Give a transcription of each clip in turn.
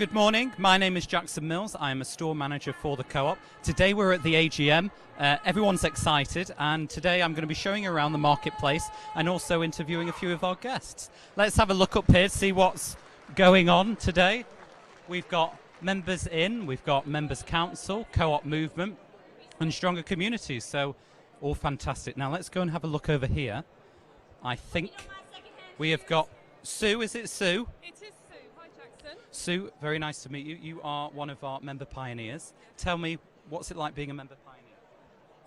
Good morning, my name is Jackson Mills. I am a store manager for the Co-op. Today we're at the AGM. Everyone's excited, and today I'm going to be showing you around the marketplace and also interviewing a few of our guests. Let's have a look up here to see what's going on today. We've got members in, we've got members council, Co-op movement and stronger communities, so all fantastic. Now let's go and have a look over here. I think we have got Sue. Is it Sue? It is Sue. Hi, Jackson. Sue, very nice to meet you. You are one of our member pioneers. Tell me, what's it like being a member pioneer?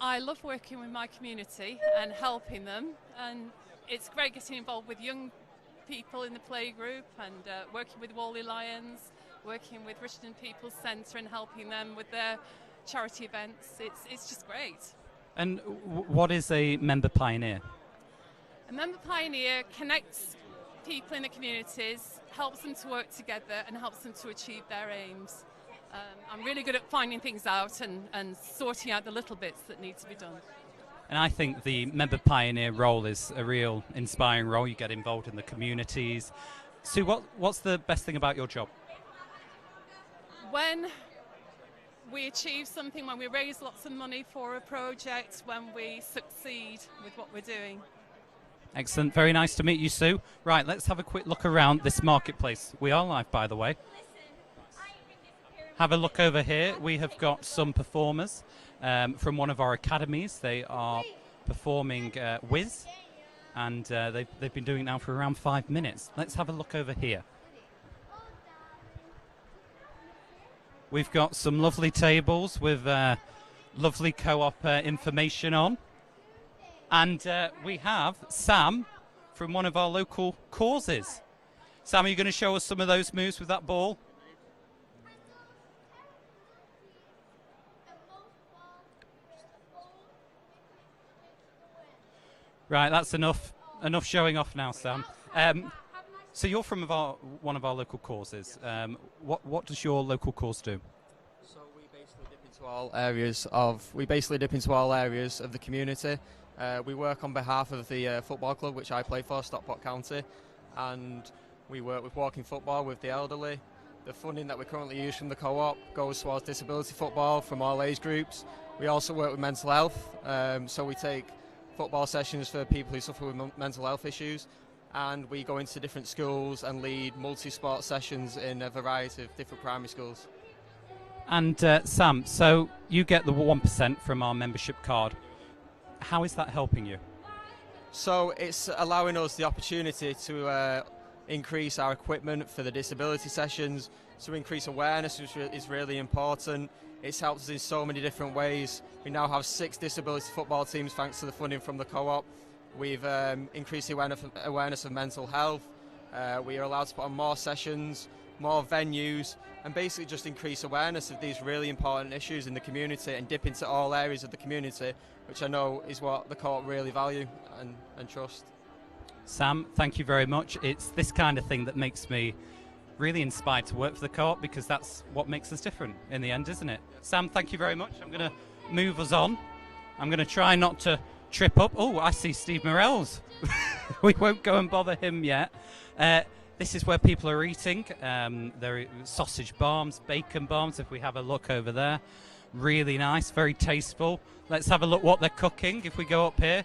I love working with my community and helping them, and it's great getting involved with young people in the playgroup and working with Wally Lions, working with Richmond People's Centre and helping them with their charity events. It's just great. And what is a member pioneer? A member pioneer connects people in the communities, helps them to work together and helps them to achieve their aims. I'm really good at finding things out and sorting out the little bits that need to be done. And I think the member pioneer role is a real inspiring role. You get involved in the communities. Sue, what's the best thing about your job? When we achieve something, when we raise lots of money for a project, when we succeed with what we're doing. Excellent. Very nice to meet you, Sue. Right, let's have a quick look around this marketplace. We are live, by the way. Have a look over here. We have got some performers from one of our academies. They are performing Whiz, and they've been doing it now for around 5 minutes. Let's have a look over here. We've got some lovely tables with lovely Co-op information on. And we have Sam from one of our local causes. Sam, are you going to show us some of those moves with that ball? Right, that's enough showing off now, Sam. So you're from one of our local causes. What does your local cause do? So we basically dip into all areas of the community. We work on behalf of the football club, which I play for, Stockport County, and we work with walking football with the elderly. The funding that we currently use from the Co-op goes towards disability football from all age groups. We also work with mental health, so we take football sessions for people who suffer with mental health issues, and we go into different schools and lead multi-sport sessions in a variety of different primary schools. And Sam, so you get the 1% from our membership card. How is that helping you? So it's allowing us the opportunity to increase our equipment for the disability sessions, to increase awareness, which is really important. It's helped us in so many different ways. We now have 6 disability football teams thanks to the funding from the Co-op. We've increased the awareness of mental health. We are allowed to put on more sessions, more venues, and basically just increase awareness of these really important issues in the community and dip into all areas of the community, which I know is what the Co-op really value and trust. Sam, thank you very much. It's this kind of thing that makes me really inspired to work for the Co-op, because that's what makes us different in the end, isn't it? Sam, thank you very much. I'm going to move us on. I'm going to try not to trip up. Oh, I see Steve Morells. We won't go and bother him yet. This is where people are eating. There are sausage barms, bacon barms, if we have a look over there. Really nice, very tasteful. Let's have a look what they're cooking if we go up here.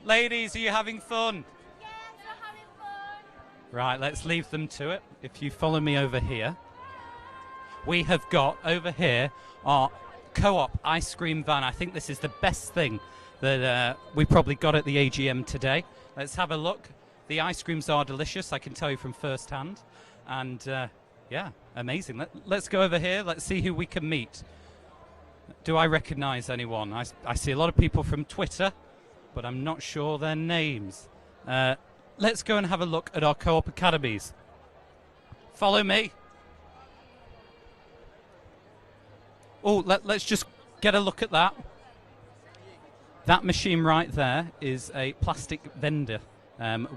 Ladies, are you having fun? Yes, we're having fun. Right, let's leave them to it. If you follow me over here, we have got over here our Co-op ice cream van. I think this is the best thing that we probably got at the AGM today. Let's have a look. The ice creams are delicious, I can tell you from first hand. And yeah, amazing. Let's go over here. Let's see who we can meet. Do I recognize anyone? I see a lot of people from Twitter, but I'm not sure their names. Let's go and have a look at our Co-op academies. Follow me. Oh, let's just get a look at that. That machine right there is a plastic vendor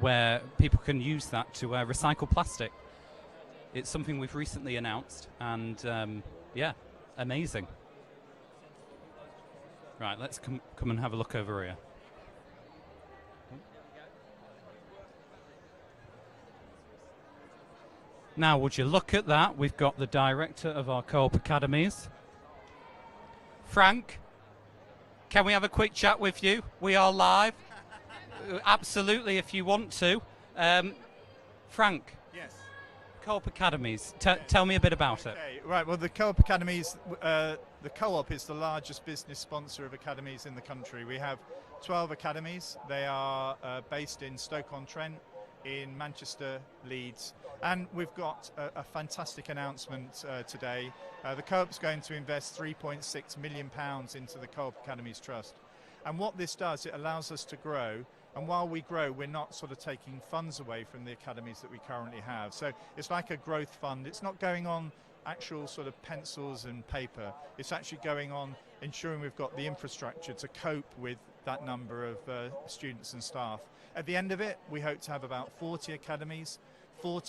where people can use that to recycle plastic. It's something we've recently announced, and yeah, amazing. Right, let's come and have a look over here. Now, would you look at that? We've got the director of our Co-op Academies. Frank, can we have a quick chat with you? We are live. Absolutely, if you want to. Frank. Yes. Co-op Academies. Tell me a bit about it. Okay, right. Well, the Co-op Academies, the Co-op is the largest business sponsor of academies in the country. We have 12 academies. They are based in Stoke-on-Trent, in Manchester, Leeds, and we've got a fantastic announcement today. The Co-op's going to invest £3.6 million into the Co-op Academies Trust. And what this does, it allows us to grow. And while we grow, we're not sort of taking funds away from the academies that we currently have. So it's like a growth fund. It's not going on actual sort of pencils and paper. It's actually going on ensuring we've got the infrastructure to cope with that number of students and staff. At the end of it, we hope to have about 40 academies, over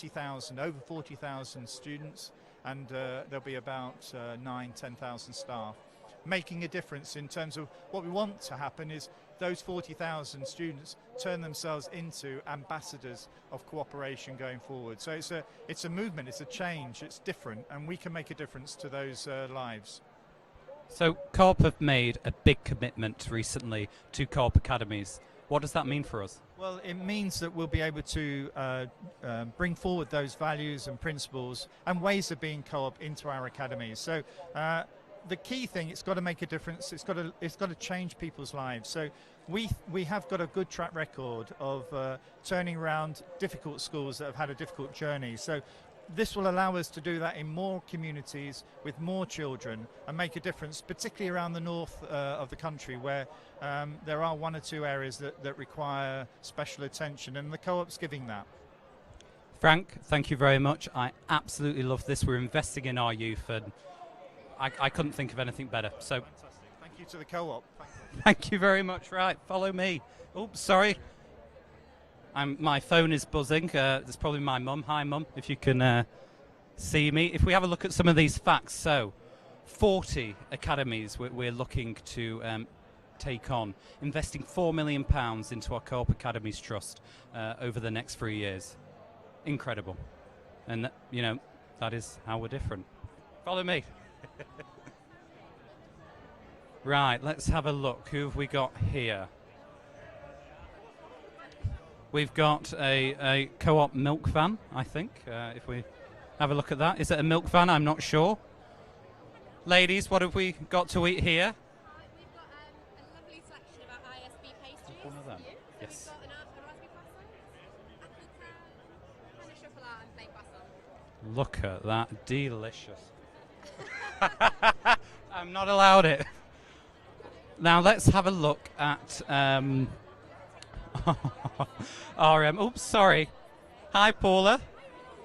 40,000 students, and there'll be about 10,000 staff, making a difference in terms of what we want to happen is those 40,000 students turn themselves into ambassadors of cooperation going forward. So it's a movement, it's a change, it's different, and we can make a difference to those lives. So Co-op have made a big commitment recently to Co-op Academies. What does that mean for us? Well, it means that we'll be able to bring forward those values and principles and ways of being co-op into our academies. So the key thing, it's got to make a difference. It's got to change people's lives. So we have got a good track record of turning around difficult schools that have had a difficult journey. So this will allow us to do that in more communities with more children and make a difference, particularly around the north of the country, where there are one or two areas that require special attention, and the Co-op's giving that. Frank, thank you very much. I absolutely love this. We're investing in our youth, and I couldn't think of anything better. So, fantastic. Thank you to the Co-op. Thank you very much. Right, follow me. Oops, sorry. My phone is buzzing. It's probably my mum. Hi, mum, if you can see me. If we have a look at some of these facts, so 40 academies we're looking to take on, investing £4 million into our Co-op Academies Trust over the next 3 years. Incredible. And, that is how we're different. Follow me. Right, let's have a look. Who have we got here? We've got a Co-op milk van, I think, if we have a look at that. Is it a milk van? I'm not sure. Ladies, what have we got to eat here? We've got a lovely selection of our ISB pastries. One of them. So Yes. we've got a raspberry croissant, apple crème, and a chocolat and plain croissant. Look at that. Delicious. I'm not allowed it. Now let's have a look at oops, sorry. Hi, Paula.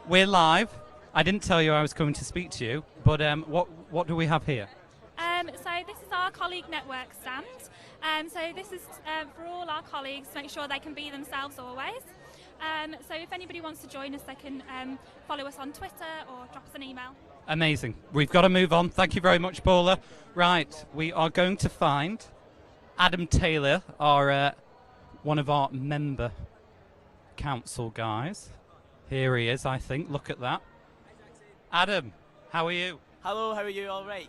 We're live. I didn't tell you I was coming to speak to you, but what do we have here? So this is our colleague network stand. So this is for all our colleagues to make sure they can be themselves always. So if anybody wants to join us, they can follow us on Twitter or drop us an email. Amazing. We've got to move on. Thank you very much, Paula. Right, we are going to find Adam Taylor, our one of our member council guys. Here he is, I think. Look at that. Adam, how are you? Hello, how are you? All right.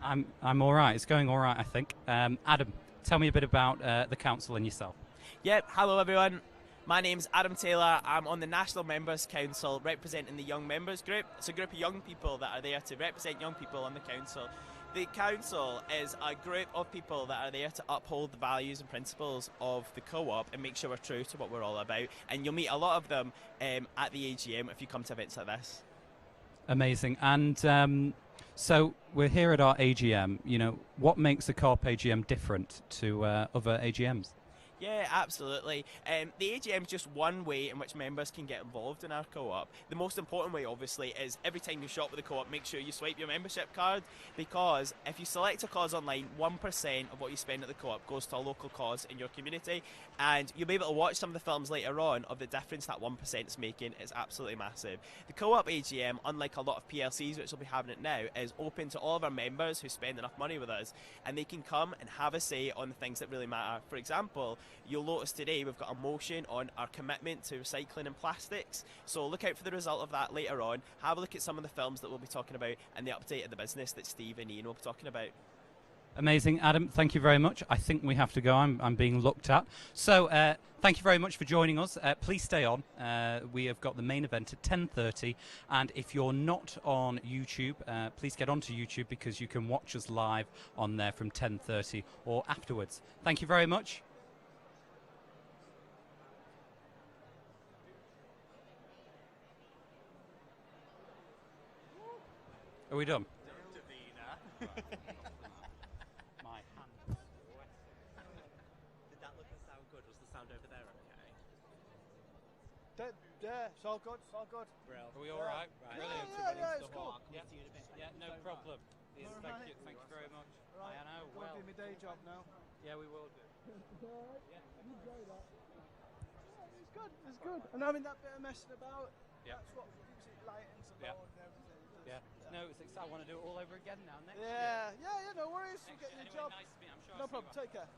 I'm all right. It's going all right, I think. Adam, tell me a bit about the council and yourself. Yep, hello everyone. My name's Adam Taylor. I'm on the National Members Council representing the Young Members Group. It's a group of young people that are there to represent young people on the council. The council is a group of people that are there to uphold the values and principles of the Co-op and make sure we're true to what we're all about. And you'll meet a lot of them at the AGM if you come to events like this. Amazing. And so we're here at our AGM. What makes the Co-op AGM different to other AGMs? Yeah, absolutely. The AGM is just one way in which members can get involved in our co-op. The most important way, obviously, is every time you shop with the co-op, make sure you swipe your membership card, because if you select a cause online, 1% of what you spend at the co-op goes to a local cause in your community, and you'll be able to watch some of the films later on of the difference that 1% is making. It's absolutely massive. The co-op AGM, unlike a lot of PLCs, which will be having it now, is open to all of our members who spend enough money with us, and they can come and have a say on the things that really matter. For example, You'll notice today we've got a motion on our commitment to recycling and plastics, so look out for the result of that later on. Have a look at some of the films that we'll be talking about and the update of the business that Steve and Ian will be talking about. Amazing, Adam. Thank you very much. I think we have to go. I'm being looked at. So thank you very much for joining us. Please stay on. We have got the main event at 10:30, and if you're not on YouTube, please get onto YouTube because you can watch us live on there from 10:30 or afterwards. Thank you very much. Are we done? My hand. Did that look and sound good? Was the sound over there okay? Yeah, it's all good, it's all good. Brill. Are we all right? Right. Brilliant. Yeah, it's cool. Yeah, no problem. Yes, All thank right. you. Thank you very much. Right, I know. go Well, and do my day job now. yeah, we will do. It's good, it's good. And having that bit of messing about, Yeah. that's what keeps it light and so Yeah. loud and everything. Yeah. No, it's exciting. I want to do it all over again now. Next year. Yeah, no worries. We'll get you a Anyway, job. nice to meet you. I'm sure No I'll see you problem, take care.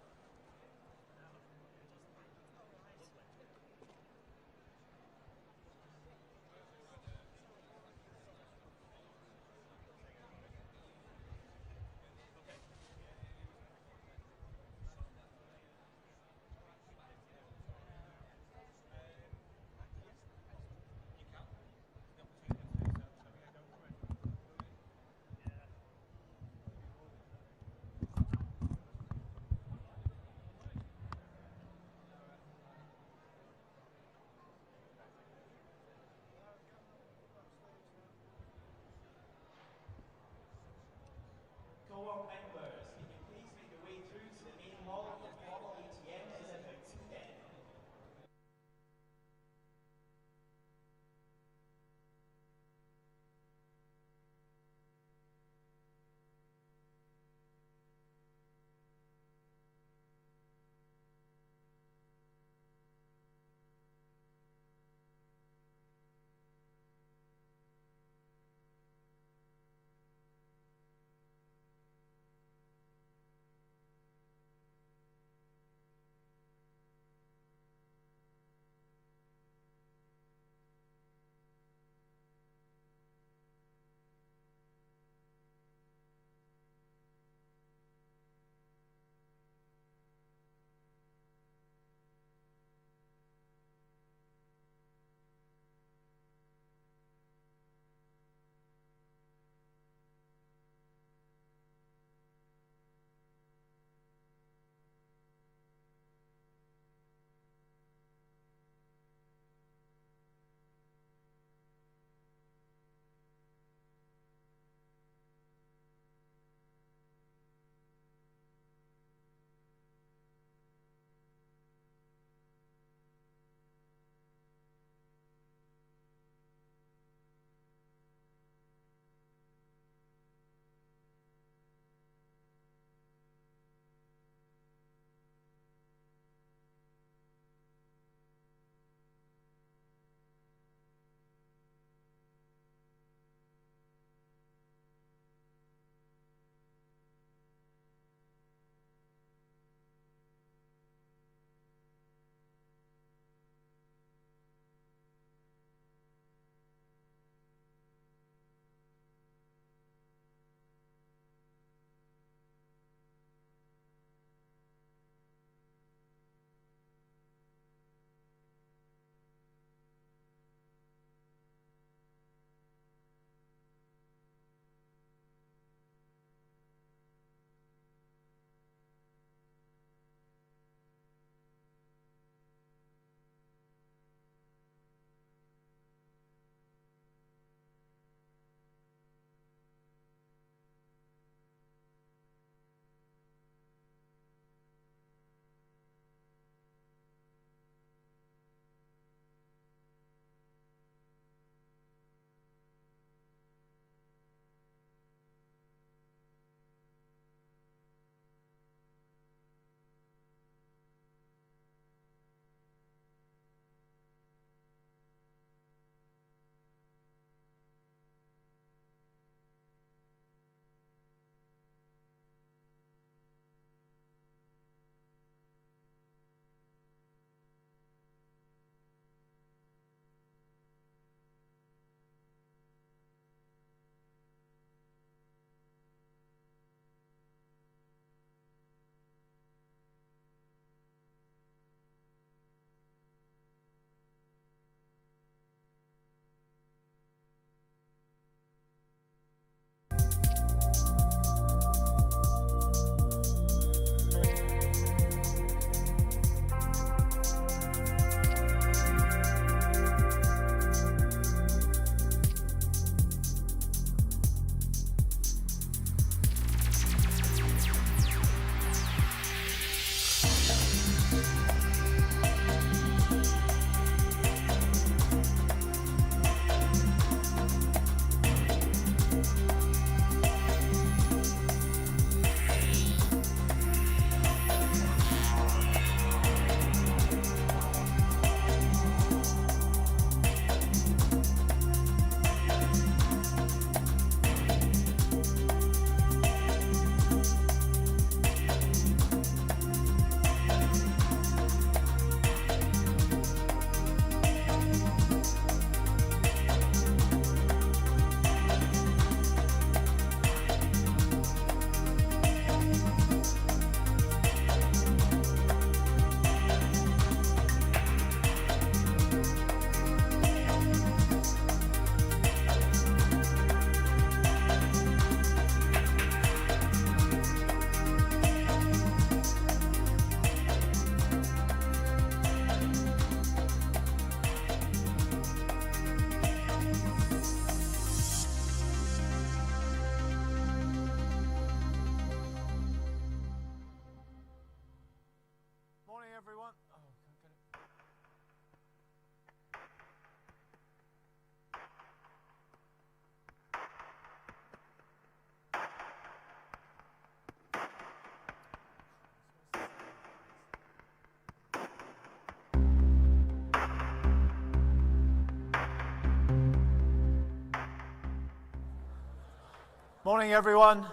Morning, everyone.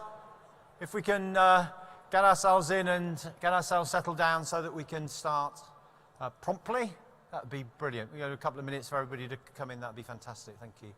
If we can get ourselves in and get ourselves settled down so that we can start promptly, that would be brilliant. We've got a couple of minutes for everybody to come in. That would be fantastic. Thank you.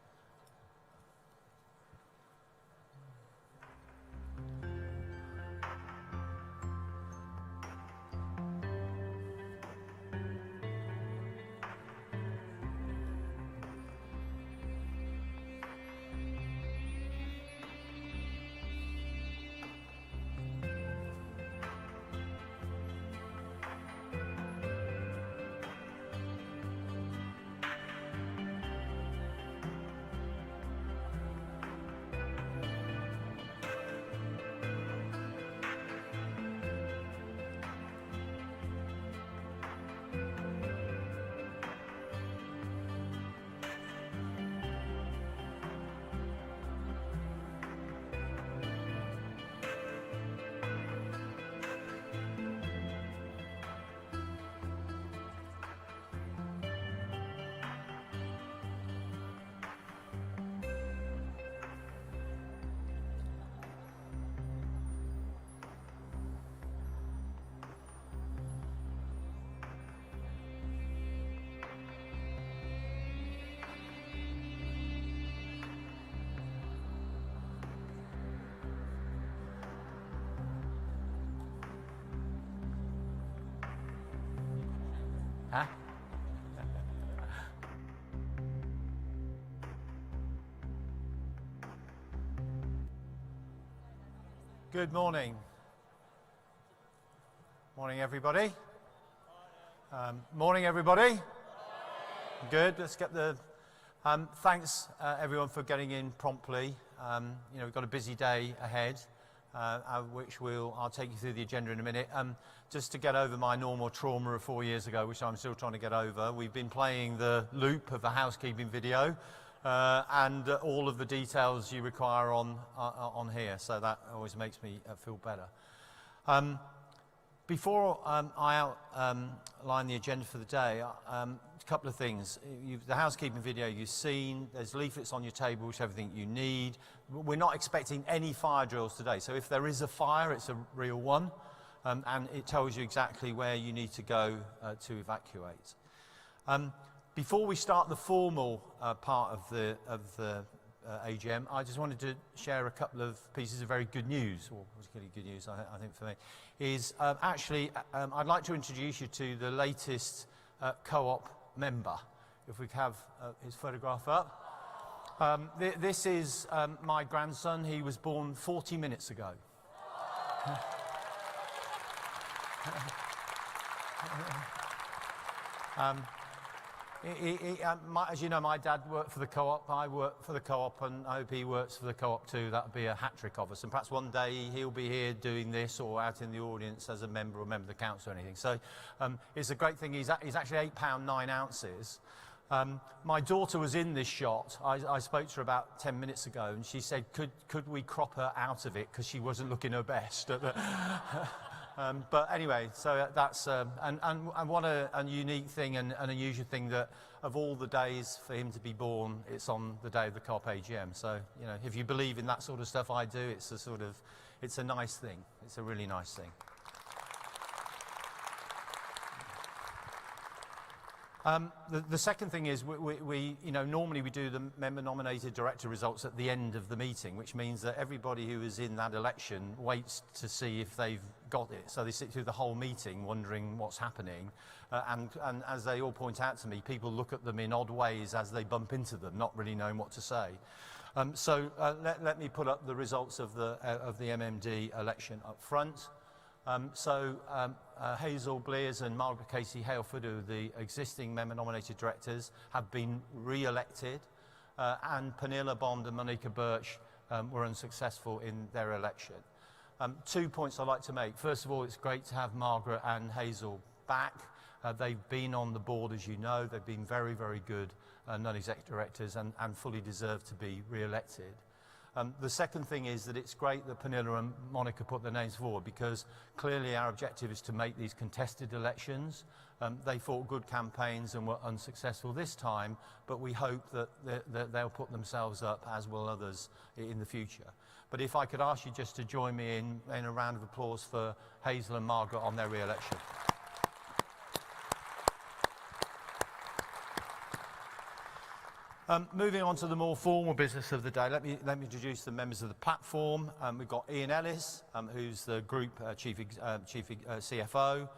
Huh? Good morning. Morning, everybody. Morning, everybody. Good. Let's get the. Thanks, everyone, for getting in promptly. We've got a busy day ahead, which I'll take you through the agenda in a minute. Just to get over my normal trauma of 4 years ago, which I'm still trying to get over, we've been playing the loop of the housekeeping video and all of the details you require on here, so that always makes me feel better. Before I outline the agenda for the day, a couple of things. The housekeeping video you've seen, there's leaflets on your table, which everything you need. We're not expecting any fire drills today, so if there is a fire, it's a real one. And it tells you exactly where you need to go to evacuate. Before we start the formal part of the AGM, I just wanted to share a couple of pieces of very good news, or particularly good news, I think, for me, is I'd like to introduce you to the latest co-op member. If we have his photograph up. This is my grandson. He was born 40 minutes ago. As you know, my dad worked for the co-op, I work for the co-op, and I hope he works for the co-op too. That would be a hat-trick of us. And perhaps one day he'll be here doing this or out in the audience as a member or member of the council or anything. So it's a great thing. He's actually £8 9 ounces. My daughter was in this shot. I spoke to her about 10 minutes ago, and she said, could we crop her out of it because she wasn't looking her best. But anyway, so that's and what a unique thing and an unusual thing that of all the days for him to be born, it's on the day of the CoopAGM. So if you believe in that sort of stuff, I do. It's a nice thing. It's a really nice thing. The second thing is we normally we do the member-nominated director results at the end of the meeting, which means that everybody who is in that election waits to see if they've got it. So they sit through the whole meeting wondering what's happening, and as they all point out to me, people look at them in odd ways as they bump into them, not really knowing what to say. Let me put up the results of the MMD election up front. Hazel Blears and Margaret Casey Haleford, who are the existing member-nominated directors, have been re-elected, and Pernilla Bond and Monica Birch were unsuccessful in their election. 2 points I'd like to make. First of all, it's great to have Margaret and Hazel back. They've been on the board, as you know. They've been very, very good non-exec directors and fully deserve to be re-elected. The second thing is that it's great that Pernilla and Monica put their names forward, because clearly our objective is to make these contested elections. They fought good campaigns and were unsuccessful this time, but we hope that they'll put themselves up, as will others, in the future. But if I could ask you just to join me in a round of applause for Hazel and Margaret on their re-election. Moving on to the more formal business of the day, let me introduce the members of the platform. We've got Ian Ellis, who's the Group Chief CFO,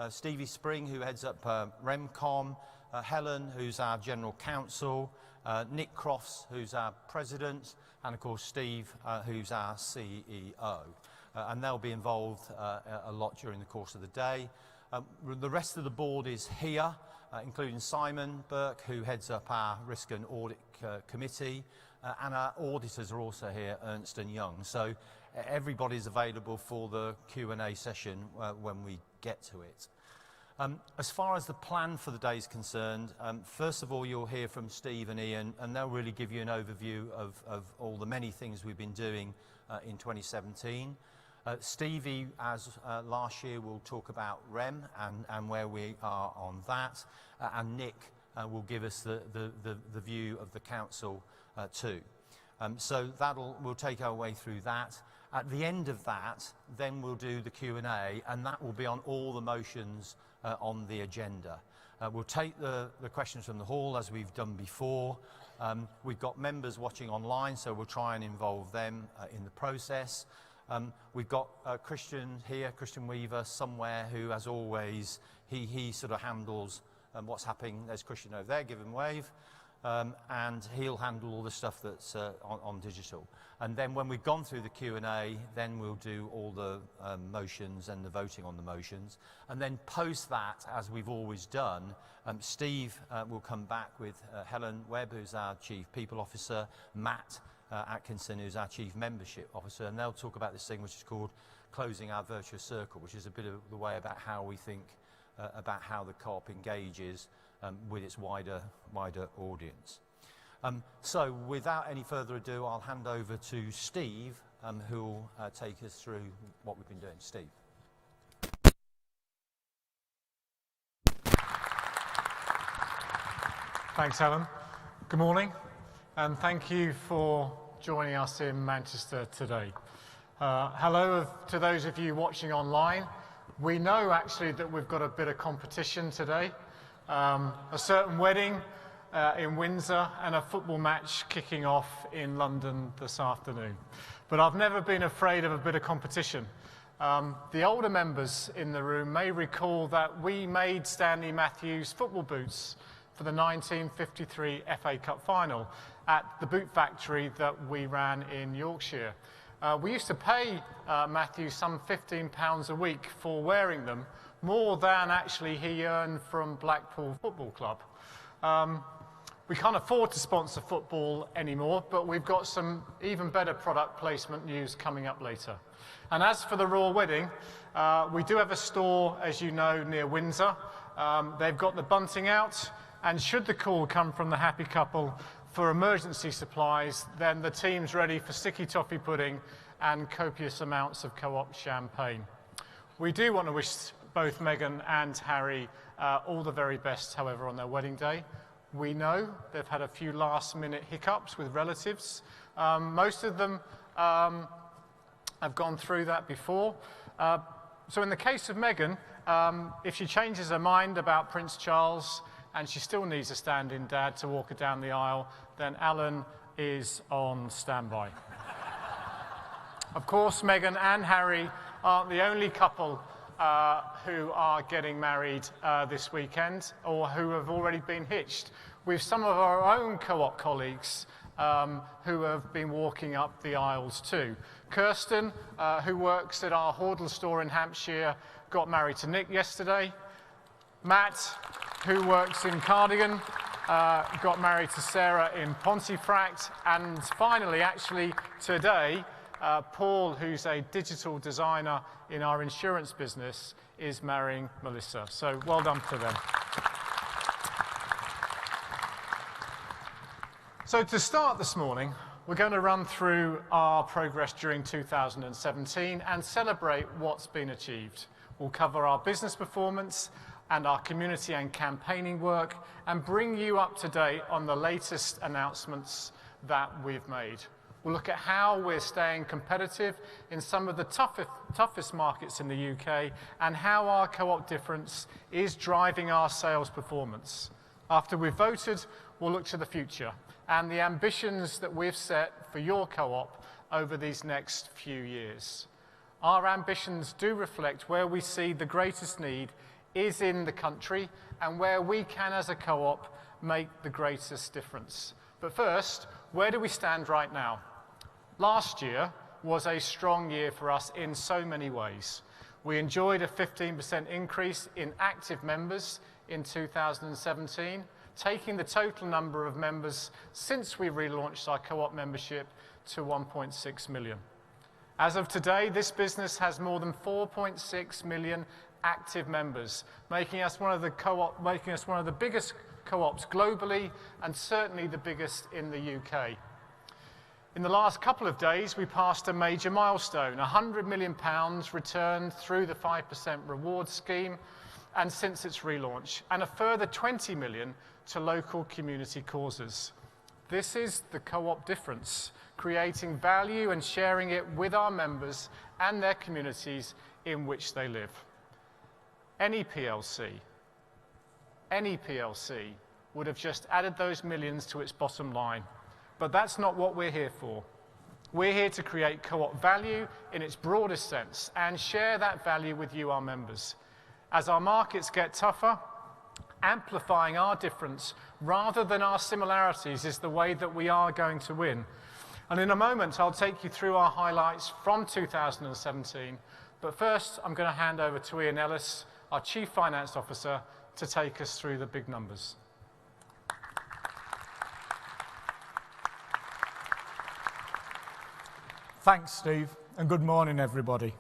Stevie Spring, who heads up Remcom, Helen, who's our General Counsel, Nick Crofts, who's our President, and of course Steve, who's our CEO. And they'll be involved a lot during the course of the day. The rest of the board is here, including Simon Burke, who heads up our Risk and Audit Committee, and our auditors are also here, Ernst & Young. So everybody's available for the Q&A session when we get to it. As far as the plan for the day is concerned, first of all, you'll hear from Steve and Ian, and they'll really give you an overview of all the many things we've been doing in 2017. Stevie, as last year, will talk about REM and where we are on that, and Nick will give us the view of the council too. So we'll take our way through that. At the end of that, then we'll do the Q&A, and that will be on all the motions on the agenda. We'll take the questions from the hall, as we've done before. We've got members watching online, so we'll try and involve them in the process. We've got Christian here, Christian Weaver, somewhere, who, as always, he sort of handles what's happening. There's Christian over there, give him a wave. And he'll handle all the stuff that's on digital. And then when we've gone through the Q&A, then we'll do all the motions and the voting on the motions. And then post that, as we've always done, Steve will come back with Helen Webb, who's our Chief People Officer, Matt Atkinson, who's our Chief Membership Officer, and they'll talk about this thing which is called Closing Our Virtuous Circle, which is a bit of the way about how we think about how the co-op engages with its wider audience. So without any further ado, I'll hand over to Steve, who'll take us through what we've been doing. Steve. Thanks, Alan. Good morning, and thank you for joining us in Manchester today. Hello to those of you watching online. We know actually that we've got a bit of competition today. A certain wedding in Windsor and a football match kicking off in London this afternoon. But I've never been afraid of a bit of competition. The older members in the room may recall that we made Stanley Matthews football boots for the 1953 FA Cup final at the boot factory that we ran in Yorkshire. We used to pay Matthews some £15 a week for wearing them, more than actually he earned from Blackpool Football Club. We can't afford to sponsor football anymore, but we've got some even better product placement news coming up later. And as for the Royal Wedding, we do have a store, as you know, near Windsor. They've got the bunting out, and should the call come from the happy couple for emergency supplies, then the team's ready for sticky toffee pudding and copious amounts of co-op champagne. We do want to wish both Meghan and Harry all the very best, however, on their wedding day. We know they've had a few last-minute hiccups with relatives. Most of them have gone through that before. So in the case of Meghan, if she changes her mind about Prince Charles and she still needs a stand-in dad to walk her down the aisle, then Alan is on standby. Of course, Meghan and Harry aren't the only couple who are getting married this weekend, or who have already been hitched. We have some of our own co-op colleagues who have been walking up the aisles too. Kirsten, who works at our Hordle store in Hampshire, got married to Nick yesterday. Matt, who works in Cardigan, got married to Sarah in Pontefract. And finally, actually today, Paul, who's a digital designer in our insurance business, is marrying Melissa. So well done to them. So to start this morning, we're going to run through our progress during 2017 and celebrate what's been achieved. We'll cover our business performance and our community and campaigning work and bring you up to date on the latest announcements that we've made. We'll look at how we're staying competitive in some of the toughest markets in the UK and how our co-op difference is driving our sales performance. After we've voted, we'll look to the future and the ambitions that we've set for your co-op over these next few years. Our ambitions do reflect where we see the greatest need is in the country and where we can, as a co-op, make the greatest difference. But first, where do we stand right now? Last year was a strong year for us in so many ways. We enjoyed a 15% increase in active members in 2017, taking the total number of members since we relaunched our co-op membership to 1.6 million. As of today, this business has more than 4.6 million active members, making us one of the biggest co-ops globally and certainly the biggest in the UK. In the last couple of days, we passed a major milestone, £100 million returned through the 5% reward scheme and since its relaunch, and a further 20 million to local community causes. This is the co-op difference, creating value and sharing it with our members and their communities in which they live. Any PLC would have just added those millions to its bottom line. But that's not what we're here for. We're here to create co-op value in its broadest sense and share that value with you, our members. As our markets get tougher, amplifying our difference rather than our similarities is the way that we are going to win. And in a moment, I'll take you through our highlights from 2017. But first, I'm going to hand over to Ian Ellis, our Chief Finance Officer, to take us through the big numbers. Thanks, Steve, and good morning, everybody.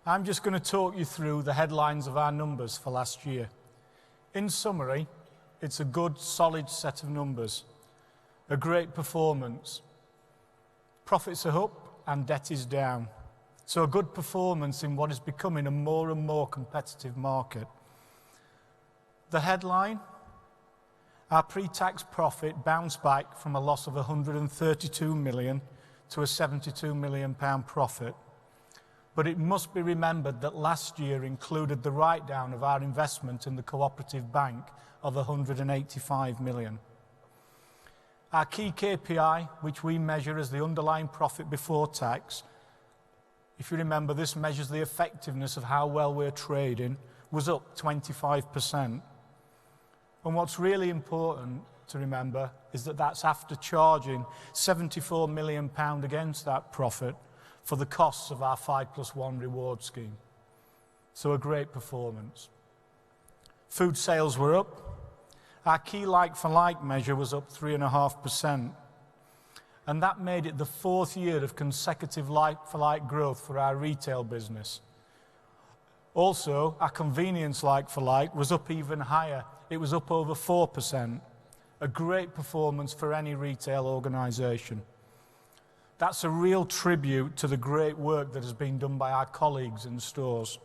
I'm just going to talk you through the headlines of our numbers for last year. In summary, it's a good, solid set of numbers, a great performance. Profits are up and debt is down. So a good performance in what is becoming a more and more competitive market. The headline, our pre-tax profit bounced back from a loss of 132 million to a £72 million profit. But it must be remembered that last year included the write-down of our investment in the cooperative bank of 185 million. Our key KPI, which we measure as the underlying profit before tax, if you remember, this measures the effectiveness of how well we're trading, was up 25%. And what's really important to remember is that that's after charging £74 million against that profit for the costs of our 5+1 reward scheme. So a great performance. Food sales were up. Our key like-for-like measure was up 3.5%. And that made it the fourth year of consecutive like-for-like growth for our retail business. Also, our convenience like-for-like was up even higher. It was up over 4%. A great performance for any retail organisation. That's a real tribute to the great work that has been done by our colleagues in stores,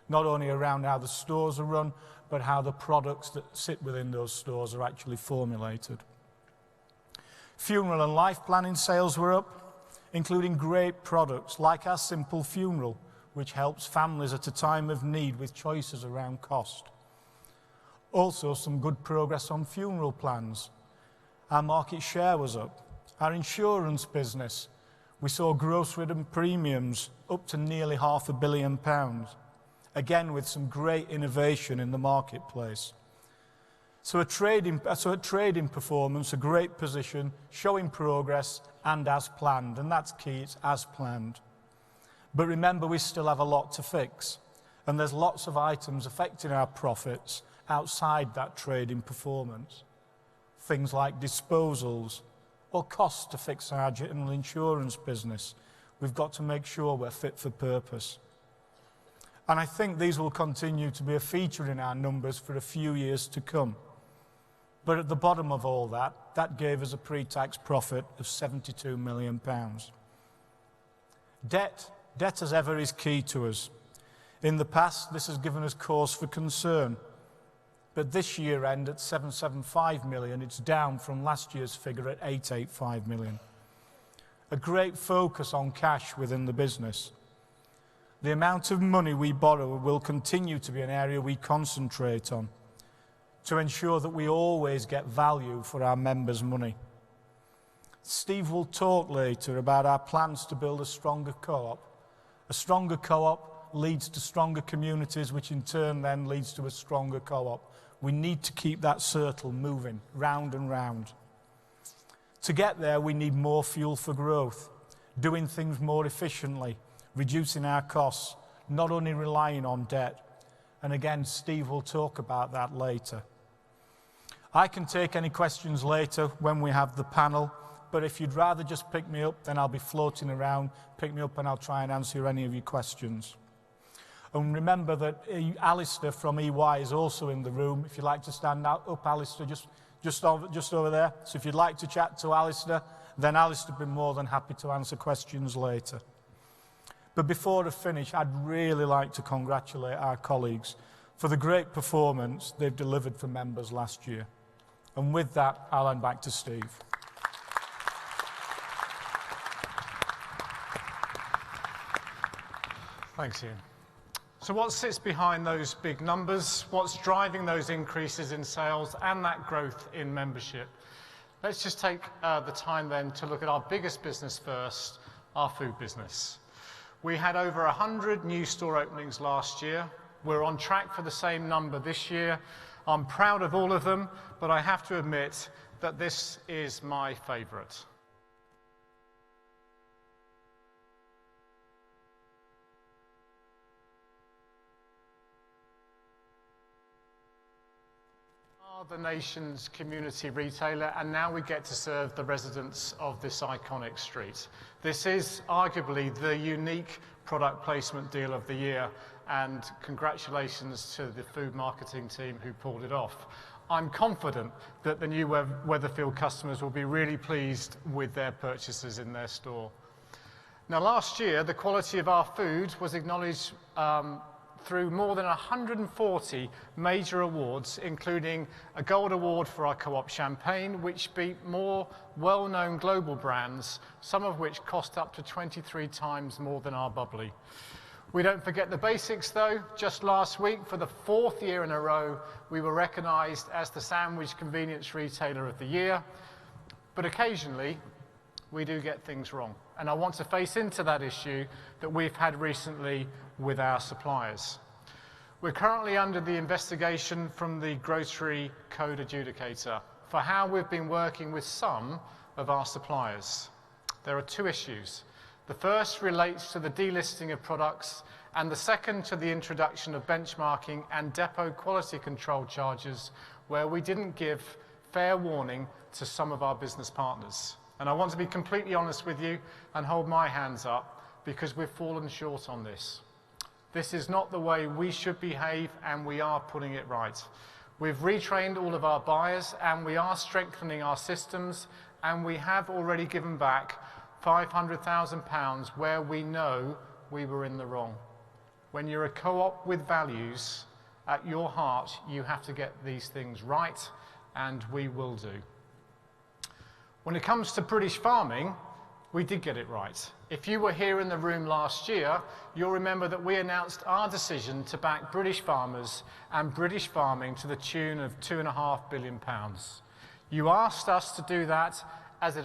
not only around how the stores are run, but how the products that sit within those stores are actually formulated. Funeral and life planning sales were up, including great products like our Simple Funeral, which helps families at a time of need with choices around cost. Also, some good progress on funeral plans. Our market share was up. Our insurance business, we saw gross written premiums up to nearly £500 million, again with some great innovation in the marketplace. So a trading performance, a great position, showing progress and as planned, and that's key, it's as planned. But remember, we still have a lot to fix, and there's lots of items affecting our profits outside that trading performance. Things like disposals or costs to fix our general insurance business. We've got to make sure we're fit for purpose. And I think these will continue to be a feature in our numbers for a few years to come. But at the bottom of all that, that gave us a pre-tax profit of £72 million. Debt as ever is key to us. In the past, this has given us cause for concern. But this year end at 775 million, it's down from last year's figure at 885 million. A great focus on cash within the business. The amount of money we borrow will continue to be an area we concentrate on to ensure that we always get value for our members' money. Steve will talk later about our plans to build a stronger co-op. A stronger co-op leads to stronger communities, which in turn then leads to a stronger co-op. We need to keep that circle moving round and round. To get there, we need more fuel for growth, doing things more efficiently, reducing our costs, not only relying on debt. And again, Steve will talk about that later. I can take any questions later when we have the panel, but if you'd rather just pick me up, then I'll be floating around. Pick me up and I'll try and answer any of your questions. And remember that Alistair from EY is also in the room. If you'd like to stand up, Alistair, just over there. So if you'd like to chat to Alistair, then Alistair will be more than happy to answer questions later. But before I finish, I'd really like to congratulate our colleagues for the great performance they've delivered for members last year. And with that, I'll hand back to Steve. Thanks, Ian. So what sits behind those big numbers? What's driving those increases in sales and that growth in membership? Let's just take the time then to look at our biggest business first, our food business. We had over 100 new store openings last year. We're on track for the same number this year. I'm proud of all of them, but I have to admit that this is my favourite. The nation's community retailer, and now we get to serve the residents of this iconic street. This is arguably the unique product placement deal of the year, and congratulations to the food marketing team who pulled it off. I'm confident that the new Weatherfield customers will be really pleased with their purchases in their store. Now, last year, the quality of our food was acknowledged through more than 140 major awards, including a gold award for our Co-op champagne, which beat more well-known global brands, some of which cost up to 23 times more than our bubbly. We don't forget the basics, though. Just last week, for the 4th year in a row, we were recognised as the Sandwich Convenience Retailer of the Year. But occasionally, we do get things wrong. And I want to face into that issue that we've had recently with our suppliers. We're currently under the investigation from the Grocery Code Adjudicator for how we've been working with some of our suppliers. There are 2 issues. The first relates to the delisting of products, and the second to the introduction of benchmarking and depot quality control charges where we didn't give fair warning to some of our business partners. And I want to be completely honest with you and hold my hands up because we've fallen short on this. This is not the way we should behave, and we are putting it right. We've retrained all of our buyers, and we are strengthening our systems, and we have already given back £500,000 where we know we were in the wrong. When you're a co-op with values, at your heart, you have to get these things right, and we will do. When it comes to British farming, we did get it right. If you were here in the room last year, you'll remember that we announced our decision to back British farmers and British farming to the tune of £2.5 billion. You asked us to do that as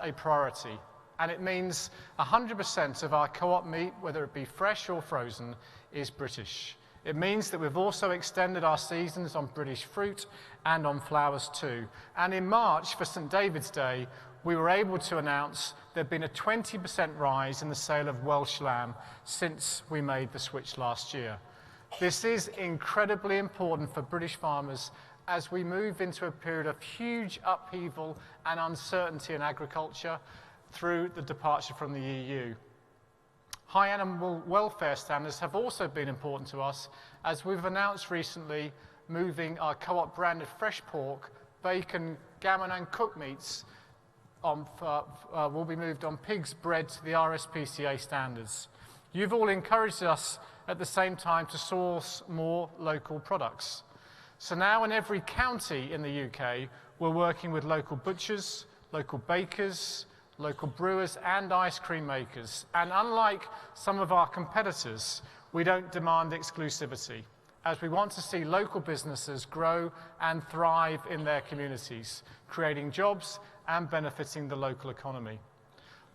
a priority, and it means 100% of our co-op meat, whether it be fresh or frozen, is British. It means that we've also extended our seasons on British fruit and on flowers too. And in March, for St David's Day, we were able to announce there'd been a 20% rise in the sale of Welsh lamb since we made the switch last year. This is incredibly important for British farmers as we move into a period of huge upheaval and uncertainty in agriculture through the departure from the EU. High animal welfare standards have also been important to us as we've announced recently moving our co-op branded fresh pork bacon, gammon and cooked meats will be moved on pigs bred to the RSPCA standards. You've all encouraged us at the same time to source more local products. So now in every county in the UK, we're working with local butchers, local bakers, local brewers and ice cream makers. And unlike some of our competitors, we don't demand exclusivity, as we want to see local businesses grow and thrive in their communities, creating jobs and benefiting the local economy.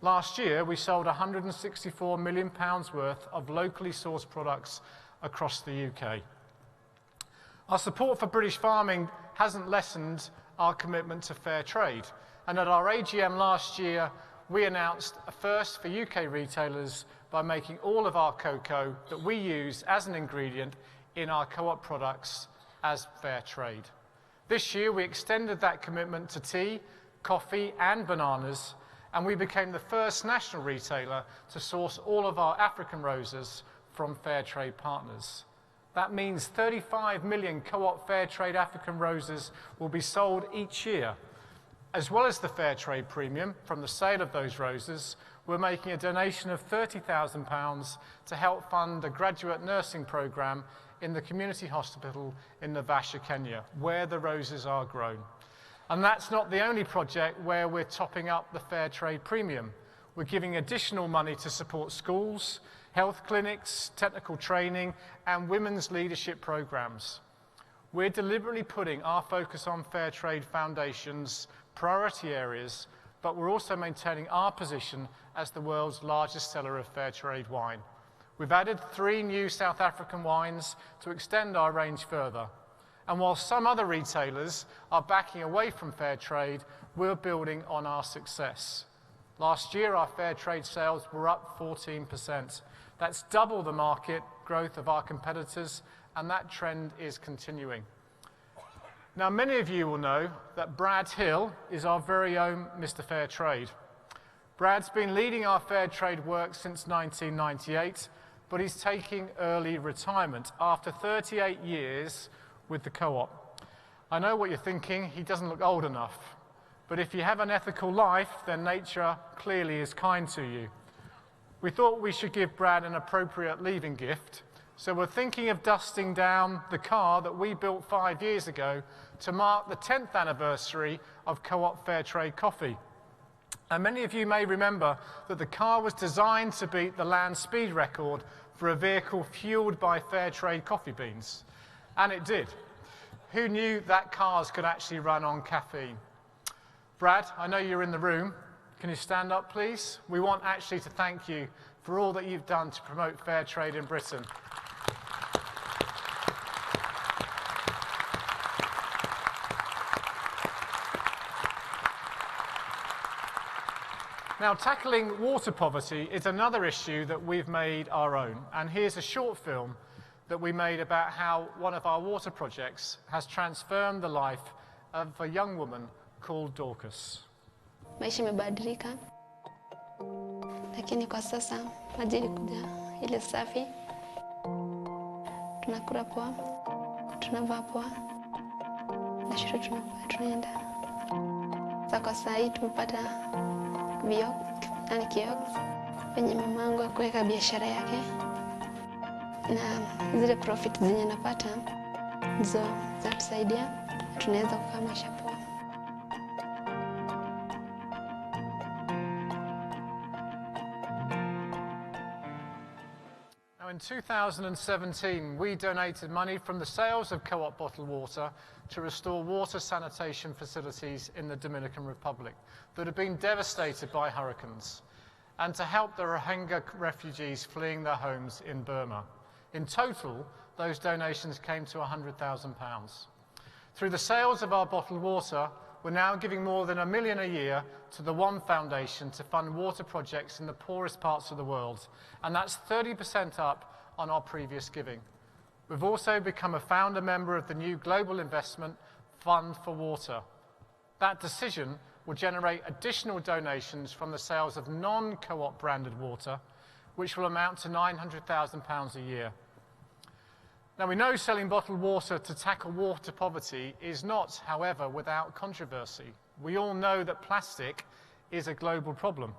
Last year, we sold £164 million worth of locally sourced products across the UK. Our support for British farming hasn't lessened our commitment to fair trade. And at our AGM last year, we announced a first for UK retailers by making all of our cocoa that we use as an ingredient in our co-op products as fair trade. This year, we extended that commitment to tea, coffee and bananas, and we became the first national retailer to source all of our African roses from fair trade partners. That means 35 million co-op fair trade African roses will be sold each year. As well as the fair trade premium from the sale of those roses, we're making a donation of £30,000 to help fund a graduate nursing programme in the community hospital in Naivasha, Kenya, where the roses are grown. And that's not the only project where we're topping up the fair trade premium. We're giving additional money to support schools, health clinics, technical training, and women's leadership programs. We're deliberately putting our focus on fair trade foundations, priority areas, but we're also maintaining our position as the world's largest seller of fair trade wine. We've added 3 new South African wines to extend our range further. And while some other retailers are backing away from fair trade, we're building on our success. Last year, our fair trade sales were up 14%. That's double the market growth of our competitors, and that trend is continuing. Now, many of you will know that Brad Hill is our very own Mr. Fair Trade. Brad's been leading our fair trade work since 1998, but he's taking early retirement after 38 years with the co-op. I know what you're thinking, he doesn't look old enough. But if you have an ethical life, then nature clearly is kind to you. We thought we should give Brad an appropriate leaving gift, so we're thinking of dusting down the car that we built 5 years ago to mark the 10th anniversary of Co-op Fair Trade Coffee. And many of you may remember that the car was designed to beat the land speed record for a vehicle fueled by fair trade coffee beans. And it did. Who knew that cars could actually run on caffeine? Brad, I know you're in the room. Can you stand up, please? We want actually to thank you for all that you've done to promote fair trade in Britain. Now, tackling water poverty is another issue that we've made our own. And here's a short film that we made about how one of our water projects has transformed the life of a young woman called Dorcas. Maisha imebadilika, lakini kwa sasa maji ilikuja ile safi, tunakula poa, tunavaa poa, na shule tunaenda. Sasa kwa saa hii tumepata kiosk penye mamangu akuweka biashara yake, na zile profit zenye napata ndizo zatusaidia, tunaweza kukaa maisha poa. Now, in 2017, we donated money from the sales of co-op bottled water to restore water sanitation facilities in the Dominican Republic that have been devastated by hurricanes, and to help the Rohingya refugees fleeing their homes in Burma. In total, those donations came to £100,000. Through the sales of our bottled water, we're now giving more than £1 million a year to the One Foundation to fund water projects in the poorest parts of the world, and that's 30% up on our previous giving. We've also become a founder member of the new Global Investment Fund for Water. That decision will generate additional donations from the sales of non-co-op branded water, which will amount to £900,000 a year. Now, we know selling bottled water to tackle water poverty is not, however, without controversy. We all know that plastic is a global problem.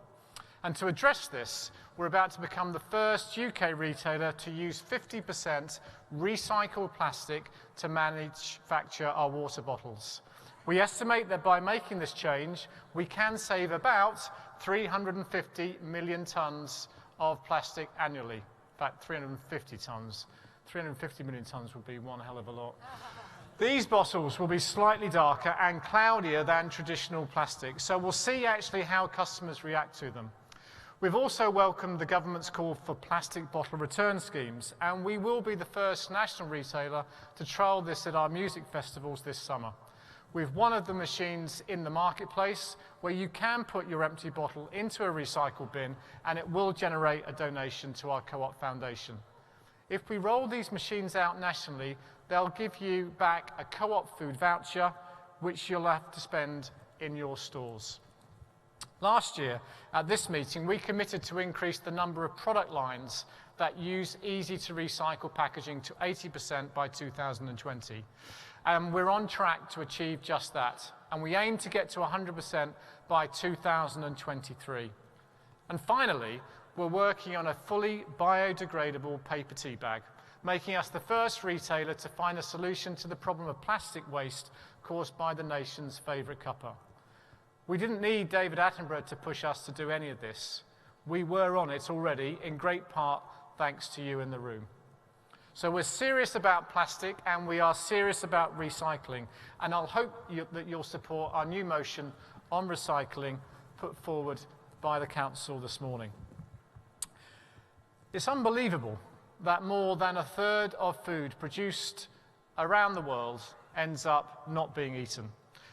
And to address this, we're about to become the first UK retailer to use 50% recycled plastic to manufacture our water bottles. We estimate that by making this change, we can save about 350 million tonnes of plastic annually. In fact, 350 tonnes. 350 million tonnes would be one hell of a lot. These bottles will be slightly darker and cloudier than traditional plastic, so we'll see actually how customers react to them. We've also welcomed the government's call for plastic bottle return schemes, and we will be the first national retailer to trial this at our music festivals this summer. We've one of the machines in the marketplace where you can put your empty bottle into a recycle bin and it will generate a donation to our Co-op Foundation. If we roll these machines out nationally, they'll give you back a Co-op food voucher, which you'll have to spend in your stores. Last year, at this meeting, we committed to increase the number of product lines that use easy-to-recycle packaging to 80% by 2020. And we're on track to achieve just that. And we aim to get to 100% by 2023. And finally, we're working on a fully biodegradable paper tea bag, making us the first retailer to find a solution to the problem of plastic waste caused by the nation's favourite cuppa. We didn't need David Attenborough to push us to do any of this. We were on it already, in great part thanks to you in the room. So we're serious about plastic and we are serious about recycling, and I'll hope that you'll support our new motion on recycling put forward by the Council this morning. It's unbelievable that more than a third of food produced around the world ends up not being eaten.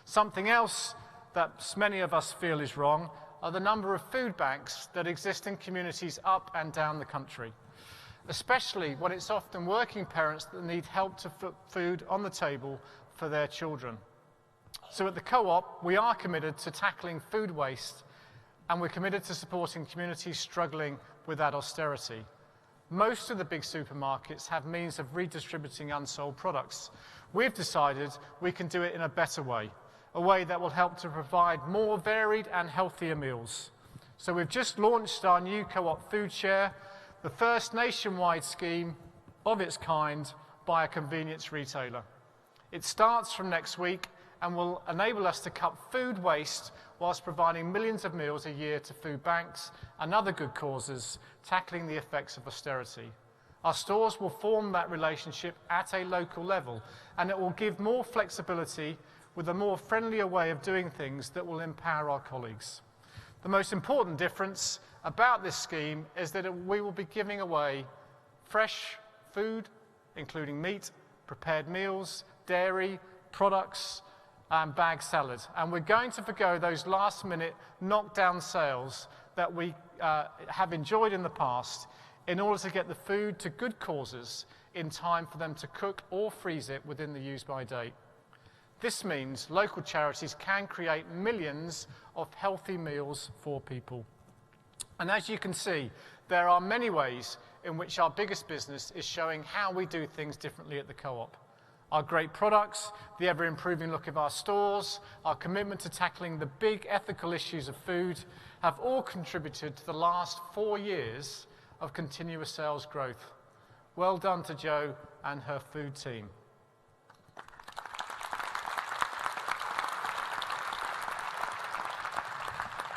Something else that many of us feel is wrong are the number of food banks that exist in communities up and down the country, especially when it's often working parents that need help to put food on the table for their children. So at the Co-op, we are committed to tackling food waste, and we're committed to supporting communities struggling with that austerity. Most of the big supermarkets have means of redistributing unsold products. We've decided we can do it in a better way, a way that will help to provide more varied and healthier meals. So we've just launched our new Co-op Food Share, the first nationwide scheme of its kind by a convenience retailer. It starts from next week and will enable us to cut food waste whilst providing millions of meals a year to food banks and other good causes, tackling the effects of austerity. Our stores will form that relationship at a local level, and it will give more flexibility with a more friendlier way of doing things that will empower our colleagues. The most important difference about this scheme is that we will be giving away fresh food, including meat, prepared meals, dairy, products, and bag salad. And we're going to forgo those last-minute knockdown sales that we have enjoyed in the past in order to get the food to good causes in time for them to cook or freeze it within the use-by date. This means local charities can create millions of healthy meals for people. And as you can see, there are many ways in which our biggest business is showing how we do things differently at the Co-op. Our great products, the ever-improving look of our stores, our commitment to tackling the big ethical issues of food have all contributed to the last 4 years of continuous sales growth. Well done to Jo and her food team.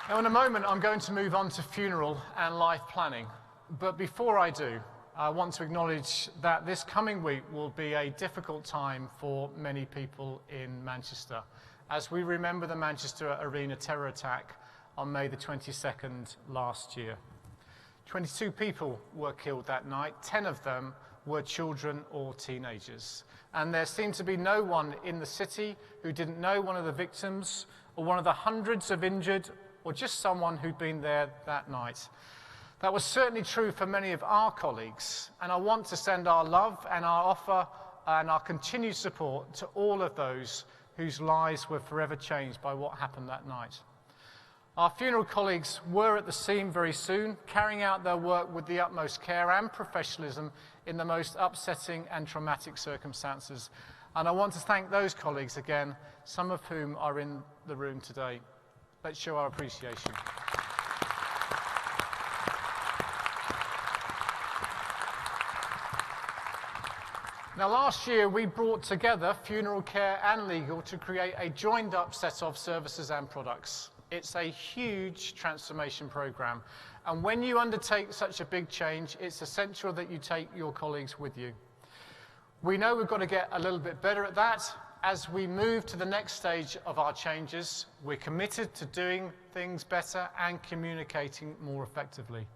Now, in a moment, I'm going to move on to funeral and life planning. But before I do, I want to acknowledge that this coming week will be a difficult time for many people in Manchester, as we remember the Manchester Arena terror attack on May the 22nd last year. 22 people were killed that night. 10 of them were children or teenagers. And there seemed to be no one in the city who didn't know one of the victims or one of the hundreds of injured or just someone who'd been there that night. That was certainly true for many of our colleagues, and I want to send our love and our offer and our continued support to all of those whose lives were forever changed by what happened that night. Our funeral colleagues were at the scene very soon, carrying out their work with the utmost care and professionalism in the most upsetting and traumatic circumstances. And I want to thank those colleagues again, some of whom are in the room today. Let's show our appreciation. Now, last year we brought together funeral care and legal to create a joined-up set of services and products. It's a huge transformation program, and when you undertake such a big change, it's essential that you take your colleagues with you. We know we've got to get a little bit better at that. As we move to the next stage of our changes, we're committed to doing things better and communicating more effectively.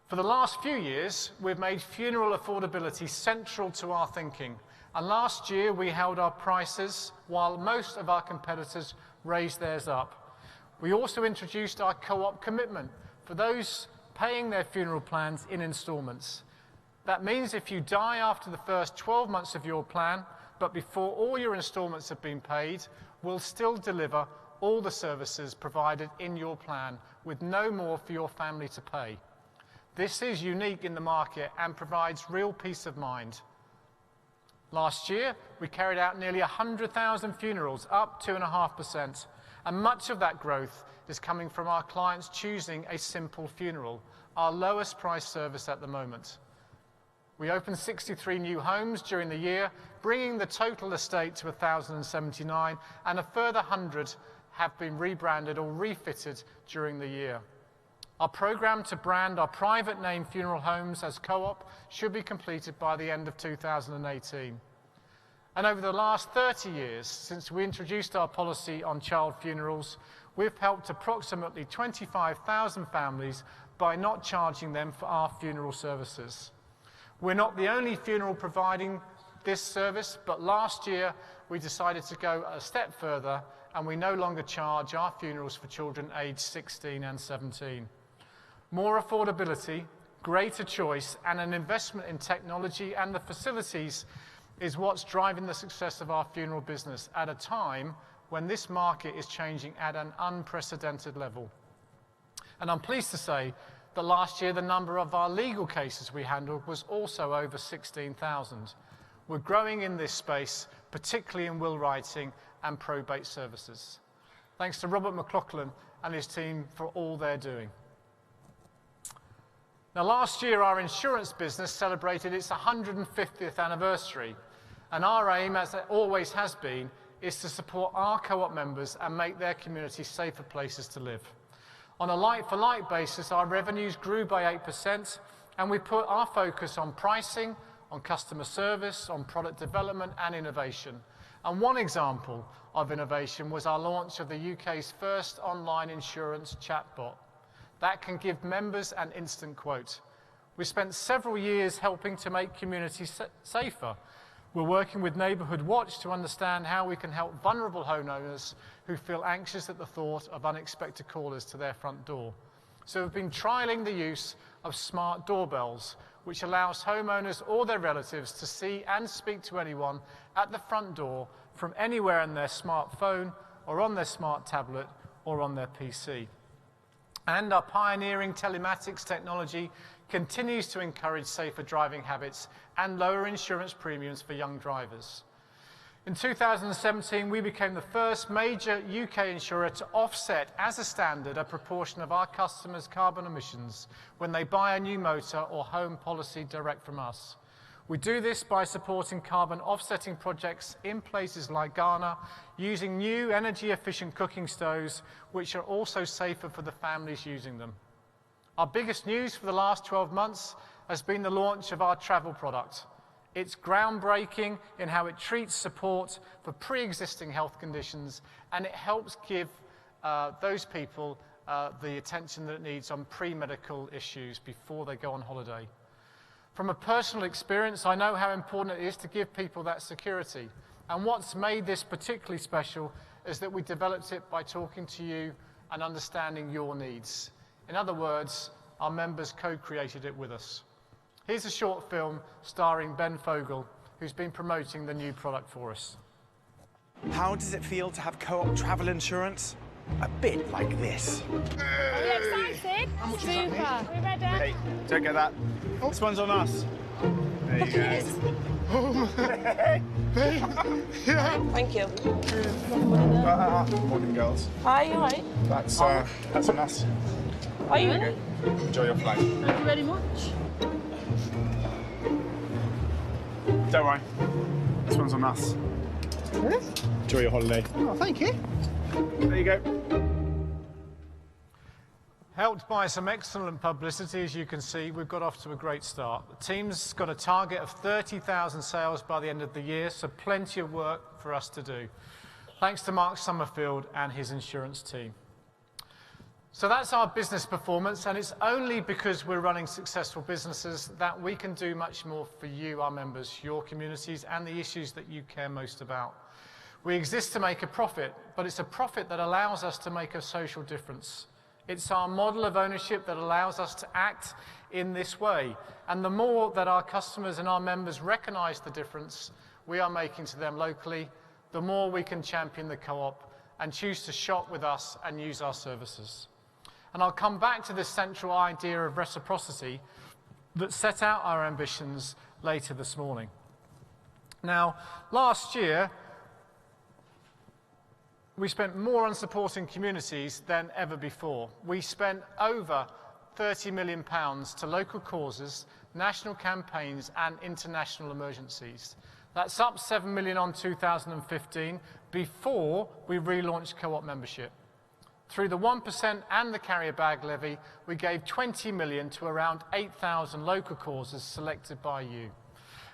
For the last few years, we've made funeral affordability central to our thinking, and last year we held our prices while most of our competitors raised theirs up. We also introduced our co-op commitment for those paying their funeral plans in instalments. That means if you die after the first 12 months of your plan, but before all your instalments have been paid, we'll still deliver all the services provided in your plan with no more for your family to pay. This is unique in the market and provides real peace of mind. Last year, we carried out nearly 100,000 funerals, up 2.5%, and much of that growth is coming from our clients choosing a simple funeral, our lowest price service at the moment. We opened 63 new homes during the year, bringing the total estate to 1,079, and a further 100 have been rebranded or refitted during the year. Our programme to brand our private name funeral homes as co-op should be completed by the end of 2018. And over the last 30 years, since we introduced our policy on child funerals, we've helped approximately 25,000 families by not charging them for our funeral services. We're not the only funeral providing this service, but last year we decided to go a step further, and we no longer charge our funerals for children aged 16 and 17. More affordability, greater choice, and an investment in technology and the facilities is what's driving the success of our funeral business at a time when this market is changing at an unprecedented level. And I'm pleased to say that last year the number of our legal cases we handled was also over 16,000. We're growing in this space, particularly in will writing and probate services. Thanks to Robert McLaughlin and his team for all they're doing. Now, last year our insurance business celebrated its 150th anniversary, and our aim, as it always has been, is to support our co-op members and make their communities safer places to live. On a like-for-like basis, our revenues grew by 8%, and we put our focus on pricing, on customer service, on product development and innovation. And one example of innovation was our launch of the UK's first online insurance chatbot that can give members an instant quote. We spent several years helping to make communities safer. We're working with Neighbourhood Watch to understand how we can help vulnerable homeowners who feel anxious at the thought of unexpected callers to their front door. So we've been trialling the use of smart doorbells, which allows homeowners or their relatives to see and speak to anyone at the front door from anywhere on their smartphone or on their smart tablet or on their PC. And our pioneering telematics technology continues to encourage safer driving habits and lower insurance premiums for young drivers. In 2017, we became the first major UK insurer to offset as a standard a proportion of our customers' carbon emissions when they buy a new motor or home policy direct from us. We do this by supporting carbon offsetting projects in places like Ghana, using new energy-efficient cooking stoves, which are also safer for the families using them. Our biggest news for the last 12 months has been the launch of our travel product. It's groundbreaking in how it treats support for pre-existing health conditions, and it helps give those people the attention that it needs on pre-medical issues before they go on holiday. From a personal experience, I know how important it is to give people that security. And what's made this particularly special is that we developed it by talking to you and understanding your needs. In other words, our members co-created it with us. Here's a short film starring Ben Fogel, who's been promoting the new product for us. How does it feel to have co-op travel insurance? a bit like this. Are we excited? How much Super. is that, Are we ready? Hey, don't get that. This one's on us. There you go. Thank you. Morning, girls. Hi, you alright? That's on us. Are you? There you go. Enjoy your flight. Thank you very much. Don't worry. This one's on us. Really? Enjoy your holiday. Oh, thank you. There you go. Helped by some excellent publicity, as you can see, we've got off to a great start. The team's got a target of 30,000 sales by the end of the year, so plenty of work for us to do. Thanks to Mark Summerfield and his insurance team. So that's our business performance, and it's only because we're running successful businesses that we can do much more for you, our members, your communities, and the issues that you care most about. We exist to make a profit, but it's a profit that allows us to make a social difference. It's our model of ownership that allows us to act in this way. And the more that our customers and our members recognise the difference we are making to them locally, the more we can champion the co-op and choose to shop with us and use our services. And I'll come back to this central idea of reciprocity that set out our ambitions later this morning. Now, last year, we spent more on supporting communities than ever before. We spent over £30 million to local causes, national campaigns and international emergencies. That's up £7 million on 2015 before we relaunched co-op membership. Through the 1% and the carrier bag levy, we gave £20 million to around 8,000 local causes selected by you.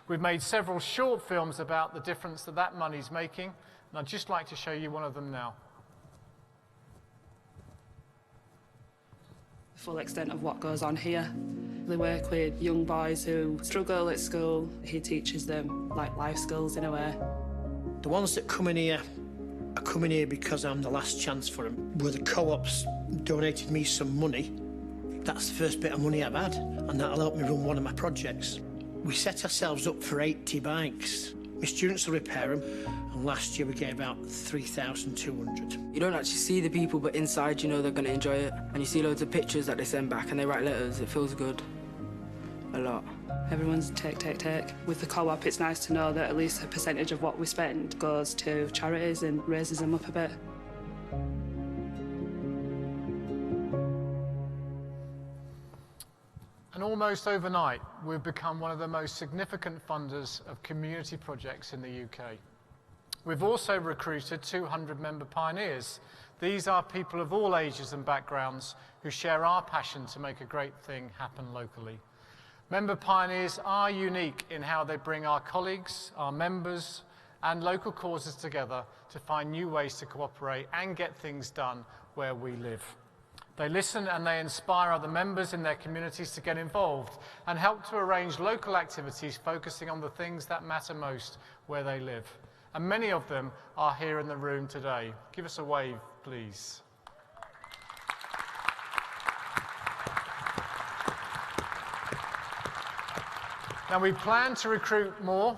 We've made several short films about the difference that that money's making, and I'd just like to show you one of them now. The full extent of what goes on here. They work with young boys who struggle at school. He teaches them like life skills in a way. The ones that come in here are coming here because I'm the last chance for them. Where the co-ops donated me some money, that's the first bit of money I've had, and that'll help me run one of my projects. We set ourselves up for 80 bikes. My students will repair them, and last year we gave out 3,200. You don't actually see the people, but inside you know they're going to enjoy it. And you see loads of pictures that they send back and they write letters. It feels good. A lot. Everyone's take. With the co-op, it's nice to know that at least a percentage of what we spend goes to charities and raises them up a bit. And almost overnight, we've become one of the most significant funders of community projects in the UK. We've also recruited 200 member pioneers. These are people of all ages and backgrounds who share our passion to make a great thing happen locally. Member pioneers are unique in how they bring our colleagues, our members, and local causes together to find new ways to cooperate and get things done where we live. They listen and they inspire other members in their communities to get involved and help to arrange local activities focusing on the things that matter most where they live. And many of them are here in the room today. Give us a wave, please. Now, we plan to recruit more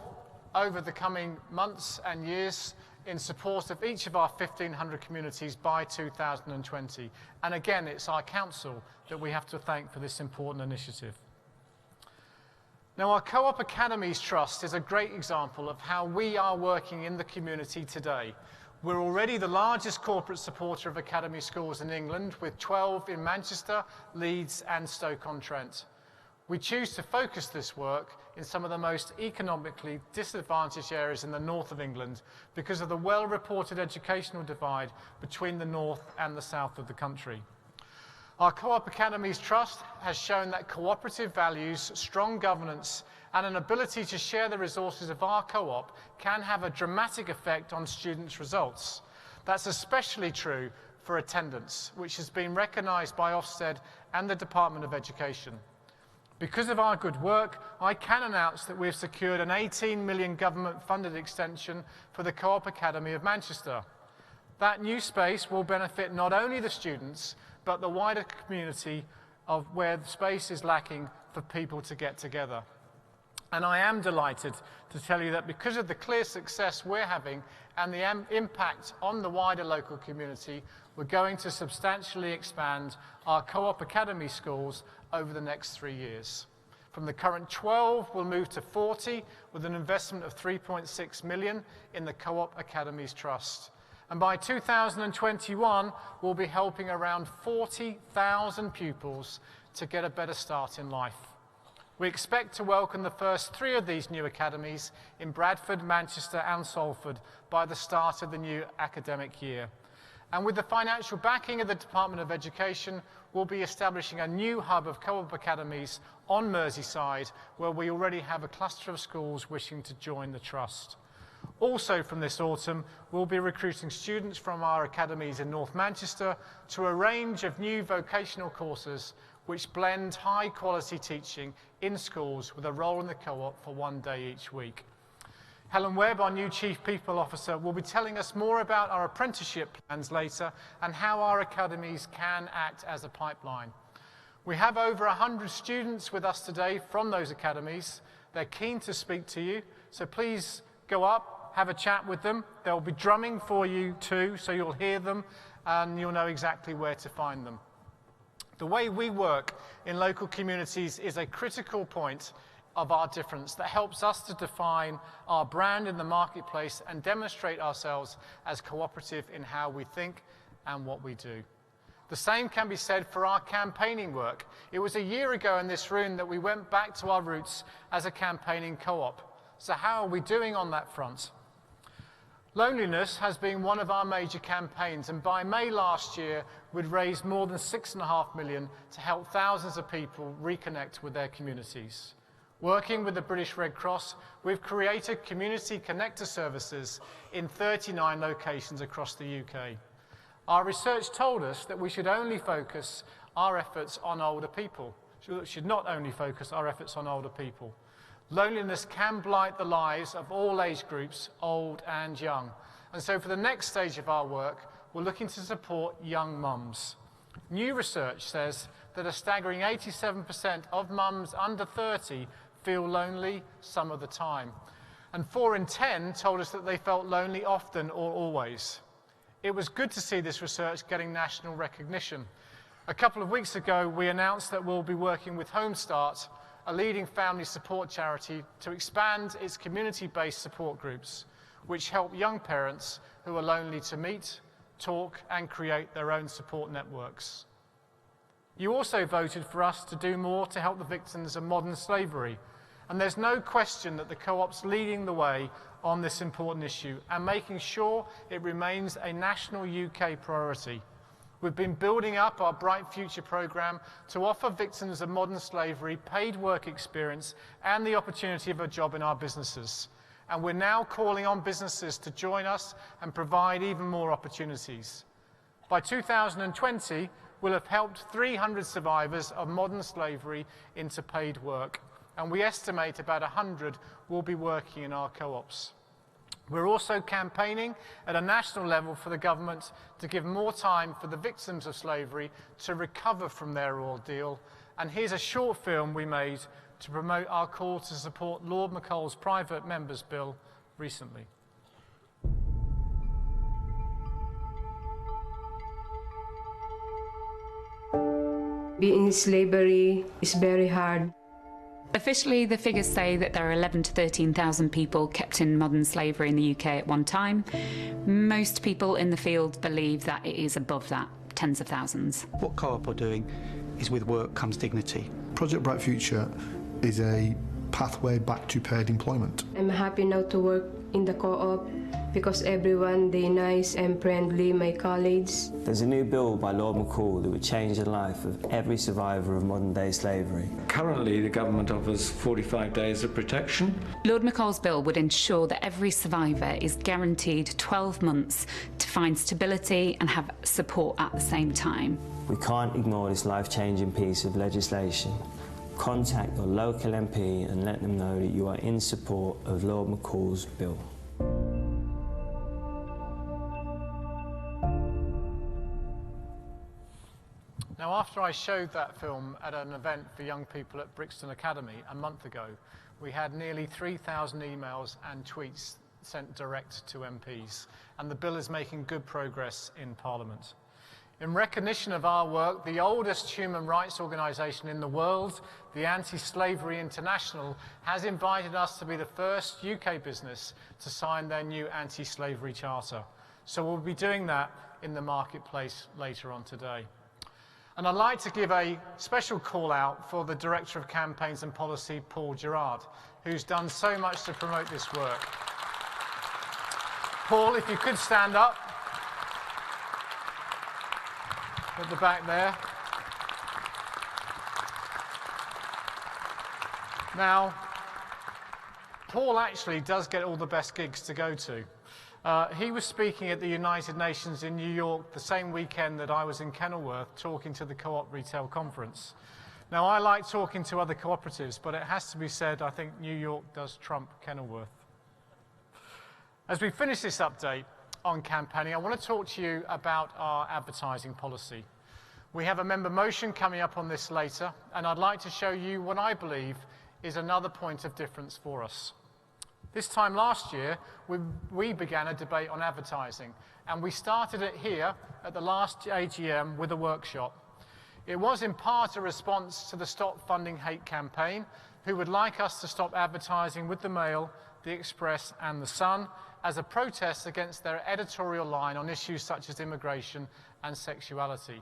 over the coming months and years in support of each of our 1,500 communities by 2020. And again, it's our council that we have to thank for this important initiative. Now, our Co-op Academies Trust is a great example of how we are working in the community today. We're already the largest corporate supporter of academy schools in England, with 12 in Manchester, Leeds and Stoke-on-Trent. We choose to focus this work in some of the most economically disadvantaged areas in the north of England because of the well-reported educational divide between the north and the south of the country. Our Co-op Academies Trust has shown that cooperative values, strong governance and an ability to share the resources of our co-op can have a dramatic effect on students' results. That's especially true for attendance, which has been recognised by Ofsted and the Department of Education. Because of our good work, I can announce that we've secured an £18 million government-funded extension for the Co-op Academy of Manchester. That new space will benefit not only the students, but the wider community of where the space is lacking for people to get together. And I am delighted to tell you that because of the clear success we're having and the impact on the wider local community, we're going to substantially expand our Co-op Academy schools over the next 3 years. From the current 12, we'll move to 40 with an investment of 3.6 million in the Co-op Academies Trust. And by 2021, we'll be helping around 40,000 pupils to get a better start in life. We expect to welcome the first 3 of these new academies in Bradford, Manchester and Salford by the start of the new academic year. And with the financial backing of the Department of Education, we'll be establishing a new hub of Co-op academies on Merseyside, where we already have a cluster of schools wishing to join the Trust. Also from this autumn, we'll be recruiting students from our academies in North Manchester to a range of new vocational courses which blend high-quality teaching in schools with a role in the Co-op for 1 day each week. Helen Webb, our new Chief People Officer, will be telling us more about our apprenticeship plans later and how our academies can act as a pipeline. We have over 100 students with us today from those academies. They're keen to speak to you, so please go up, have a chat with them. They'll be drumming for you too, so you'll hear them and you'll know exactly where to find them. The way we work in local communities is a critical point of our difference that helps us to define our brand in the marketplace and demonstrate ourselves as cooperative in how we think and what we do. The same can be said for our campaigning work. It was a year ago in this room that we went back to our roots as a campaigning co-op. So how are we doing on that front? Loneliness has been one of our major campaigns, and by May last year, we'd raised more than $6.5 million to help thousands of people reconnect with their communities. Working with the British Red Cross, we've created community connector services in 39 locations across the UK. Our research told us that we should only focus our efforts on older people. Should not only focus our efforts on older people. Loneliness can blight the lives of all age groups, old and young. And so for the next stage of our work, we're looking to support young mums. New research says that a staggering 87% of mums under 30 feel lonely some of the time. And 4 in 10 told us that they felt lonely often or always. It was good to see this research getting national recognition. A couple of weeks ago, we announced that we'll be working with Home Start, a leading family support charity, to expand its community-based support groups, which help young parents who are lonely to meet, talk, and create their own support networks. You also voted for us to do more to help the victims of modern slavery, and there's no question that the Co-op's leading the way on this important issue and making sure it remains a national UK priority. We've been building up our Bright Future programme to offer victims of modern slavery paid work experience and the opportunity of a job in our businesses. And we're now calling on businesses to join us and provide even more opportunities. By 2020, we'll have helped 300 survivors of modern slavery into paid work, and we estimate about 100 will be working in our co-ops. We're also campaigning at a national level for the government to give more time for the victims of slavery to recover from their ordeal. And here's a short film we made to promote our call to support Lord McColl's private members' bill recently. Being in slavery is very hard. Officially, the figures say that there are 11,000 to 13,000 people kept in modern slavery in the UK at one time. Most people in the field believe that it is above that, tens of thousands. What Co-op are doing is with work comes dignity. Project Bright Future is a pathway back to paid employment. I'm happy now to work in the co-op because everyone, they're nice and friendly, my colleagues. There's a new bill by Lord McCall that would change the life of every survivor of modern-day slavery. Currently, the government offers 45 days of protection. Lord McColl's bill would ensure that every survivor is guaranteed 12 months to find stability and have support at the same time. We can't ignore this life-changing piece of legislation. Contact your local MP and let them know that you are in support of Lord McCall's bill. Now, after I showed that film at an event for young people at Brixton Academy a month ago, we had nearly 3,000 emails and tweets sent direct to MPs, and the bill is making good progress in Parliament. In recognition of our work, the oldest human rights organisation in the world, the Anti-Slavery International, has invited us to be the first UK business to sign their new anti-slavery charter. So we'll be doing that in the marketplace later on today. And I'd like to give a special call out for the Director of Campaigns and Policy, Paul Gerard, who's done so much to promote this work. Paul, if you could stand up at the back there. Now, Paul actually does get all the best gigs to go to. He was speaking at the United Nations in New York the same weekend that I was in Kenilworth talking to the Co-op Retail Conference. Now, I like talking to other cooperatives, but it has to be said, I think New York does trump Kenilworth. As we finish this update on campaigning, I want to talk to you about our advertising policy. We have a member motion coming up on this later, and I'd like to show you what I believe is another point of difference for us. This time last year, we began a debate on advertising, and we started it here at the last AGM with a workshop. It was in part a response to the Stop Funding Hate campaign, who would like us to stop advertising with the Mail, the Express and the Sun as a protest against their editorial line on issues such as immigration and sexuality.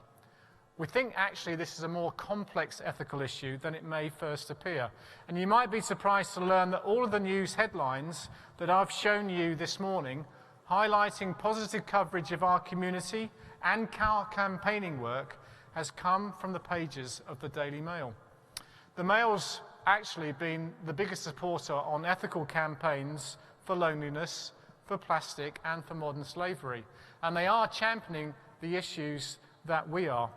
We think actually this is a more complex ethical issue than it may first appear. And you might be surprised to learn that all of the news headlines that I've shown you this morning, highlighting positive coverage of our community and our campaigning work, has come from the pages of the Daily Mail. The Mail's actually been the biggest supporter on ethical campaigns for loneliness, for plastic and for modern slavery. And they are championing the issues that we are.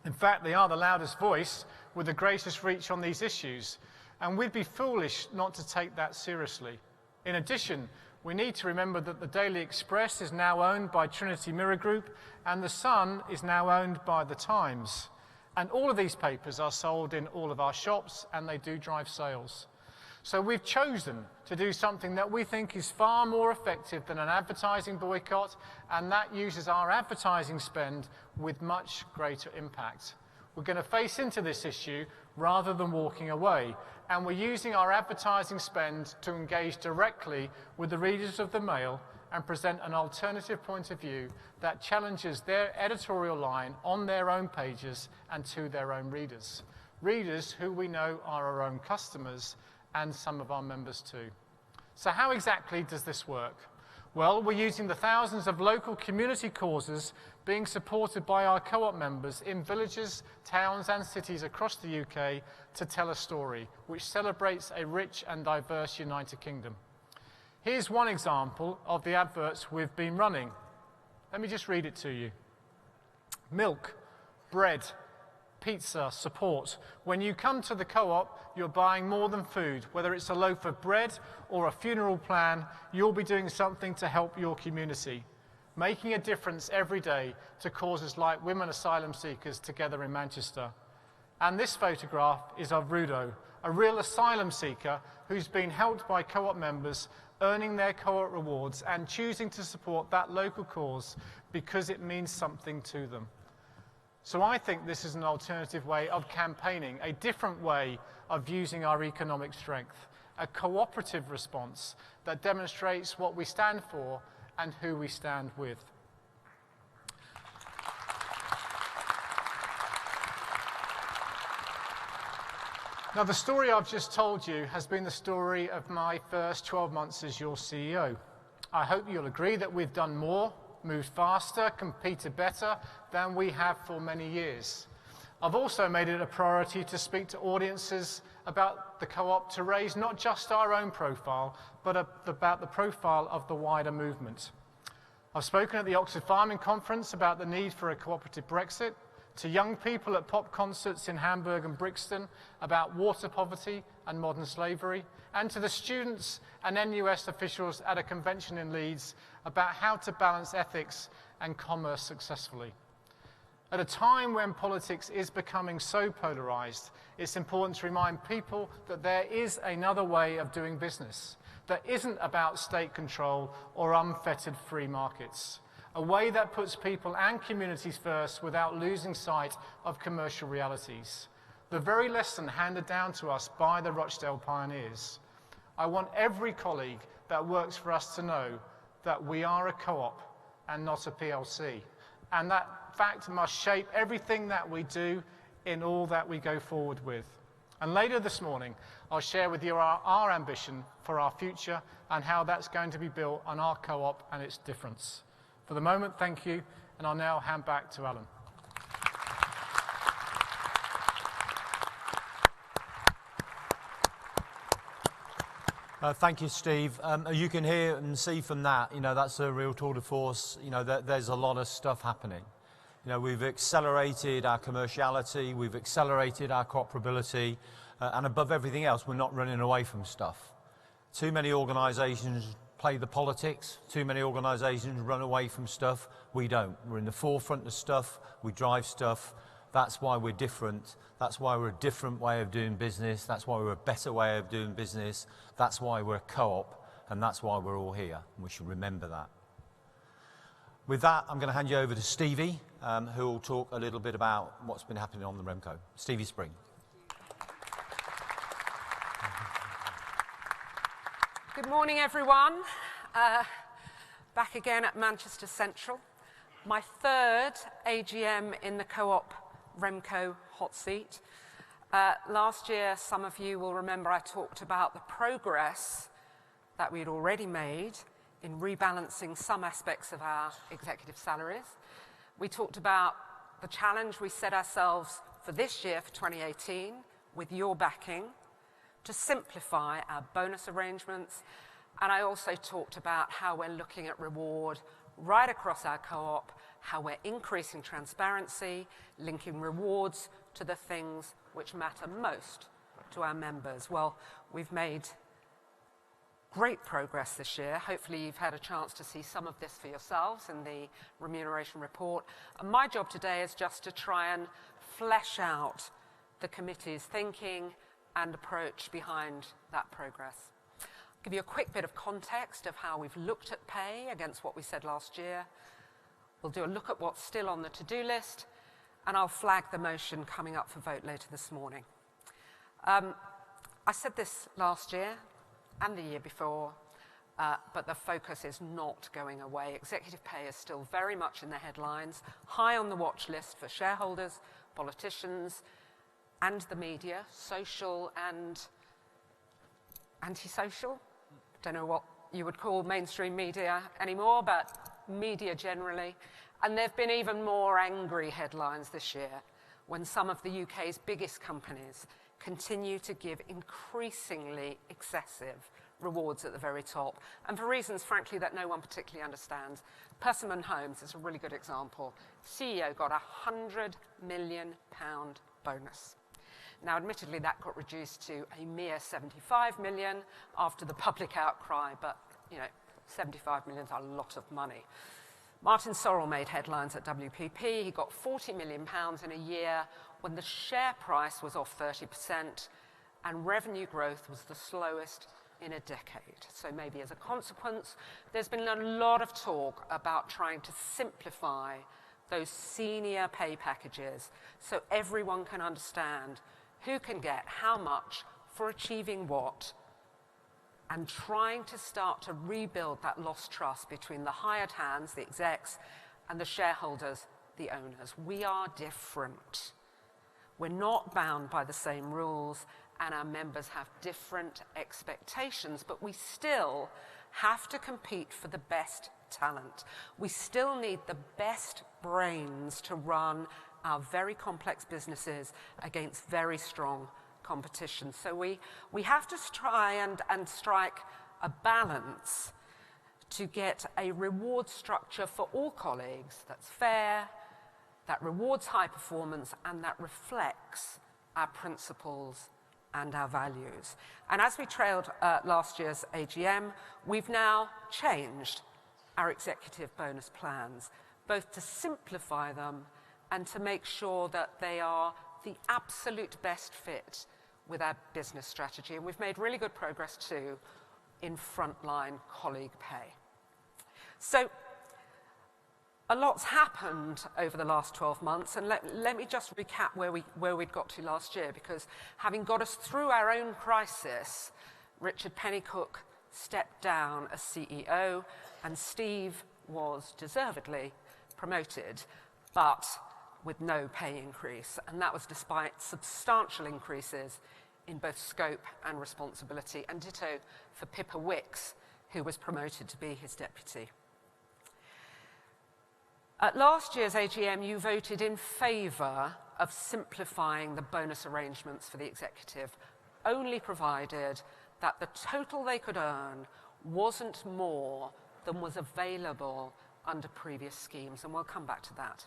In fact, they are the loudest voice with the greatest reach on these issues, and we'd be foolish not to take that seriously. In addition, we need to remember that the Daily Express is now owned by Trinity Mirror Group, and the Sun is now owned by the Times. And all of these papers are sold in all of our shops, and they do drive sales. So we've chosen to do something that we think is far more effective than an advertising boycott, and that uses our advertising spend with much greater impact. We're going to face into this issue rather than walking away, and we're using our advertising spend to engage directly with the readers of the Mail and present an alternative point of view that challenges their editorial line on their own pages and to their own readers. Readers who we know are our own customers and some of our members too. So how exactly does this work? Well, we're using the thousands of local community causes being supported by our co-op members in villages, towns and cities across the UK to tell a story which celebrates a rich and diverse United Kingdom. Here's one example of the adverts we've been running. Let me just read it to you. Milk, bread, pizza, support. When you come to the co-op, you're buying more than food. Whether it's a loaf of bread or a funeral plan, you'll be doing something to help your community, making a difference every day to causes like Women Asylum Seekers Together in Manchester. And this photograph is of Rudo, a real asylum seeker who's been helped by co-op members, earning their co-op rewards and choosing to support that local cause because it means something to them. So I think this is an alternative way of campaigning, a different way of using our economic strength, a cooperative response that demonstrates what we stand for and who we stand with. Now, the story I've just told you has been the story of my first 12 months as your CEO. I hope you'll agree that we've done more, moved faster, competed better than we have for many years. I've also made it a priority to speak to audiences about the co-op to raise not just our own profile, but about the profile of the wider movement. I've spoken at the Oxford Farming Conference about the need for a cooperative Brexit, to young people at pop concerts in Hamburg and Brixton about water poverty and modern slavery, and to the students and NUS officials at a convention in Leeds about how to balance ethics and commerce successfully. At a time when politics is becoming so polarised, it's important to remind people that there is another way of doing business that isn't about state control or unfettered free markets. a way that puts people and communities first without losing sight of commercial realities. The very lesson handed down to us by the Rochdale pioneers. I want every colleague that works for us to know that we are a co-op and not a PLC. And that fact must shape everything that we do in all that we go forward with. And later this morning, I'll share with you our ambition for our future and how that's going to be built on our co-op and its difference. For the moment, thank you, and I'll now hand back to Alan. Thank you, Steve. You can hear and see from that, that's a real tour de force. There's a lot of stuff happening. We've accelerated our commerciality, we've accelerated our cooperability, and above everything else, we're not running away from stuff. Too many organisations play the politics, too many organisations run away from stuff. We don't. We're in the forefront of stuff, we drive stuff. That's why we're different. That's why we're a different way of doing business. That's why we're a better way of doing business. That's why we're a co-op, and that's why we're all here. And we should remember that. With that, I'm going to hand you over to Stevie, who will talk a little bit about what's been happening on the Remco. Stevie Spring. Good morning, everyone. Back again at Manchester Central. My third AGM in the Co-op Remco hot seat. Last year, some of you will remember I talked about the progress that we'd already made in rebalancing some aspects of our executive salaries. We talked about the challenge we set ourselves for this year, for 2018, with your backing, to simplify our bonus arrangements. And I also talked about how we're looking at reward right across our co-op, how we're increasing transparency, linking rewards to the things which matter most to our members. Well, we've made great progress this year. Hopefully you've had a chance to see some of this for yourselves in the remuneration report. And my job today is just to try and flesh out the committee's thinking and approach behind that progress. I'll give you a quick bit of context of how we've looked at pay against what we said last year. We'll do a look at what's still on the to-do list, and I'll flag the motion coming up for vote later this morning. I said this last year and the year before, but the focus is not going away. Executive pay is still very much in the headlines, high on the watch list for shareholders, politicians, and the media, social and antisocial. Don't know what you would call mainstream media anymore, but media generally. And there have been even more angry headlines this year when some of the UK's biggest companies continue to give increasingly excessive rewards at the very top, and for reasons, frankly, that no one particularly understands. Persimmon Homes is a really good example. CEO got a £100 million bonus. Now, admittedly, that got reduced to a mere 75 million after the public outcry, but, 75 million is a lot of money. Martin Sorrell made headlines at WPP. He got £40 million in a year when the share price was off 30% and revenue growth was the slowest in a decade. So maybe as a consequence, there's been a lot of talk about trying to simplify those senior pay packages so everyone can understand who can get how much for achieving what, and trying to start to rebuild that lost trust between the hired hands, the execs, and the shareholders, the owners. We are different. We're not bound by the same rules, and our members have different expectations, but we still have to compete for the best talent. We still need the best brains to run our very complex businesses against very strong competition. So we have to try and strike a balance to get a reward structure for all colleagues that's fair, that rewards high performance, and that reflects our principles and our values. And as we trailed last year's AGM, we've now changed our executive bonus plans, both to simplify them and to make sure that they are the absolute best fit with our business strategy. And we've made really good progress too in frontline colleague pay. So A lot's happened over the last 12 months, and let me just recap where we'd got to last year, because having got us through our own crisis, Richard Pennycook stepped down as CEO, and Steve was deservedly promoted, but with no pay increase, and that was despite substantial increases in both scope and responsibility, and ditto for Pippa Wicks, who was promoted to be his deputy. At last year's AGM, you voted in favour of simplifying the bonus arrangements for the executive, only provided that the total they could earn wasn't more than was available under previous schemes, and we'll come back to that.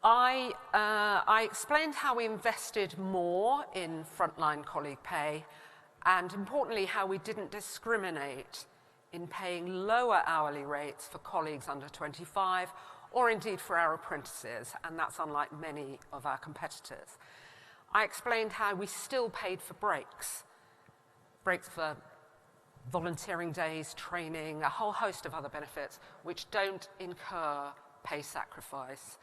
I explained how we invested more in frontline colleague pay, and importantly, how we didn't discriminate in paying lower hourly rates for colleagues under 25, or indeed for our apprentices, and that's unlike many of our competitors. I explained how we still paid for breaks for volunteering days, training, a whole host of other benefits which don't incur pay sacrifice.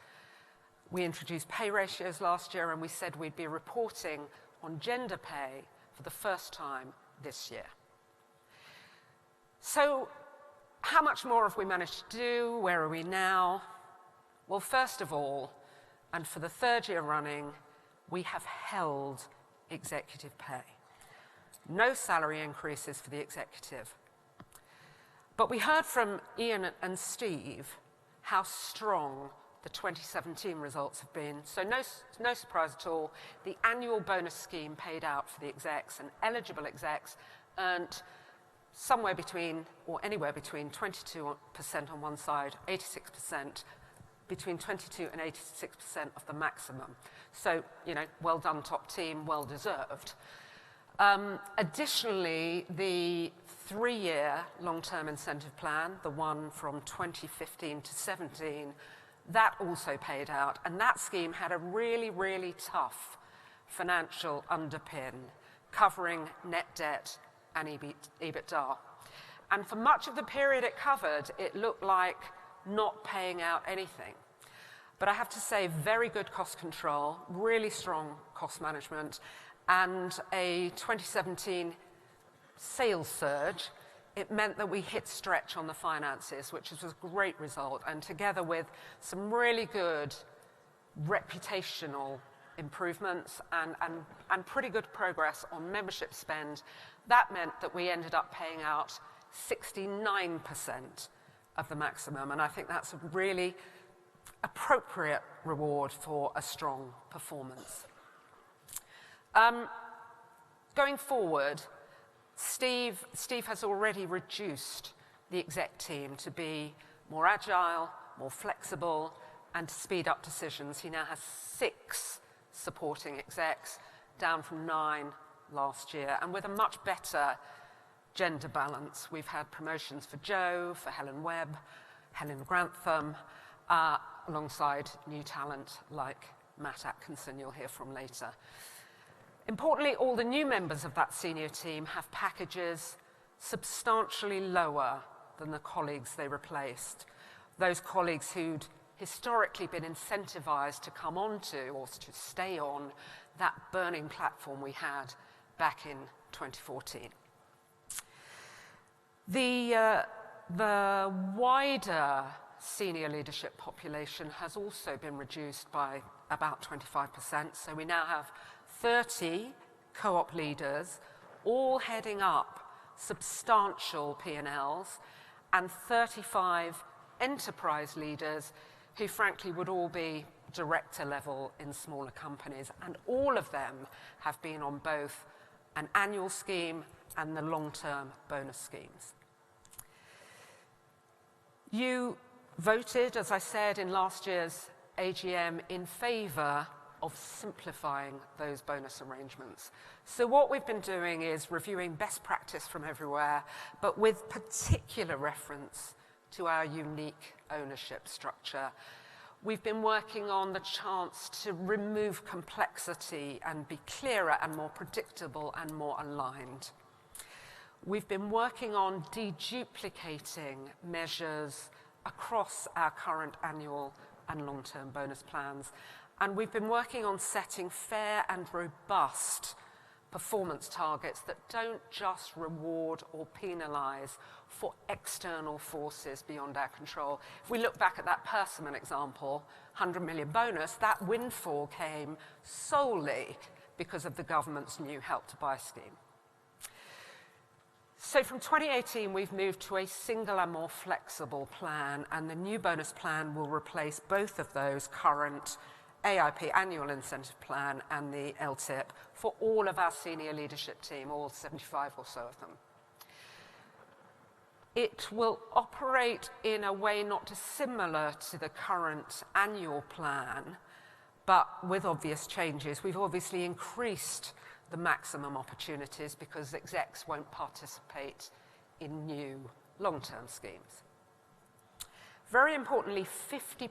We introduced pay ratios last year, and we said we'd be reporting on gender pay for the first time this year. So, how much more have we managed to do? Where are we now? Well, first of all, and for the third year running, we have held executive pay. No salary increases for the executive. But we heard from Ian and Steve how strong the 2017 results have been. So no surprise at all, the annual bonus scheme paid out for the execs, and eligible execs earned somewhere between, or anywhere between 22% on one side, 86%, between 22 and 86% of the maximum. So, you know, well done top team, well deserved. Additionally, the 3-year long-term incentive plan, the one from 2015 to 17, that also paid out, and that scheme had a really, really tough financial underpin, covering net debt and EBITDA. And for much of the period it covered, it looked like not paying out anything. But I have to say, very good cost control, really strong cost management, and a 2017 sales surge. It meant that we hit stretch on the finances, which was a great result, and together with some really good reputational improvements and pretty good progress on membership spend, that meant that we ended up paying out 69% of the maximum, and I think that's a really appropriate reward for a strong performance. Going forward, Steve has already reduced the exec team to be more agile, more flexible, and to speed up decisions. He now has 6 supporting execs, down from 9 last year, and with a much better gender balance. We've had promotions for Jo, for Helen Webb, Helen Grantham, alongside new talent like Matt Atkinson, you'll hear from later. Importantly, all the new members of that senior team have packages substantially lower than the colleagues they replaced. Those colleagues who'd historically been incentivized to come onto or to stay on that burning platform we had back in 2014. The wider senior leadership population has also been reduced by about 25%, so we now have 30 co-op leaders, all heading up substantial P&Ls, and 35 enterprise leaders who frankly would all be director level in smaller companies, and all of them have been on both an annual scheme and the long-term bonus schemes. You voted, as I said, in last year's AGM in favour of simplifying those bonus arrangements. So what we've been doing is reviewing best practice from everywhere, but with particular reference to our unique ownership structure. We've been working on the chance to remove complexity and be clearer and more predictable and more aligned. We've been working on deduplicating measures across our current annual and long-term bonus plans. And we've been working on setting fair and robust performance targets that don't just reward or penalise for external forces beyond our control. If we look back at that Persimmon example, 100 million bonus, that windfall came solely because of the government's new Help to Buy scheme. So from 2018, we've moved to a single and more flexible plan, and the new bonus plan will replace both of those current AIP, Annual Incentive Plan, and the LTIP for all of our senior leadership team, all 75 or so of them. It will operate in a way not dissimilar to the current annual plan, but with obvious changes. We've obviously increased the maximum opportunities because execs won't participate in new long-term schemes. Very importantly, 50%,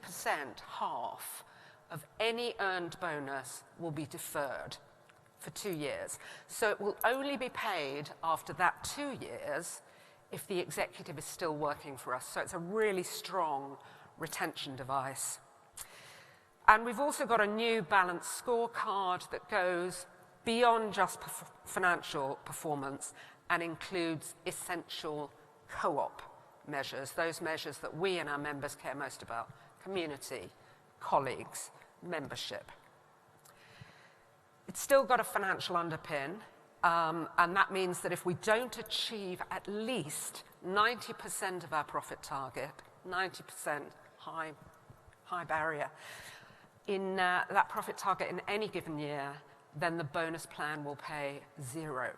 half, of any earned bonus will be deferred for 2 years. So it will only be paid after that 2 years if the executive is still working for us. So it's a really strong retention device. And we've also got a new balanced scorecard that goes beyond just financial performance and includes essential co-op measures, those measures that we and our members care most about: community, colleagues, membership. It's still got a financial underpin, and that means that if we don't achieve at least 90% of our profit target, 90%, high barrier, in that profit target in any given year, then the bonus plan will pay 0.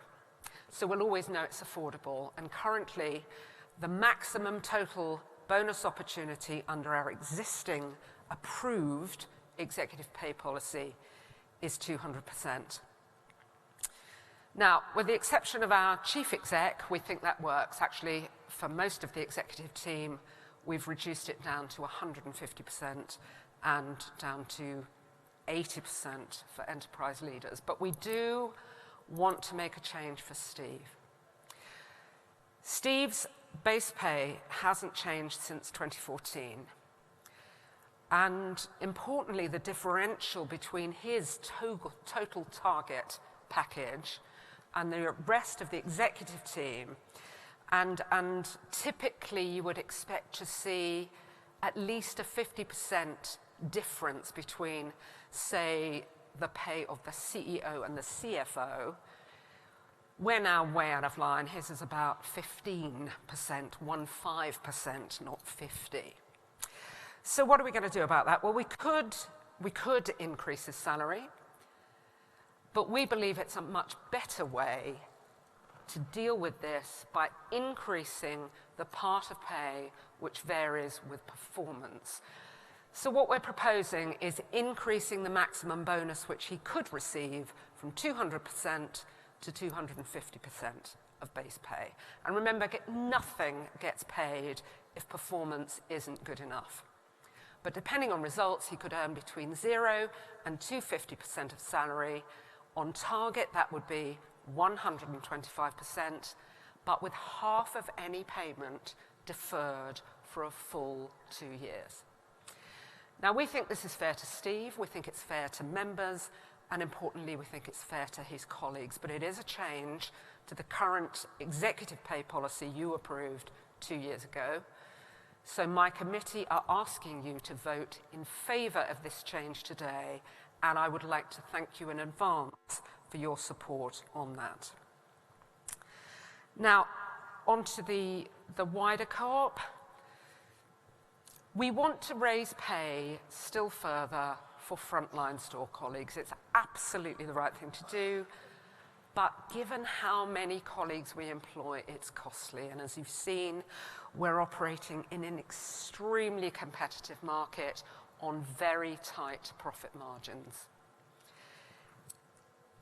So we'll always know it's affordable, and currently the maximum total bonus opportunity under our existing approved executive pay policy is 200%. Now, with the exception of our chief exec, we think that works. Actually, for most of the executive team, we've reduced it down to 150% and down to 80% for enterprise leaders. But we do want to make a change for Steve. Steve's base pay hasn't changed since 2014. And importantly, the differential between his total target package and the rest of the executive team, and typically you would expect to see at least a 50% difference between, say, the pay of the CEO and the CFO. We're now way out of line. His is about 15%, 15%, not 50. So what are we going to do about that? Well, we could increase his salary, but we believe it's a much better way to deal with this by increasing the part of pay which varies with performance. So what we're proposing is increasing the maximum bonus which he could receive from 200% to 250% of base pay. And remember, nothing gets paid if performance isn't good enough. But depending on results, he could earn between 0 and 250% of salary. On target, that would be 125%, but with half of any payment deferred for a full 2 years. Now, we think this is fair to Steve, we think it's fair to members, and importantly, we think it's fair to his colleagues. But it is a change to the current executive pay policy you approved 2 years ago. So my committee are asking you to vote in favour of this change today, and I would like to thank you in advance for your support on that. Now, on to the wider co-op. We want to raise pay still further for frontline store colleagues. It's absolutely the right thing to do, but given how many colleagues we employ, it's costly. And as you've seen, we're operating in an extremely competitive market on very tight profit margins.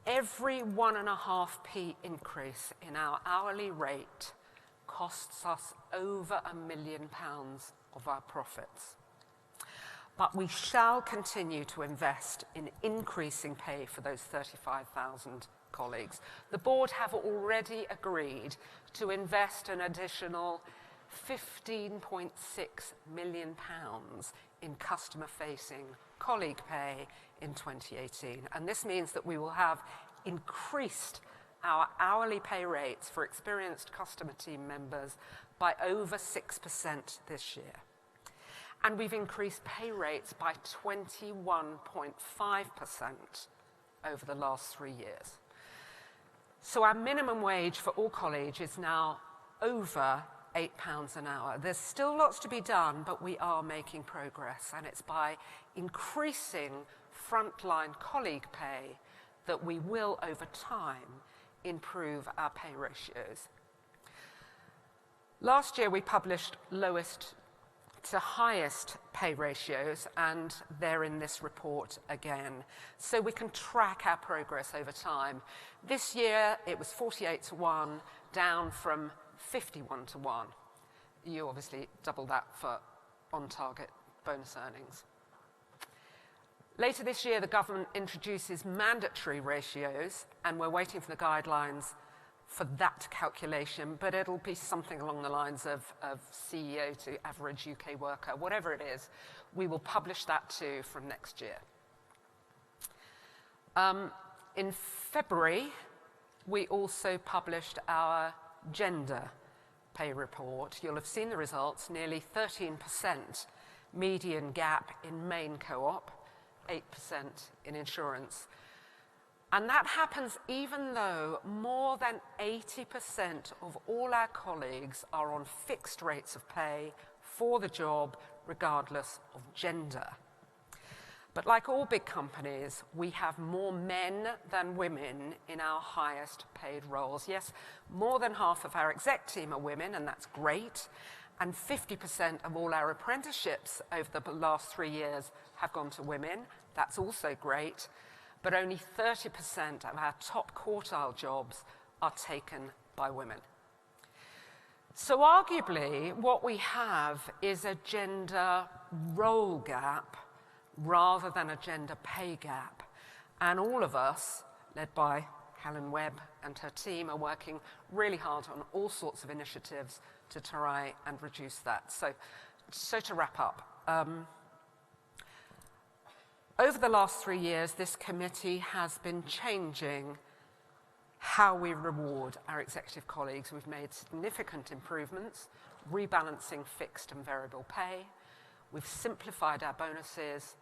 Every 1.5p increase in our hourly rate costs us over £1 million of our profits. But we shall continue to invest in increasing pay for those 35,000 colleagues. The board have already agreed to invest an additional £15.6 million in customer-facing colleague pay in 2018. And this means that we will have increased our hourly pay rates for experienced customer team members by over 6% this year. And we've increased pay rates by 21.5% over the last 3 years. So our minimum wage for all colleagues is now over £8 an hour. There's still lots to be done, but we are making progress, and it's by increasing frontline colleague pay that we will, over time, improve our pay ratios. Last year, we published lowest to highest pay ratios, and they're in this report again, so we can track our progress over time. This year, it was 48-1, down from 51-1. You obviously double that for on-target bonus earnings. Later this year, the government introduces mandatory ratios, and we're waiting for the guidelines for that calculation, but it'll be something along the lines of CEO to average UK worker, whatever it is. We will publish that too from next year. In February, we also published our gender pay report. You'll have seen the results, nearly 13% median gap in main co-op, 8% in insurance. And that happens even though more than 80% of all our colleagues are on fixed rates of pay for the job, regardless of gender. But like all big companies, we have more men than women in our highest paid roles. Yes, more than half of our exec team are women, and that's great. And 50% of all our apprenticeships over the last 3 years have gone to women. That's also great. But only 30% of our top quartile jobs are taken by women. So arguably, what we have is a gender role gap rather than a gender pay gap. And all of us, led by Helen Webb and her team, are working really hard on all sorts of initiatives to try and reduce that. So to wrap up, over the last 3 years, this committee has been changing how we reward our executive colleagues. We've made significant improvements, rebalancing fixed and variable pay. We've simplified our bonuses,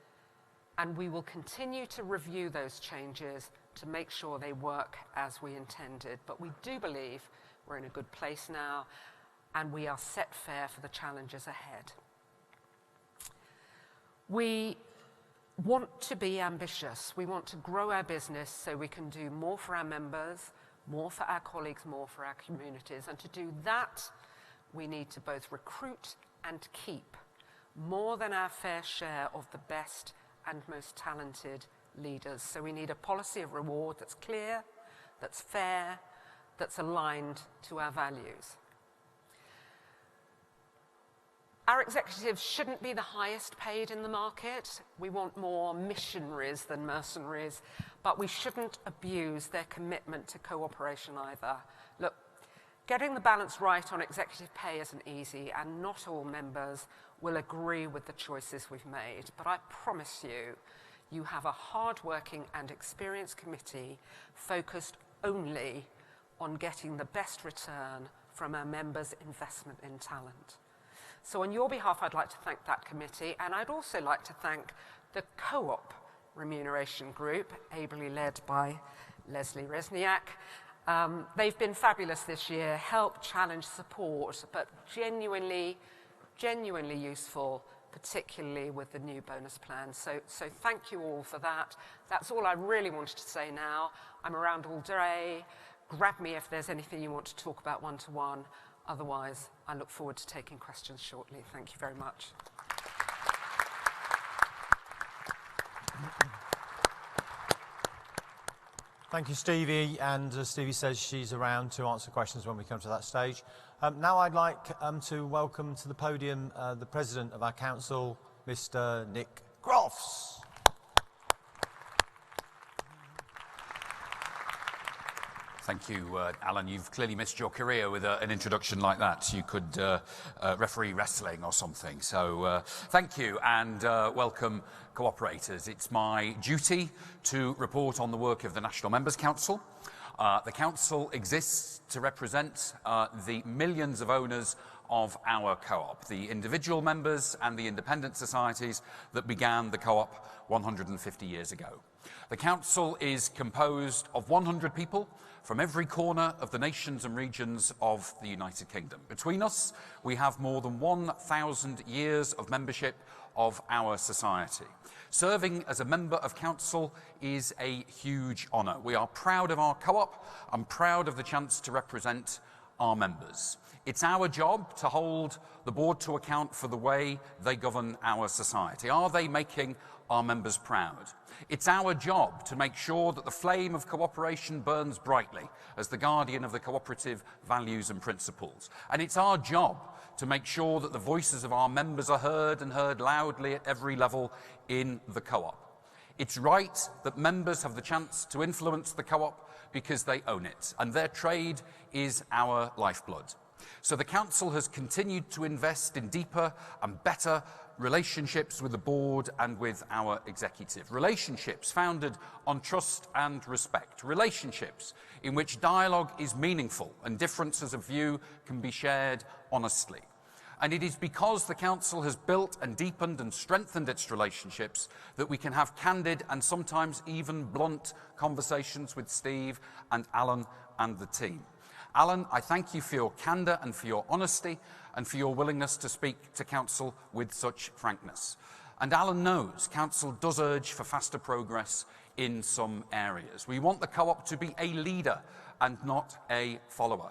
and we will continue to review those changes to make sure they work as we intended. But we do believe we're in a good place now, and we are set fair for the challenges ahead. We want to be ambitious. We want to grow our business so we can do more for our members, more for our colleagues, more for our communities. And to do that, we need to both recruit and keep more than our fair share of the best and most talented leaders. So we need a policy of reward that's clear, that's fair, that's aligned to our values. Our executives shouldn't be the highest paid in the market. We want more missionaries than mercenaries, but we shouldn't abuse their commitment to cooperation either. Look, getting the balance right on executive pay isn't easy, and not all members will agree with the choices we've made. But I promise you, you have a hard-working and experienced committee focused only on getting the best return from our members' investment in talent. So on your behalf, I'd like to thank that committee, and I'd also like to thank the Co-op Remuneration Group, ably led by Leslie Resniak. They've been fabulous this year, help, challenge, support, but genuinely useful, particularly with the new bonus plan. So thank you all for that. That's all I really wanted to say now. I'm around all day. Grab me if there's anything you want to talk about one-to-one. Otherwise, I look forward to taking questions shortly. Thank you very much. Thank you, Stevie. And as Stevie says, she's around to answer questions when we come to that stage. Now I'd like to welcome to the podium the President of our Council, Mr. Nick Groffs. Thank you, Alan. You've clearly missed your career with an introduction like that. You could referee wrestling or something. So thank you and welcome cooperators. It's my duty to report on the work of the National Members Council. The Council exists to represent the millions of owners of our co-op, the individual members and the independent societies that began the co-op 150 years ago. The Council is composed of 100 people from every corner of the nations and regions of the United Kingdom. Between us, we have more than 1,000 years of membership of our society. Serving as a member of Council is a huge honour. We are proud of our co-op and proud of the chance to represent our members. It's our job to hold the board to account for the way they govern our society. Are they making our members proud? It's our job to make sure that the flame of cooperation burns brightly as the guardian of the cooperative values and principles. And it's our job to make sure that the voices of our members are heard and heard loudly at every level in the co-op. It's right that members have the chance to influence the co-op because they own it, and their trade is our lifeblood. So the Council has continued to invest in deeper and better relationships with the board and with our executive. Relationships founded on trust and respect. Relationships in which dialogue is meaningful and differences of view can be shared honestly. And it is because the Council has built and deepened and strengthened its relationships that we can have candid and sometimes even blunt conversations with Steve and Alan and the team. Alan, I thank you for your candour and for your honesty and for your willingness to speak to Council with such frankness. And Alan knows Council does urge for faster progress in some areas. We want the co-op to be a leader and not a follower.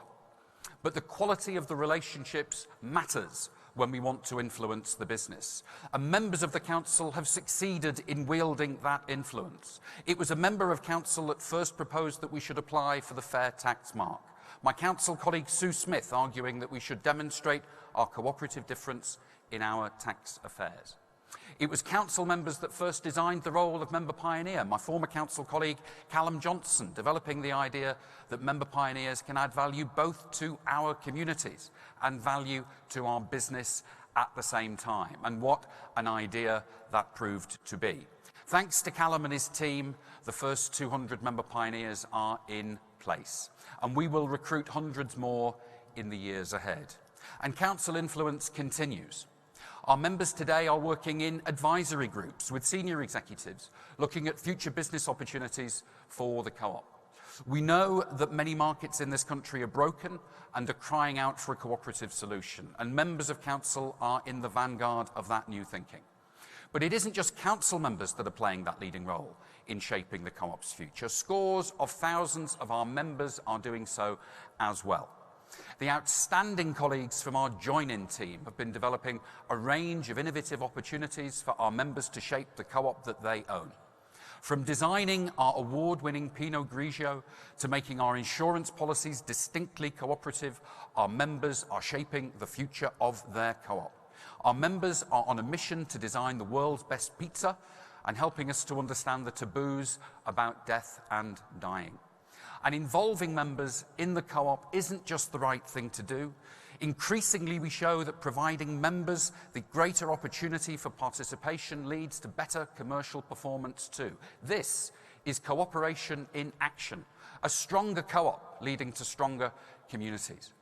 But the quality of the relationships matters when we want to influence the business. And members of the Council have succeeded in wielding that influence. It was a member of Council that first proposed that we should apply for the fair tax mark. My Council colleague Sue Smith arguing that we should demonstrate our cooperative difference in our tax affairs. It was Council members that first designed the role of member pioneer. My former Council colleague Callum Johnson developing the idea that member pioneers can add value both to our communities and value to our business at the same time. And what an idea that proved to be. Thanks to Callum and his team, the first 200 member pioneers are in place. And we will recruit hundreds more in the years ahead. And Council influence continues. Our members today are working in advisory groups with senior executives, looking at future business opportunities for the co-op. We know that many markets in this country are broken and are crying out for a cooperative solution, and members of Council are in the vanguard of that new thinking. But it isn't just Council members that are playing that leading role in shaping the co-op's future. Scores of thousands of our members are doing so as well. The outstanding colleagues from our join-in team have been developing a range of innovative opportunities for our members to shape the co-op that they own. From designing our award-winning Pinot Grigio to making our insurance policies distinctly cooperative, our members are shaping the future of their co-op. Our members are on a mission to design the world's best pizza and helping us to understand the taboos about death and dying. And involving members in the co-op isn't just the right thing to do. Increasingly, we show that providing members the greater opportunity for participation leads to better commercial performance too. This is cooperation in action, a stronger co-op leading to stronger communities.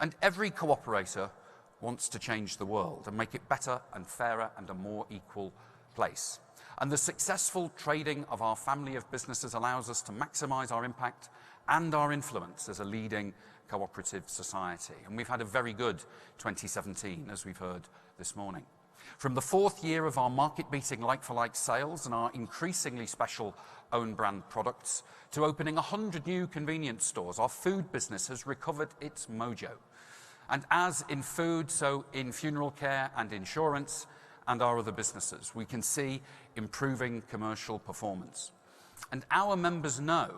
And every cooperator wants to change the world and make it better and fairer and a more equal place. And the successful trading of our family of businesses allows us to maximise our impact and our influence as a leading cooperative society. And we've had a very good 2017, as we've heard this morning. From the fourth year of our market-beating like-for-like sales and our increasingly special own brand products to opening 100 new convenience stores, our food business has recovered its mojo. And as in food, so in funeral care and insurance and our other businesses, we can see improving commercial performance. And our members know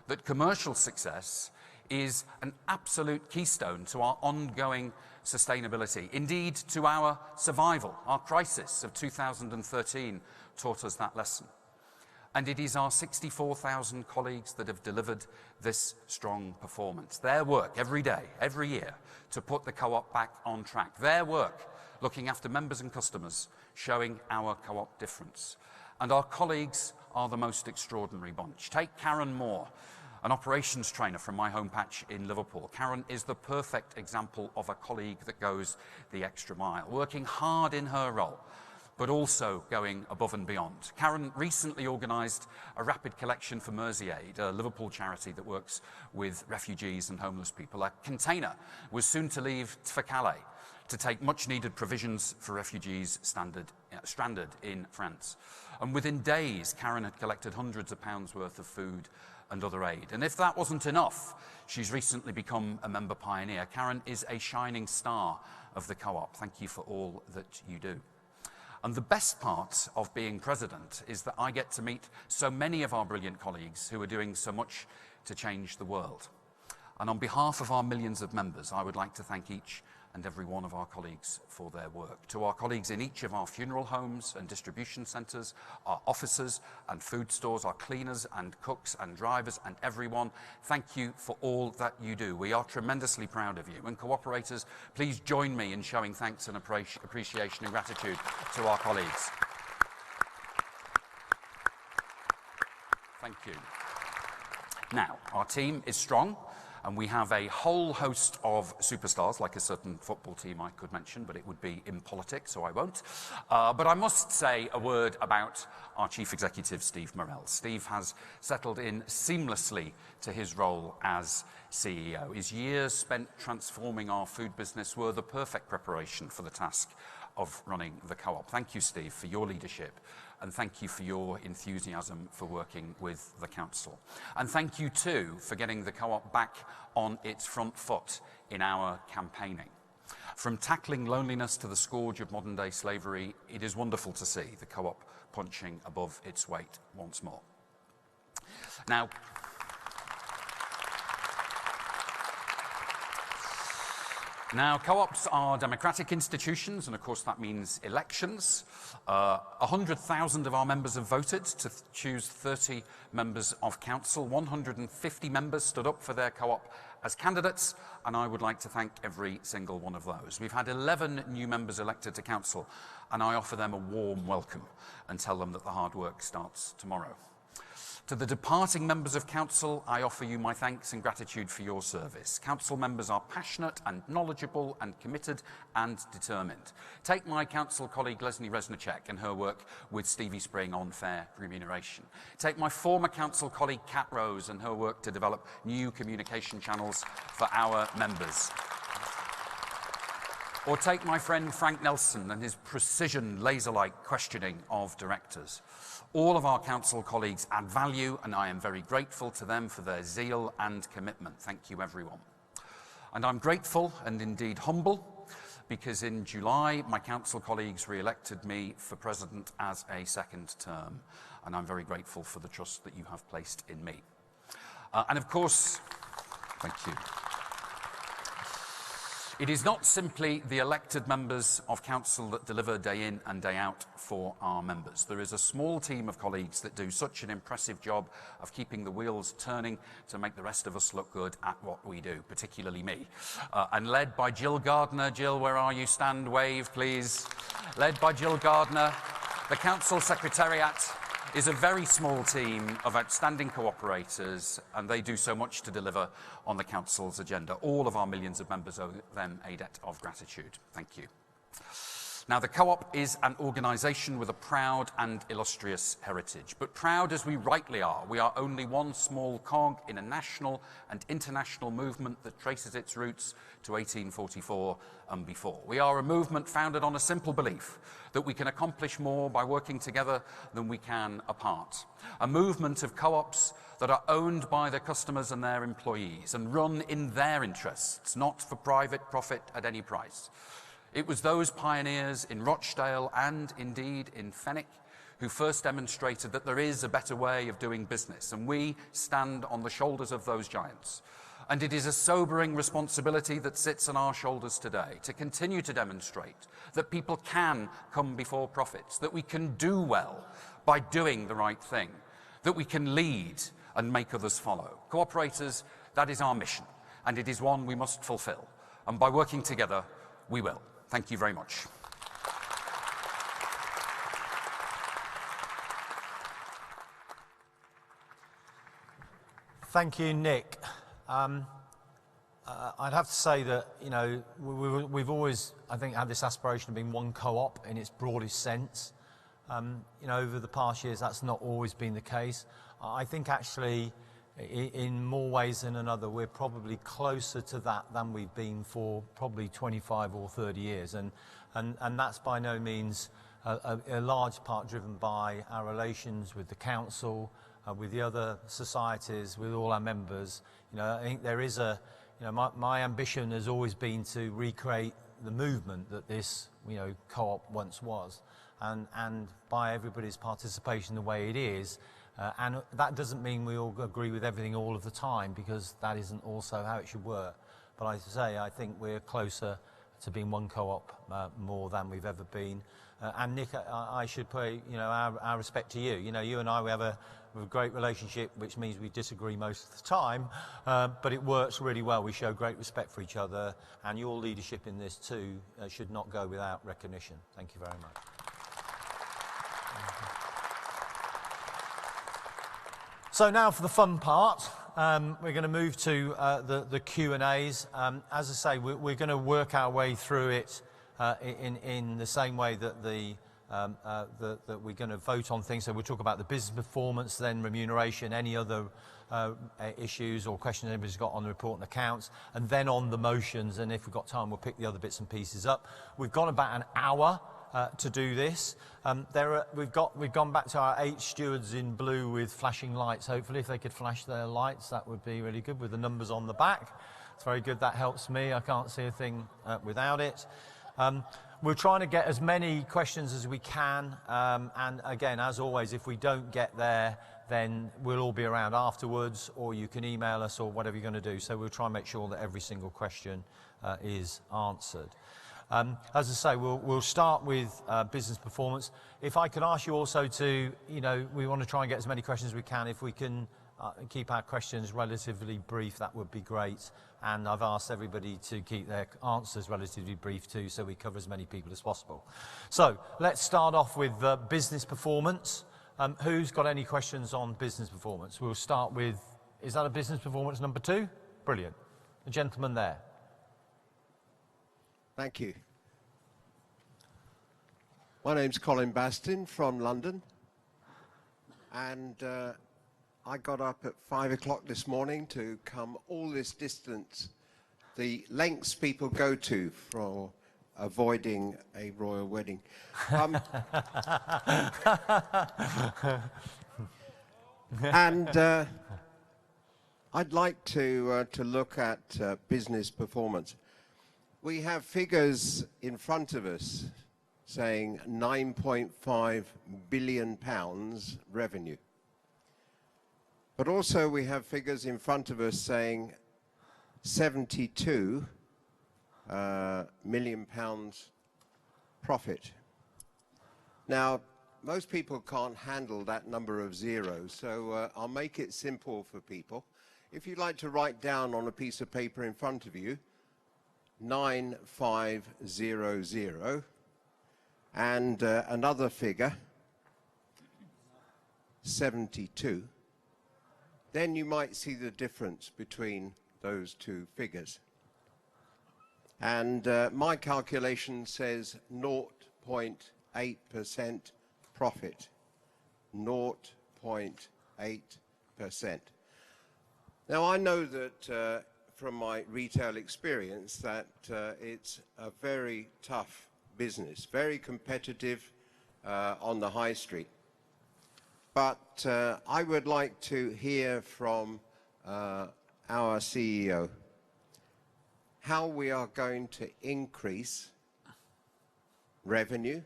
that commercial success is an absolute keystone to our ongoing sustainability, indeed to our survival. Our crisis of 2013 taught us that lesson. And it is our 64,000 colleagues that have delivered this strong performance. Their work every day, every year, to put the Co-op back on track. Their work looking after members and customers, showing our Co-op difference. And our colleagues are the most extraordinary bunch. Take Karen Moore, an operations trainer from my home patch in Liverpool. Karen is the perfect example of a colleague that goes the extra mile, working hard in her role, but also going above and beyond. Karen recently organised a rapid collection for Merseyraid, a Liverpool charity that works with refugees and homeless people. A container was soon to leave for Calais to take much-needed provisions for refugees stranded in France. And within days, Karen had collected hundreds of pounds worth of food and other aid. And if that wasn't enough, she's recently become a member pioneer. Karen is a shining star of the Co-op. Thank you for all that you do. And the best part of being president is that I get to meet so many of our brilliant colleagues who are doing so much to change the world. And on behalf of our millions of members, I would like to thank each and every one of our colleagues for their work. To our colleagues in each of our funeral homes and distribution centres, our offices and food stores, our cleaners and cooks and drivers and everyone, thank you for all that you do. We are tremendously proud of you. And cooperators, please join me in showing thanks and appreciation and gratitude to our colleagues. Thank you. Now, our team is strong. And we have a whole host of superstars, like a certain football team I could mention, but it would be in politics, so I won't. But I must say a word about our Chief Executive, Steve Morrell. Steve has settled in seamlessly to his role as CEO. His years spent transforming our food business were the perfect preparation for the task of running the Co-op. Thank you, Steve, for your leadership. And thank you for your enthusiasm for working with the Council. And thank you too for getting the Co-op back on its front foot in our campaigning. From tackling loneliness to the scourge of modern day slavery, it is wonderful to see the Co-op punching above its weight once more. Now, co-ops are democratic institutions, and of course that means elections. 100,000 of our members have voted to choose 30 members of council. 150 members stood up for their co-op as candidates, and I would like to thank every single one of those. We've had 11 new members elected to council, and I offer them a warm welcome and tell them that the hard work starts tomorrow. To the departing members of council, I offer you my thanks and gratitude for your service. Council members are passionate and knowledgeable and committed and determined. Take my council colleague Leslie Resnicek and her work with Stevie Spring on fair remuneration. Take my former council colleague Kat Rose and her work to develop new communication channels for our members. Or take my friend Frank Nelson and his precision, laser-like questioning of directors. All of our council colleagues add value, and I am very grateful to them for their zeal and commitment. Thank you, everyone. And I'm grateful and indeed humble, because in July, my council colleagues re-elected me for president as a second term, and I'm very grateful for the trust that you have placed in me. And of course, thank you. It is not simply the elected members of council that deliver day in and day out for our members. There is a small team of colleagues that do such an impressive job of keeping the wheels turning to make the rest of us look good at what we do, particularly me. And led by Jill Gardner. Jill, where are you? Stand, wave, please. Led by Jill Gardner, the council secretariat is a very small team of outstanding cooperators, and they do so much to deliver on the council's agenda. All of our millions of members owe them a debt of gratitude. Thank you. Now, the Co-op is an organisation with a proud and illustrious heritage. But proud as we rightly are, we are only one small cog in a national and international movement that traces its roots to 1844 and before. We are a movement founded on a simple belief that we can accomplish more by working together than we can apart. A movement of co-ops that are owned by their customers and their employees and run in their interests, not for private profit at any price. It was those pioneers in Rochdale and indeed in Fenwick who first demonstrated that there is a better way of doing business, and we stand on the shoulders of those giants. And it is a sobering responsibility that sits on our shoulders today to continue to demonstrate that people can come before profits, that we can do well by doing the right thing, that we can lead and make others follow. Cooperators, that is our mission, and it is one we must fulfill. And by working together, we will. Thank you very much. Thank you, Nick. I'd have to say that, you know, we've always, I think, had this aspiration of being one co-op in its broadest sense. You know, over the past years, that's not always been the case. I think actually, in more ways than another, we're probably closer to that than we've been for probably 25 or 30 years. And that's by no means a large part driven by our relations with the council, with the other societies, with all our members. You know, I think there is a, you know, my ambition has always been to recreate the movement that this, you know, co-op once was. And by everybody's participation the way it is, and that doesn't mean we all agree with everything all of the time, because that isn't also how it should work. But I say, I think we're closer to being one co-op more than we've ever been. And Nick, I should pay, you know, our respect to you. You know, you and I, we have a great relationship, which means we disagree most of the time, but it works really well. We show great respect for each other, and your leadership in this too should not go without recognition. Thank you very much. So now for the fun part, we're going to move to the Q&As. As I say, we're going to work our way through it in the same way that that we're going to vote on things. So we'll talk about the business performance, then remuneration, any other issues or questions anybody's got on the report and accounts, and then on the motions. And if we've got time, we'll pick the other bits and pieces up. We've got about an hour to do this. We've gone back to our 8 stewards in blue with flashing lights. Hopefully, if they could flash their lights, that would be really good, with the numbers on the back. It's very good. That helps me. I can't see a thing without it. We're trying to get as many questions as we can, and again, as always, if we don't get there, then we'll all be around afterwards, or you can email us, or whatever you're going to do. So we'll try and make sure that every single question is answered. As I say, we'll start with business performance. If I could ask you also to, you know, we want to try and get as many questions as we can. If we can keep our questions relatively brief, that would be great. And I've asked everybody to keep their answers relatively brief too, so we cover as many people as possible. So let's start off with business performance. Who's got any questions on business performance? We'll start with, is that a business performance number 2? Brilliant. The gentleman there. Thank you. My name's Colin Bastin from London, and I got up at 5 o'clock this morning to come all this distance, the lengths people go to for avoiding a royal wedding. And I'd like to look at business performance. We have figures in front of us saying £9.5 billion revenue. But also we have figures in front of us saying £72 million profit. Now, most people can't handle that number of zeros, so I'll make it simple for people. If you'd like to write down on a piece of paper in front of you, 9500, and another figure, 72, then you might see the difference between those two figures. And my calculation says 0.8% profit, 0.8%. Now, I know that from my retail experience that it's a very tough business, very competitive on the high street. But I would like to hear from our CEO how we are going to increase revenue,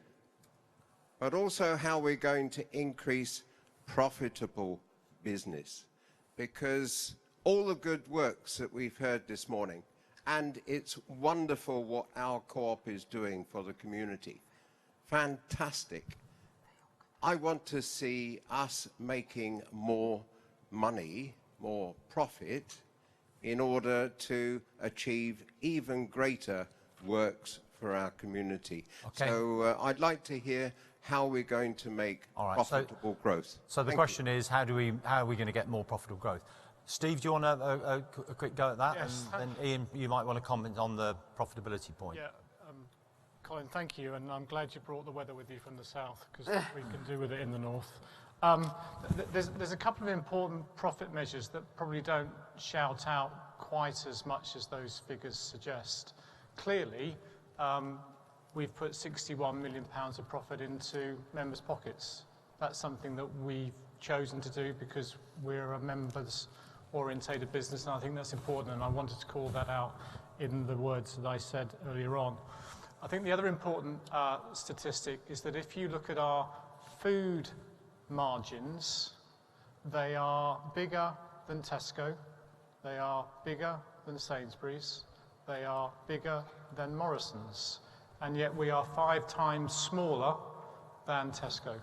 but also how we're going to increase profitable business. Because all the good works that we've heard this morning, and it's wonderful what our co-op is doing for the community. Fantastic. I want to see us making more money, more profit, in order to achieve even greater works for our community. Okay. So I'd like to hear how we're going to make profitable growth. So the question is, how are we going to get more profitable growth? Steve, do you want a quick go at that? Yes. And then Ian, you might want to comment on the profitability point. Yeah, Colin, thank you, and I'm glad you brought the weather with you from the south, because we can do with it in the north. There's a couple of important profit measures that probably don't shout out quite as much as those figures suggest. Clearly, we've put £61 million of profit into members' pockets. That's something that we've chosen to do because we're a members-orientated business, and I think that's important, and I wanted to call that out in the words that I said earlier on. I think the other important statistic is that if you look at our food margins, they are bigger than Tesco, they are bigger than Sainsbury's, they are bigger than Morrison's, and yet we are 5 times smaller than Tesco.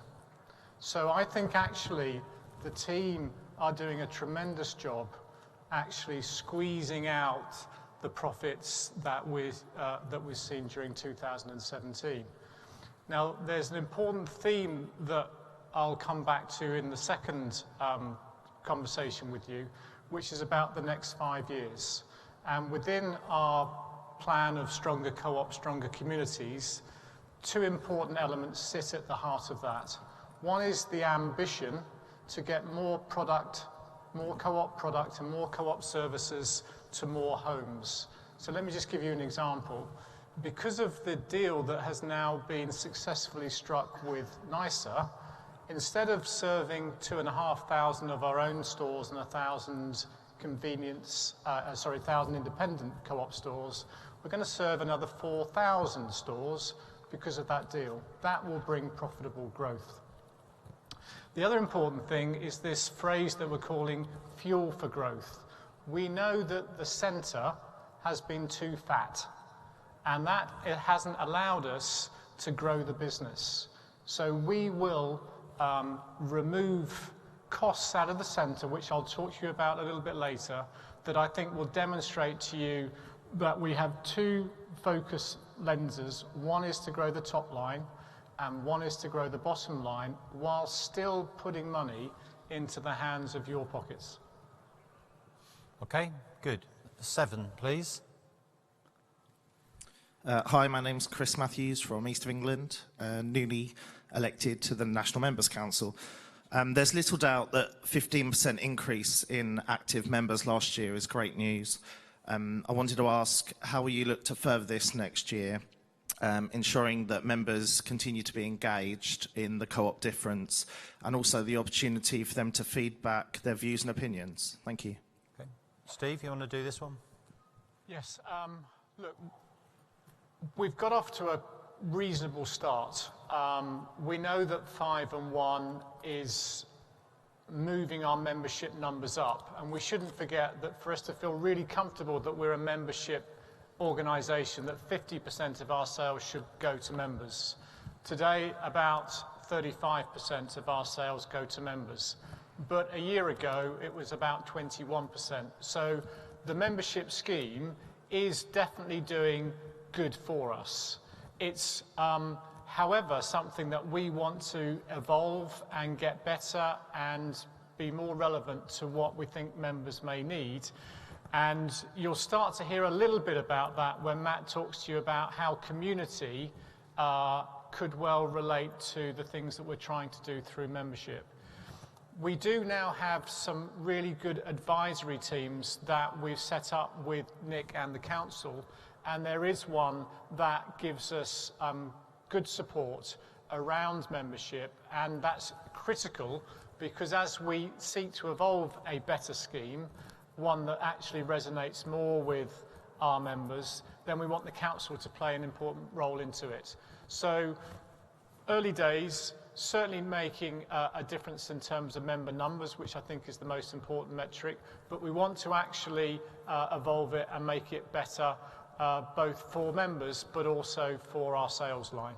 So I think actually the team are doing a tremendous job actually squeezing out the profits that we've seen during 2017. Now, there's an important theme that I'll come back to in the second conversation with you, which is about the next 5 years. And within our plan of stronger co-op, stronger communities, 2 important elements sit at the heart of that. One is the ambition to get more product, more co-op product and more co-op services to more homes. So let me just give you an example. Because of the deal that has now been successfully struck with NICER, instead of serving 2,500 of our own stores and 1,000 1,000 independent co-op stores, we're going to serve another 4,000 stores because of that deal. That will bring profitable growth. The other important thing is this phrase that we're calling fuel for growth. We know that the centre has been too fat, and that it hasn't allowed us to grow the business. So we will remove costs out of the centre, which I'll talk to you about a little bit later, that I think will demonstrate to you that we have 2 focus lenses. One is to grow the top line, and one is to grow the bottom line, while still putting money into the hands of your pockets. Okay, good. 7, please. Hi, my name's Chris Matthews from East of England, newly elected to the National Members Council. There's little doubt that 15% increase in active members last year is great news. I wanted to ask, how will you look to further this next year, ensuring that members continue to be engaged in the co-op difference, and also the opportunity for them to feed back their views and opinions? Thank you. Okay. Steve, you want to do this one? Yes. Look, we've got off to a reasonable start. We know that 5 and 1 is moving our membership numbers up, and we shouldn't forget that for us to feel really comfortable that we're a membership organisation, that 50% of our sales should go to members. Today, about 35% of our sales go to members, but a year ago it was about 21%. So the membership scheme is definitely doing good for us. It's, however, something that we want to evolve and get better and be more relevant to what we think members may need. And you'll start to hear a little bit about that when Matt talks to you about how community could well relate to the things that we're trying to do through membership. We do now have some really good advisory teams that we've set up with Nick and the council, and there is one that gives us good support around membership, and that's critical because as we seek to evolve a better scheme, one that actually resonates more with our members, then we want the council to play an important role into it. So early days, certainly making a difference in terms of member numbers, which I think is the most important metric, but we want to actually evolve it and make it better both for members but also for our sales line.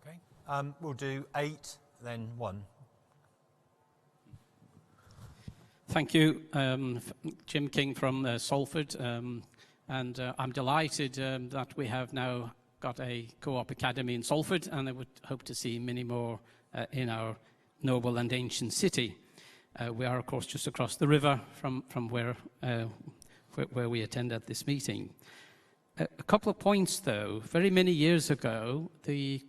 Okay. We'll do 8 then one. Thank you. Jim King from Salford. And I'm delighted that we have now got a co-op academy in Salford, and I would hope to see many more in our noble and ancient city. We are, of course, just across the river from where we attended this meeting. A couple of points, though. Very many years ago, the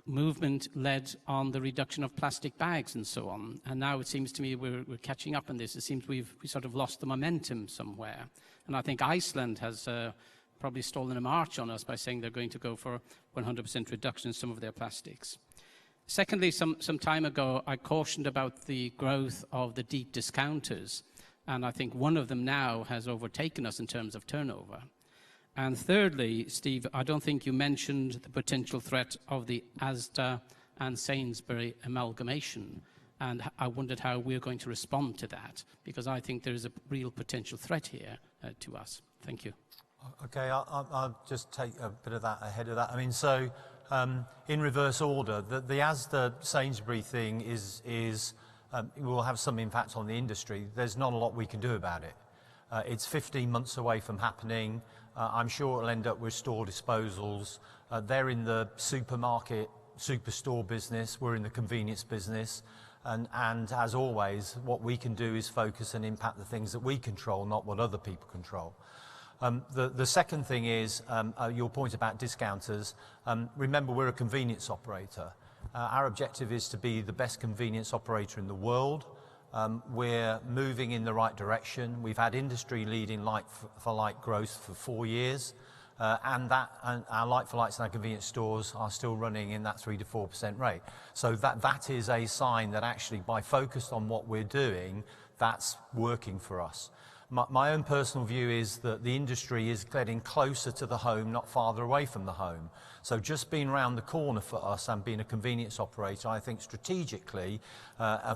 movement led on the reduction of plastic bags and so on. And now it seems to me we're catching up on this. It seems we sort of lost the momentum somewhere. And I think Iceland has probably stolen a march on us by saying they're going to go for 100% reduction in some of their plastics. Secondly, some time ago, I cautioned about the growth of the deep discounters. And I think one of them now has overtaken us in terms of turnover. And thirdly, Steve, I don't think you mentioned the potential threat of the Asda and Sainsbury amalgamation. And I wondered how we're going to respond to that, because I think there is a real potential threat here to us. Thank you. Okay, I'll just take a bit of that ahead of that. I mean, so in reverse order, the Asda Sainsbury thing will have some impact on the industry. There's not a lot we can do about it. It's 15 months away from happening. I'm sure it'll end up with store disposals. They're in the supermarket, superstore business. We're in the convenience business. And as always, what we can do is focus and impact the things that we control, not what other people control. The second thing is your point about discounters. Remember, we're a convenience operator. Our objective is to be the best convenience operator in the world. We're moving in the right direction. We've had industry-leading like-for-like growth for 4 years, and our like-for-likes in our convenience stores are still running in that 3 to 4% rate. So that is a sign that actually, by focus on what we're doing, that's working for us. My own personal view is that the industry is getting closer to the home, not farther away from the home. So just being around the corner for us and being a convenience operator, I think strategically,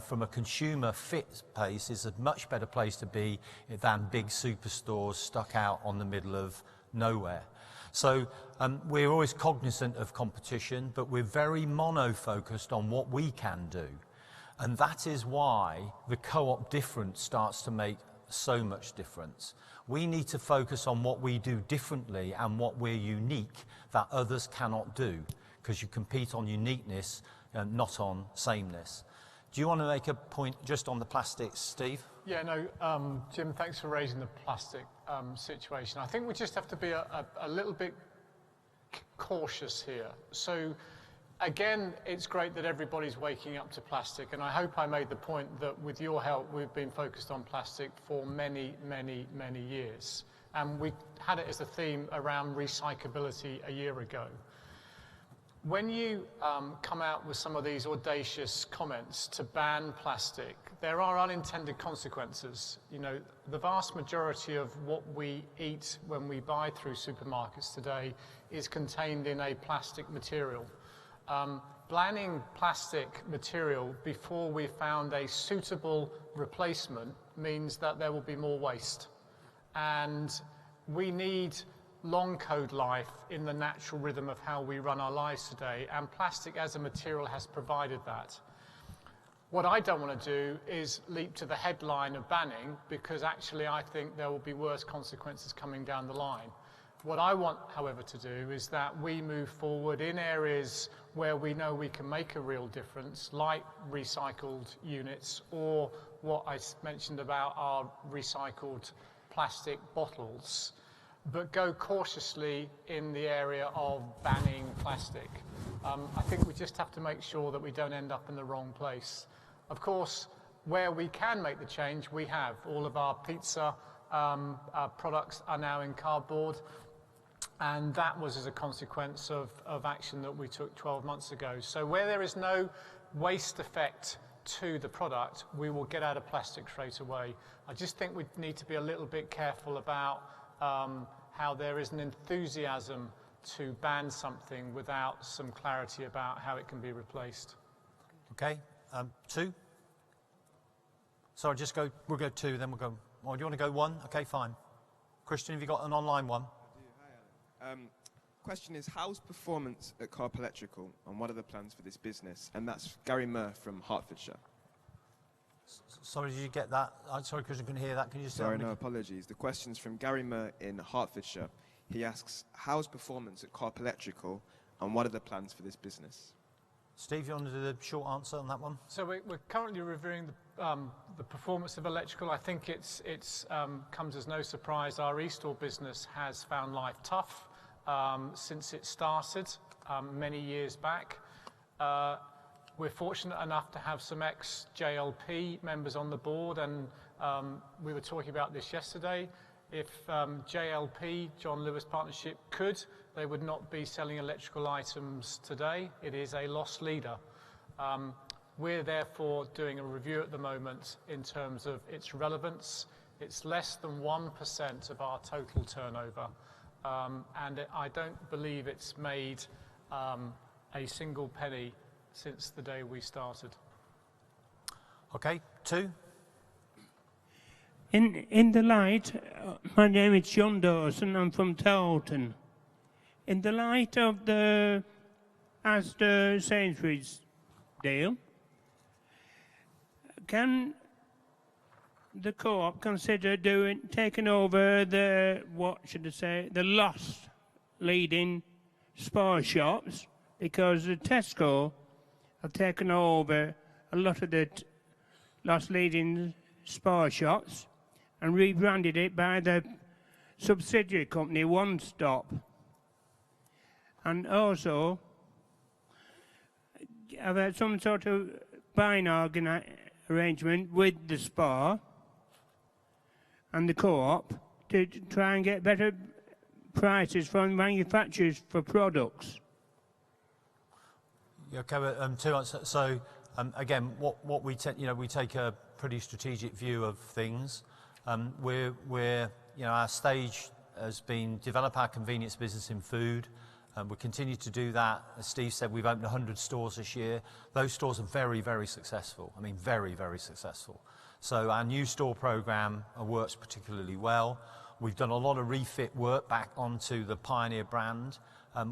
from a consumer fit pace, is a much better place to be than big superstores stuck out on the middle of nowhere. So we're always cognizant of competition, but we're very mono-focused on what we can do. And that is why the co-op difference starts to make so much difference. We need to focus on what we do differently and what we're unique that others cannot do, because you compete on uniqueness and not on sameness. Do you want to make a point just on the plastics, Steve? Yeah, no, Jim, thanks for raising the plastic situation. I think we just have to be a little bit cautious here. So again, it's great that everybody's waking up to plastic, and I hope I made the point that with your help, we've been focused on plastic for many, many, many years. And we had it as a theme around recyclability a year ago. When you come out with some of these audacious comments to ban plastic, there are unintended consequences. You know, the vast majority of what we eat when we buy through supermarkets today is contained in a plastic material. Banning plastic material before we found a suitable replacement means that there will be more waste. And we need long code life in the natural rhythm of how we run our lives today, and plastic as a material has provided that. What I don't want to do is leap to the headline of banning, because actually I think there will be worse consequences coming down the line. What I want, however, to do is that we move forward in areas where we know we can make a real difference, like recycled units, or what I mentioned about our recycled plastic bottles, but go cautiously in the area of banning plastic. I think we just have to make sure that we don't end up in the wrong place. Of course, where we can make the change, we have. All of our pizza products are now in cardboard. And that was as a consequence of action that we took 12 months ago. So where there is no waste effect to the product, we will get out of plastic straight away. I just think we need to be a little bit careful about how there is an enthusiasm to ban something without some clarity about how it can be replaced. Okay, 2? Sorry, we'll go 2, then we'll go, oh, do you want to go 1? Okay, fine. Christian, have you got an online one? question is, how's performance at Co-op Electrical, and what are the plans for this business? And that's Gary Murr from Hertfordshire. Sorry, did you get that? I'm sorry, because I couldn't hear that. Can you just Sorry, no apologies. The question's from Gary Murr in Hertfordshire. He asks, how's performance at Co-op Electrical, and what are the plans for this business? Steve, you want to do the short answer on that one? So we're currently reviewing the performance of electrical. I think it's comes as no surprise. Our e-store business has found life tough since it started many years back. We're fortunate enough to have some ex-JLP members on the board, and we were talking about this yesterday. If JLP, John Lewis Partnership, could, they would not be selling electrical items today. It is a loss leader. We're therefore doing a review at the moment in terms of its relevance. It's less than 1% of our total turnover, and I don't believe it's made a single penny since the day we started. Okay, 2. In the light, my name is John Dawson, I'm from Taunton. In the light of the Asda Sainsbury's deal, can the co-op consider taking over the, the loss leading Spar shops? Because the Tesco have taken over a lot of the loss leading Spar shops and rebranded it by the subsidiary company One Stop. And also, I've had some sort of buying arrangement with the Spar and the co-op to try and get better prices from manufacturers for products. Okay, 2 answers. So again, what we we take a pretty strategic view of things. Our stage has been develop our convenience business in food. We continue to do that. As Steve said, we've opened 100 stores this year. Those stores are very, very successful. I mean, very, very successful. So our new store program works particularly well. We've done a lot of refit work back onto the Pioneer brand.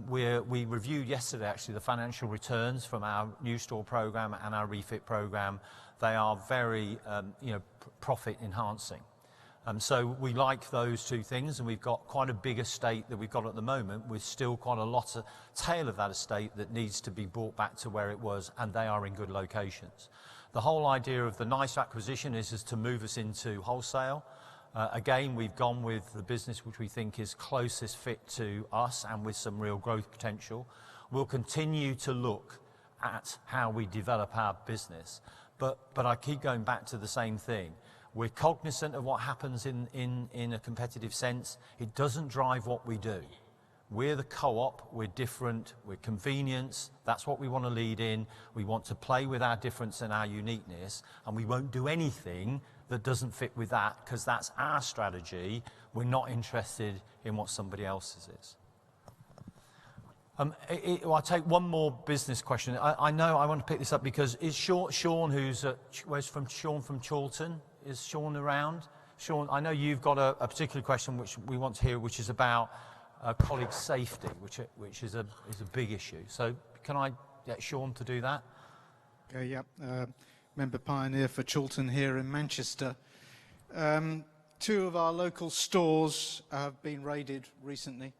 We reviewed yesterday, actually, the financial returns from our new store program and our refit program. They are very, profit enhancing. So we like those 2 things, and we've got quite a big estate that we've got at the moment, with still quite a lot of tail of that estate that needs to be brought back to where it was, and they are in good locations. The whole idea of the NICE acquisition is to move us into wholesale. Again, we've gone with the business which we think is closest fit to us and with some real growth potential. We'll continue to look at how we develop our business, but I keep going back to the same thing. We're cognizant of what happens in a competitive sense. It doesn't drive what we do. We're the co-op, we're different, we're convenience, that's what we want to lead in. We want to play with our difference and our uniqueness, and we won't do anything that doesn't fit with that, because that's our strategy. We're not interested in what somebody else's is. I'll take one more business question. I know I want to pick this up because is Sean, where's from Sean from Chorlton? Is Sean around? Sean, I know you've got a particular question which we want to hear, which is about colleague safety, which is a big issue. So can I get Sean to do that? Yeah. Member Pioneer for Chorlton here in Manchester. 2 of our local stores have been raided recently.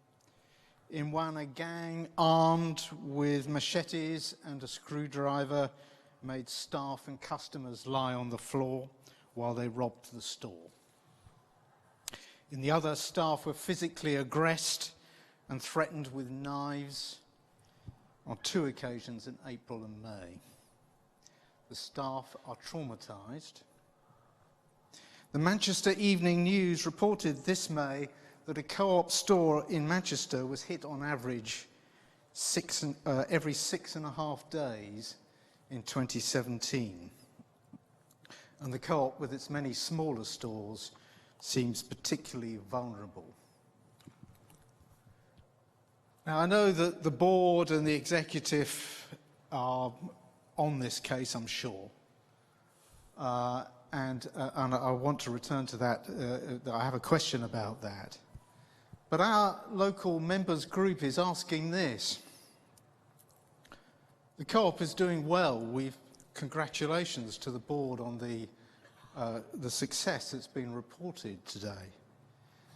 In one, a gang armed with machetes and a screwdriver made staff and customers lie on the floor while they robbed the store. In the other, staff were physically aggressed and threatened with knives on 2 occasions in April and May. The staff are traumatised. The Manchester Evening News reported this May that a co-op store in Manchester was hit on average every 6.5 days in 2017. And the co-op, with its many smaller stores, seems particularly vulnerable. Now, I know that the board and the executive are on this case, I'm sure. And I want to return to that. I have a question about that. But our local members group is asking this. The co-op is doing well. Congratulations to the board on the success that's been reported today.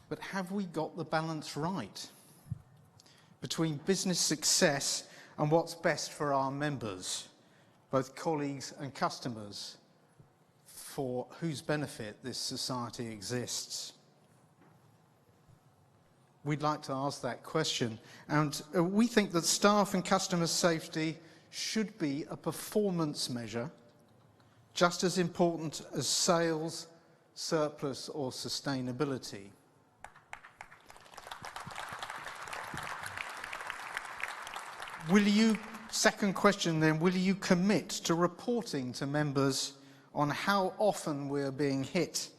But have we got the balance right between business success and what's best for our members, both colleagues and customers, for whose benefit this society exists? We'd like to ask that question, and we think that staff and customer safety should be a performance measure, just as important as sales, surplus or sustainability. Second question then, will you commit to reporting to members on how often we're being hit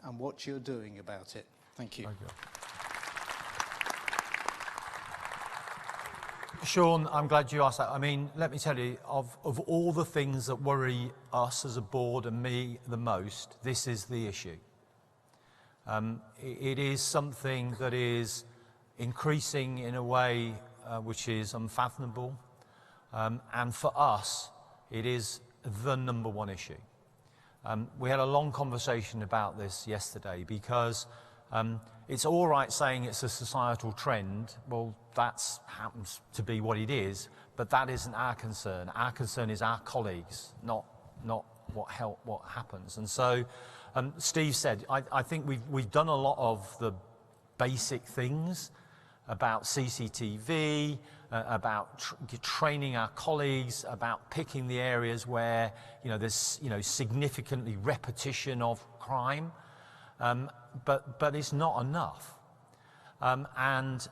and what you're doing about it? Thank you. Sean, I'm glad you asked that. I mean, let me tell you, of all the things that worry us as a board and me the most, this is the issue. It is something that is increasing in a way which is unfathomable. And for us, it is the number one issue. We had a long conversation about this yesterday because it's all right saying it's a societal trend. Well, that happens to be what it is, but that isn't our concern. Our concern is our colleagues, not what happens. And so, Steve said, I think we've done a lot of the basic things about CCTV, about training our colleagues, about picking the areas where there's significantly repetition of crime. But it's not enough. And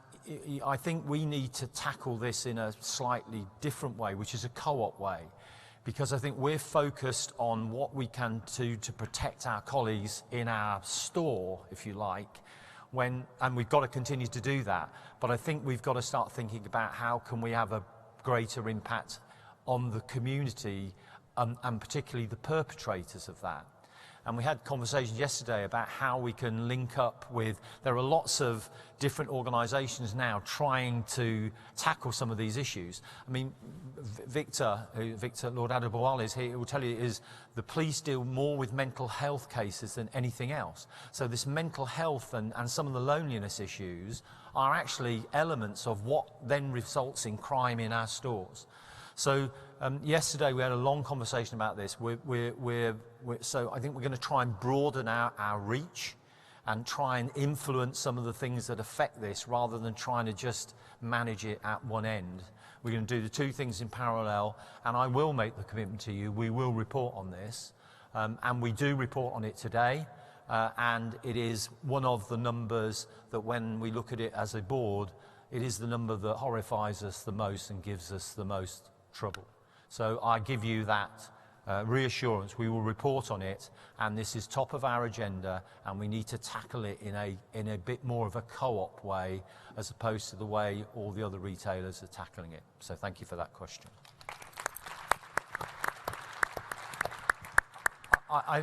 I think we need to tackle this in a slightly different way, which is a co-op way, because I think we're focused on what we can do to protect our colleagues in our store, if you like, and we've got to continue to do that. But I think we've got to start thinking about how can we have a greater impact on the community and particularly the perpetrators of that. And we had conversations yesterday about how we can link up with, there are lots of different organisations now trying to tackle some of these issues. I mean, Victor Lord Adebowale is here, he will tell you is the police deal more with mental health cases than anything else. So this mental health and some of the loneliness issues are actually elements of what then results in crime in our stores. So yesterday we had a long conversation about this. So I think we're going to try and broaden our reach and try and influence some of the things that affect this rather than trying to just manage it at one end. We're going to do the two things in parallel, and I will make the commitment to you, we will report on this, and we do report on it today, and it is one of the numbers that when we look at it as a board, it is the number that horrifies us the most and gives us the most trouble. So I give you that reassurance. We will report on it, and this is top of our agenda, and we need to tackle it in a bit more of a co-op way as opposed to the way all the other retailers are tackling it. So thank you for that question. I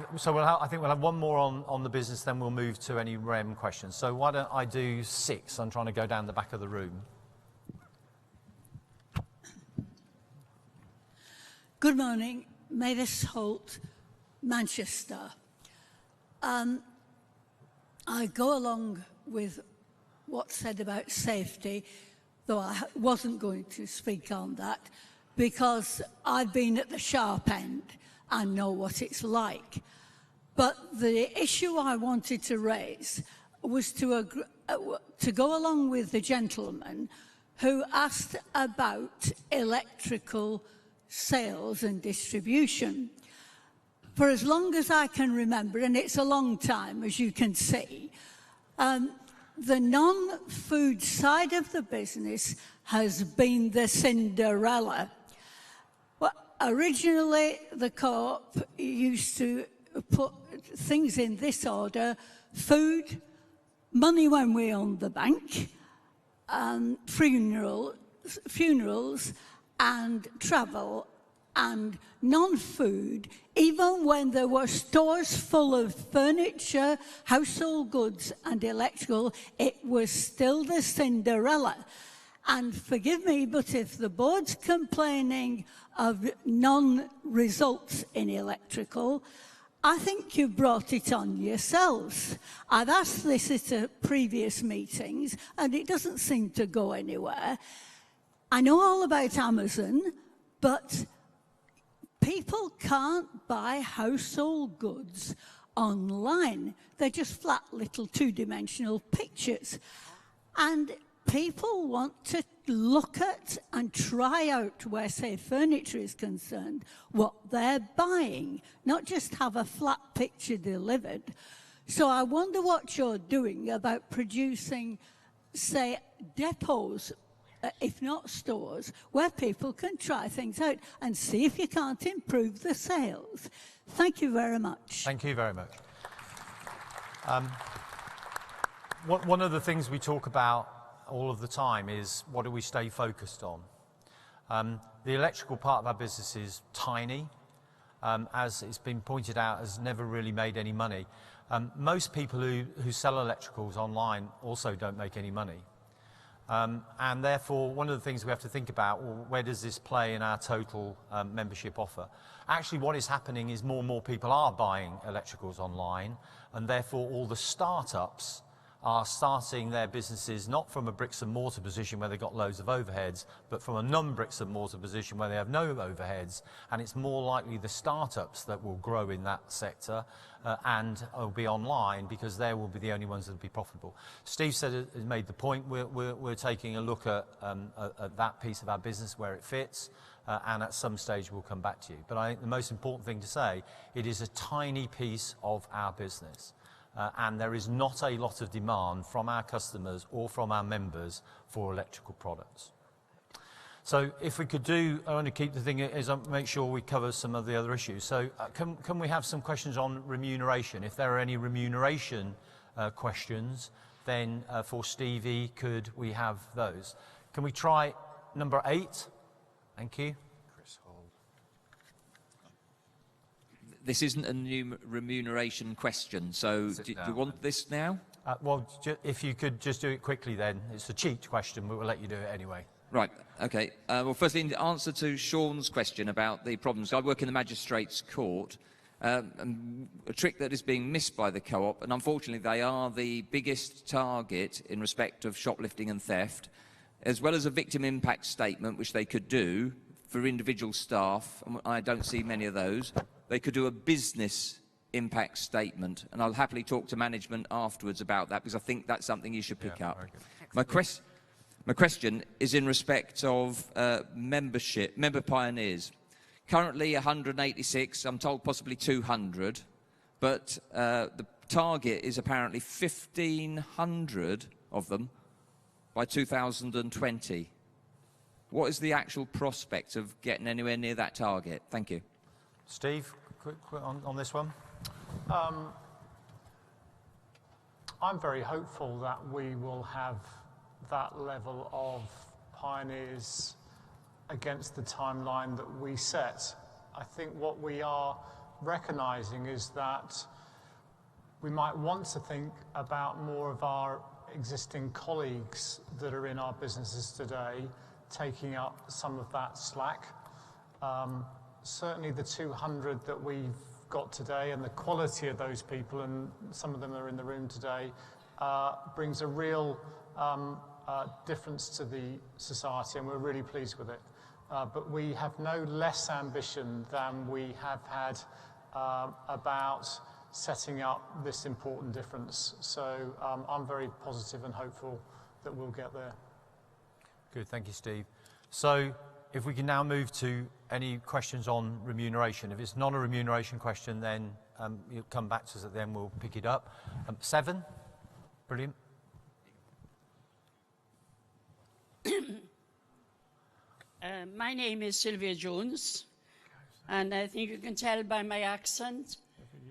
think we'll have one more on the business, then we'll move to any REM questions. So why don't I do 6? I'm trying to go down the back of the room. Good morning, Mavis Holt, Manchester. I go along with what's said about safety, though I wasn't going to speak on that, because I've been at the sharp end and know what it's like. But the issue I wanted to raise was to go along with the gentleman who asked about electrical sales and distribution. For as long as I can remember, and it's a long time, as you can see, the non-food side of the business has been the Cinderella. Well, originally, the co-op used to put things in this order: food, money when we're on the bank, funerals, and travel and non-food, even when there were stores full of furniture, household goods and electrical, it was still the Cinderella. And forgive me, but if the board's complaining of non-results in electrical, I think you brought it on yourselves. I've asked this at previous meetings, and it doesn't seem to go anywhere. I know all about Amazon, but people can't buy household goods online. They're just flat little two-dimensional pictures. And people want to look at and try out, where, say, furniture is concerned, what they're buying, not just have a flat picture delivered. So I wonder what you're doing about producing, say, depots, if not stores, where people can try things out and see if you can't improve the sales. Thank you very much. Thank you very much. One of the things we talk about all of the time is what do we stay focused on? The electrical part of our business is tiny. As it's been pointed out, has never really made any money. Most people who sell electricals online also don't make any money. And therefore, one of the things we have to think about, well, where does this play in our total membership offer? Actually, what is happening is more and more people are buying electricals online, and therefore all the startups are starting their businesses not from a bricks and mortar position where they've got loads of overheads, but from a non-bricks and mortar position where they have no overheads, and it's more likely the startups that will grow in that sector and will be online, because they will be the only ones that will be profitable. Steve has made the point, we're taking a look at that piece of our business where it fits, and at some stage we'll come back to you. But I think the most important thing to say, it is a tiny piece of our business. And there is not a lot of demand from our customers or from our members for electrical products. So if we could I want to keep the thing is make sure we cover some of the other issues. So can we have some questions on remuneration? If there are any remuneration questions, then for Stevie, could we have those? Can we try number 8? Thank you. This isn't a new remuneration question, so do you want this now? Well, if you could just do it quickly then. It's a cheat question, but we'll let you do it anyway. Right, OK. Well, firstly, in answer to Sean's question about the problems, I work in the Magistrates' Court, and a trick that is being missed by the Co-op, and unfortunately they are the biggest target in respect of shoplifting and theft, as well as a victim impact statement, which they could do for individual staff, and I don't see many of those. They could do a business impact statement, and I'll happily talk to management afterwards about that, because I think that's something you should pick up. My question is in respect of member pioneers. Currently 186, I'm told possibly 200, but the target is apparently 1,500 of them by 2020. What is the actual prospect of getting anywhere near that target? Thank you. Steve, quick on this one. I'm very hopeful that we will have that level of pioneers against the timeline that we set. I think what we are recognising is that we might want to think about more of our existing colleagues that are in our businesses today taking up some of that slack. Certainly the 200 that we've got today and the quality of those people, and some of them are in the room today, brings a real difference to the society, and we're really pleased with it. But we have no less ambition than we have had about setting up this important difference. So I'm very positive and hopeful that we'll get there. Good, thank you, Steve. So if we can now move to any questions on remuneration. If it's not a remuneration question, then you'll come back to us at the end, we'll pick it up. 7, brilliant. My name is Sylvia Jones, and I think you can tell by my accent,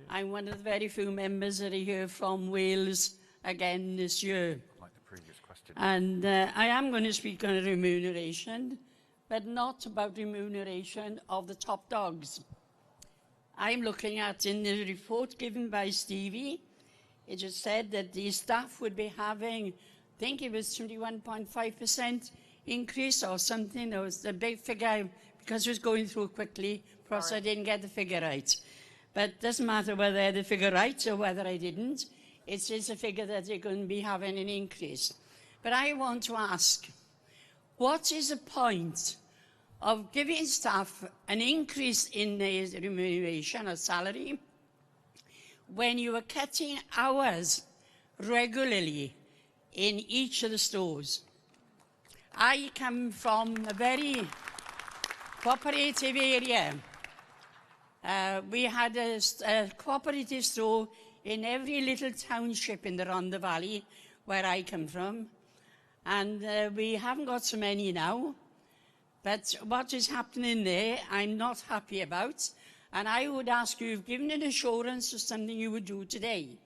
I'm one of the very few members that are here from Wales again this year. Like the previous question. And I am going to speak on remuneration, but not about remuneration of the top dogs. I'm looking at in the report given by Stevie, it just said that the staff would be having, I think it was 21.5% increase or something. It was a big figure because it was going through quickly. Perhaps I didn't get the figure right. But it doesn't matter whether I had the figure right or whether I didn't. It is a figure that they're going to be having an increase. But I want to ask, what is the point of giving staff an increase in their remuneration or salary when you are cutting hours regularly in each of the stores? I come from a very cooperative area. We had a cooperative store in every little township in the Rhondda Valley where I come from, and we haven't got so many now. But what is happening there, I'm not happy about. And I would ask you, you've given an assurance of something you would do today.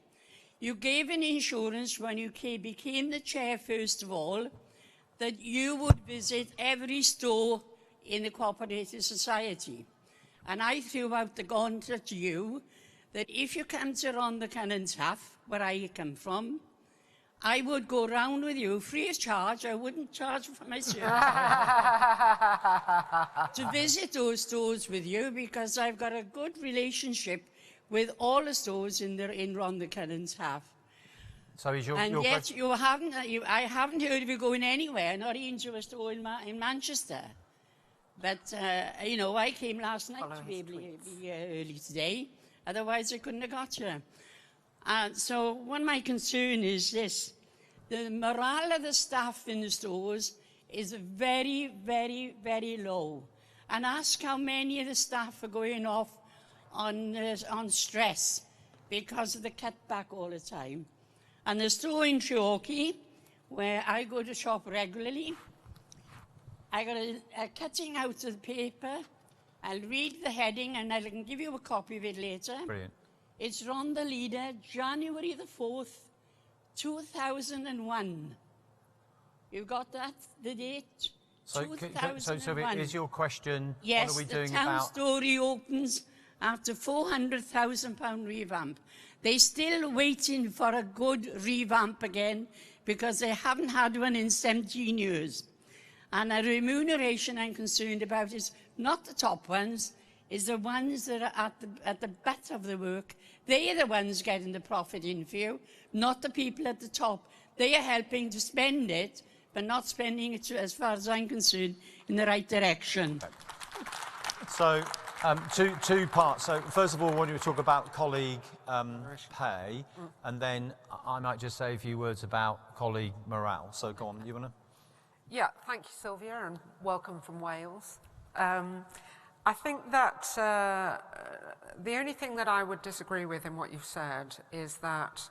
You gave an assurance when you became the chair, first of all, that you would visit every store in the cooperative society. And I threw out the gauntlet to you that if you come to Rhondda Cynon, where I come from, I would go round with you free of charge. I wouldn't charge for my service to visit those stores with you, because I've got a good relationship with all the stores in Rhondda Cynon. So is your and yet I haven't heard of you going anywhere, not even to a store in Manchester. But, you know, I came last night to be able to be early today. Otherwise, I couldn't have got you. So one of my concern is this. The morale of the staff in the stores is very, very, very low. And ask how many of the staff are going off on stress because of the cutback all the time. And the store in Treorchy, where I go to shop regularly, I got a cutting out of the paper. I'll read the heading and I can give you a copy of it later. Brilliant. It's Rhondda Leader, January the 4th, 2001. You've got that, the date? So, Sylvia, is your question, yes, what are we doing the town about... store reopens after £400,000 revamp. They're still waiting for a good revamp again because they haven't had one in 17 years. And the remuneration I'm concerned about is not the top ones, is the ones that are at the butt of the work. They are the ones getting the profit in for you, not the people at the top. They are helping to spend it, but not spending it, as far as I'm concerned, in the right direction. So, two parts. So, first of all, when you talk about colleague pay, and then I might just say a few words about colleague morale. So, go on, you want to? Yeah, thank you, Sylvia, and welcome from Wales. I think that the only thing that I would disagree with in what you've said is that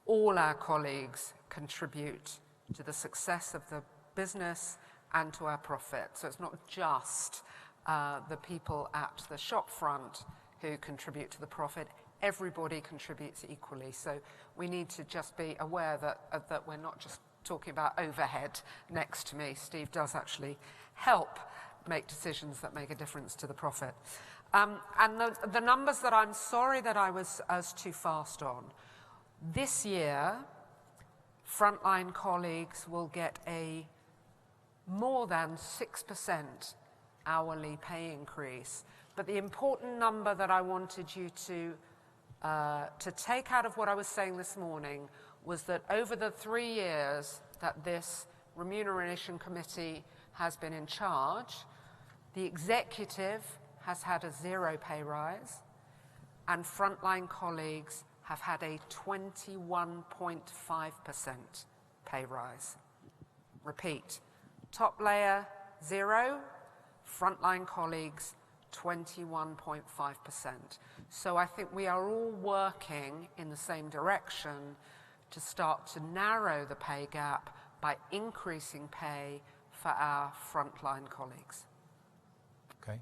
all our colleagues contribute to the success of the business and to our profit. So it's not just the people at the shop front who contribute to the profit. Everybody contributes equally. So we need to just be aware that we're not just talking about overhead next to me. Steve does actually help make decisions that make a difference to the profit. And the numbers that I'm sorry that I was too fast on. This year, frontline colleagues will get a more than 6% hourly pay increase. But the important number that I wanted you to take out of what I was saying this morning was that over the 3 years that this remuneration committee has been in charge, the executive has had a 0 pay rise, and frontline colleagues have had a 21.5% pay rise. Repeat, top layer 0, frontline colleagues 21.5%. So I think we are all working in the same direction to start to narrow the pay gap by increasing pay for our frontline colleagues. Okay.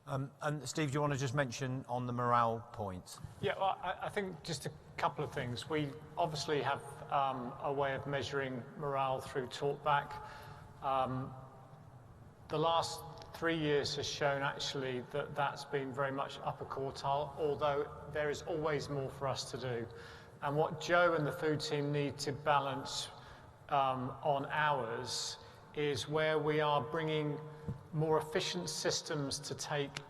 And Steve, do you want to just mention on the morale point? Yeah, well, I think just a couple of things. We obviously have a way of measuring morale through talkback. The last 3 years has shown actually that that's been very much upper quartile, although there is always more for us to do. And what Joe and the food team need to balance on hours is where we are bringing more efficient systems to take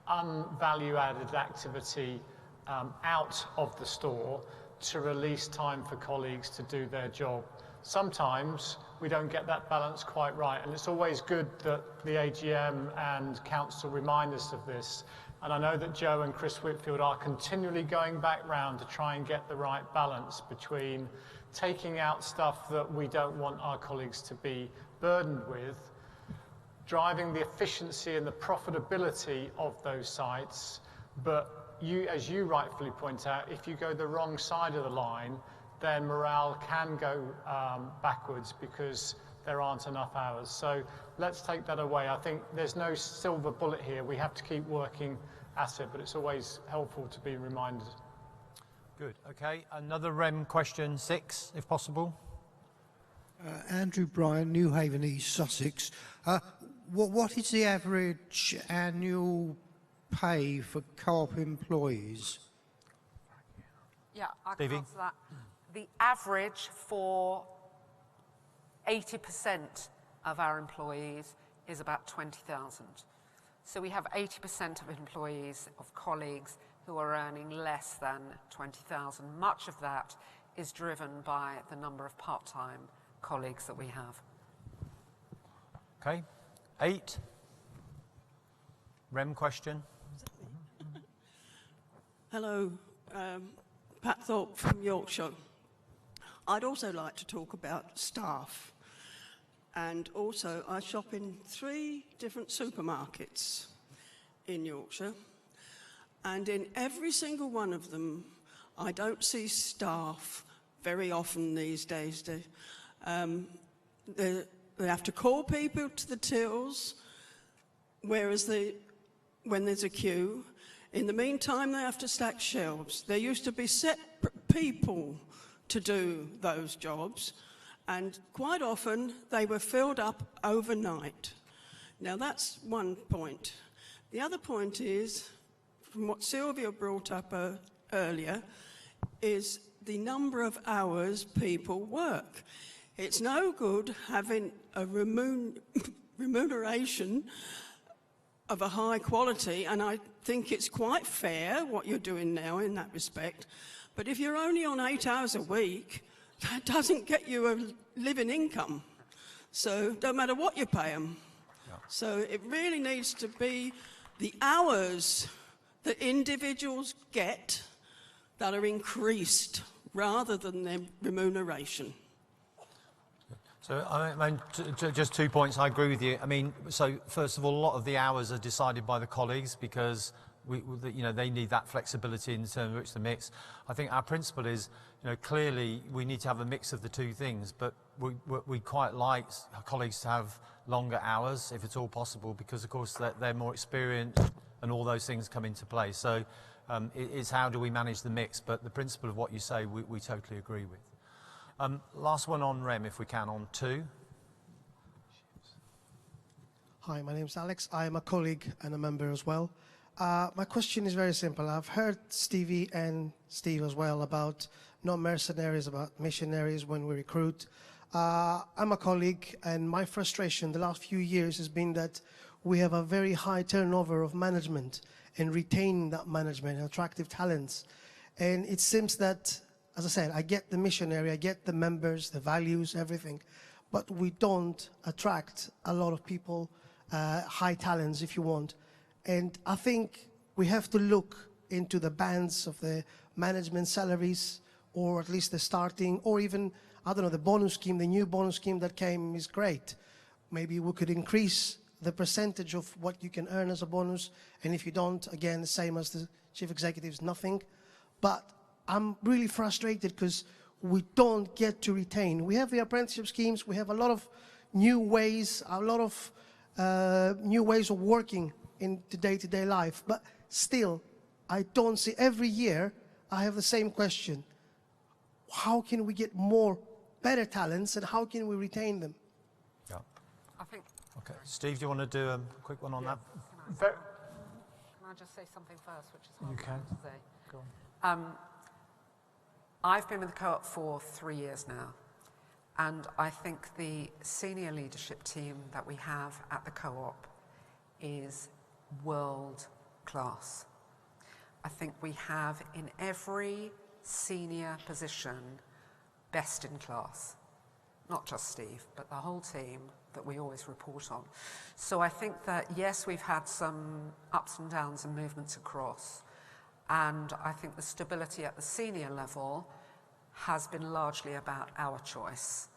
unvalue-added activity out of the store to release time for colleagues to do their job. Sometimes we don't get that balance quite right, and it's always good that the AGM and Council remind us of this. And I know that Joe and Chris Whitfield are continually going back round to try and get the right balance between taking out stuff that we don't want our colleagues to be burdened with, driving the efficiency and the profitability of those sites, but as you rightfully point out, if you go the wrong side of the line, then morale can go backwards because there aren't enough hours. So let's take that away. I think there's no silver bullet here. We have to keep working at it, but it's always helpful to be reminded. Good. Okay, another REM question, 6, if possible. Andrew Bryan, Newhaven East, Sussex. What is the average annual pay for co-op employees? Yeah, I can answer that. The average for 80% of our employees is about 20,000. So we have 80% of employees, of colleagues, who are earning less than 20,000. Much of that is driven by the number of part-time colleagues that we have. Okay, 8. REM question. Hello, Pat Thorpe from Yorkshire. I'd also like to talk about staff. And also, I shop in 3 different supermarkets in Yorkshire. And in every single one of them, I don't see staff very often these days. They have to call people to the tills, whereas when there's a queue, in the meantime, they have to stack shelves. There used to be separate people to do those jobs, and quite often they were filled up overnight. Now that's one point. The other point is, from what Sylvia brought up earlier, is the number of hours people work. It's no good having a remuneration of a high quality, and I think it's quite fair what you're doing now in that respect. But if you're only on 8 hours a week, that doesn't get you a living income. So don't matter what you pay them. Yeah. So it really needs to be the hours that individuals get that are increased rather than their remuneration. So, I mean, just 2 points. I agree with you. I mean, so first of all, a lot of the hours are decided by the colleagues because they need that flexibility in terms of which to mix. I think our principle is, clearly we need to have a mix of the 2 things, but we quite like colleagues to have longer hours if it's all possible, because of course they're more experienced and all those things come into play. So it's how do we manage the mix, but the principle of what you say we totally agree with. Last one on REM, if we can, on 2. Hi, my name's Alex. I am a colleague and a member as well. My question is very simple. I've heard Stevie and Steve as well about not mercenaries, about missionaries when we recruit. I'm a colleague, and my frustration the last few years has been that we have a very high turnover of management and retaining that management and attractive talents. And it seems that, as I said, I get the missionary, I get the members, the values, everything, but we don't attract a lot of people, high talents, if you want. And I think we have to look into the bands of the management salaries, or at least the starting, or even, I don't know, the bonus scheme, the new bonus scheme that came is great. Maybe we could increase the percentage of what you can earn as a bonus, and if you don't, again, the same as the chief executives, nothing. But I'm really frustrated because we don't get to retain. We have the apprenticeship schemes, we have a lot of new ways, new ways of working in the day-to-day life, but still, I don't see, every year, I have the same question. How can we get more better talents, and how can we retain them? I think. Okay, Steve, do you want to do a quick one on that? Can I just say something first, which is hard You can. to say? Go on. I've been with the co-op for 3 years now, and I think the senior leadership team that we have at the co-op is world class. I think we have in every senior position best in class. Not just Steve, but the whole team that we always report on. So I think that, yes, we've had some ups and downs and movements across, and I think the stability at the senior level has been largely about our choice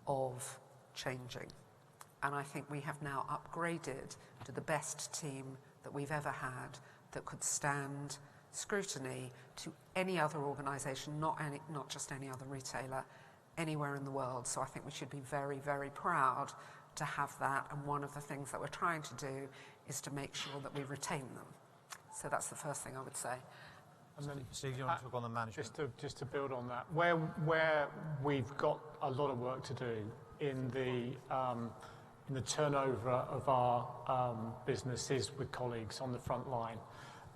of changing. And I think we have now upgraded to the best team that we've ever had that could stand scrutiny to any other organisation, not just any other retailer, anywhere in the world. So I think we should be very, very proud to have that. And one of the things that we're trying to do is to make sure that we retain them. So that's the first thing I would say. And then, Steve, do you want to talk on the management? Just to build on that, where we've got a lot of work to do in the turnover of our businesses with colleagues on the front line,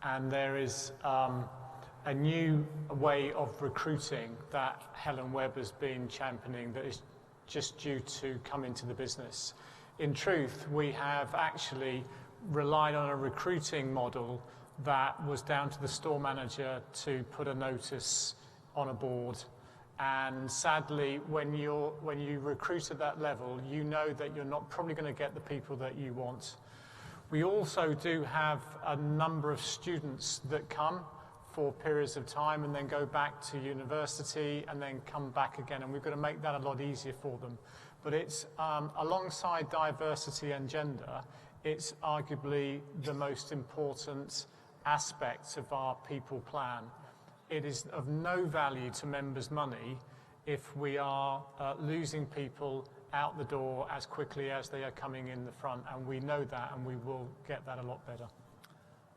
and there is a new way of recruiting that Helen Webb has been championing that is just due to come into the business. In truth, we have actually relied on a recruiting model that was down to the store manager to put a notice on a board. And sadly, when you recruit at that level, you know that you're not probably going to get the people that you want. We also do have a number of students that come for periods of time and then go back to university and then come back again, and we've got to make that a lot easier for them. But it's alongside diversity and gender, it's arguably the most important aspects of our people plan. It is of no value to members' money if we are losing people out the door as quickly as they are coming in the front, and we know that, and we will get that a lot better.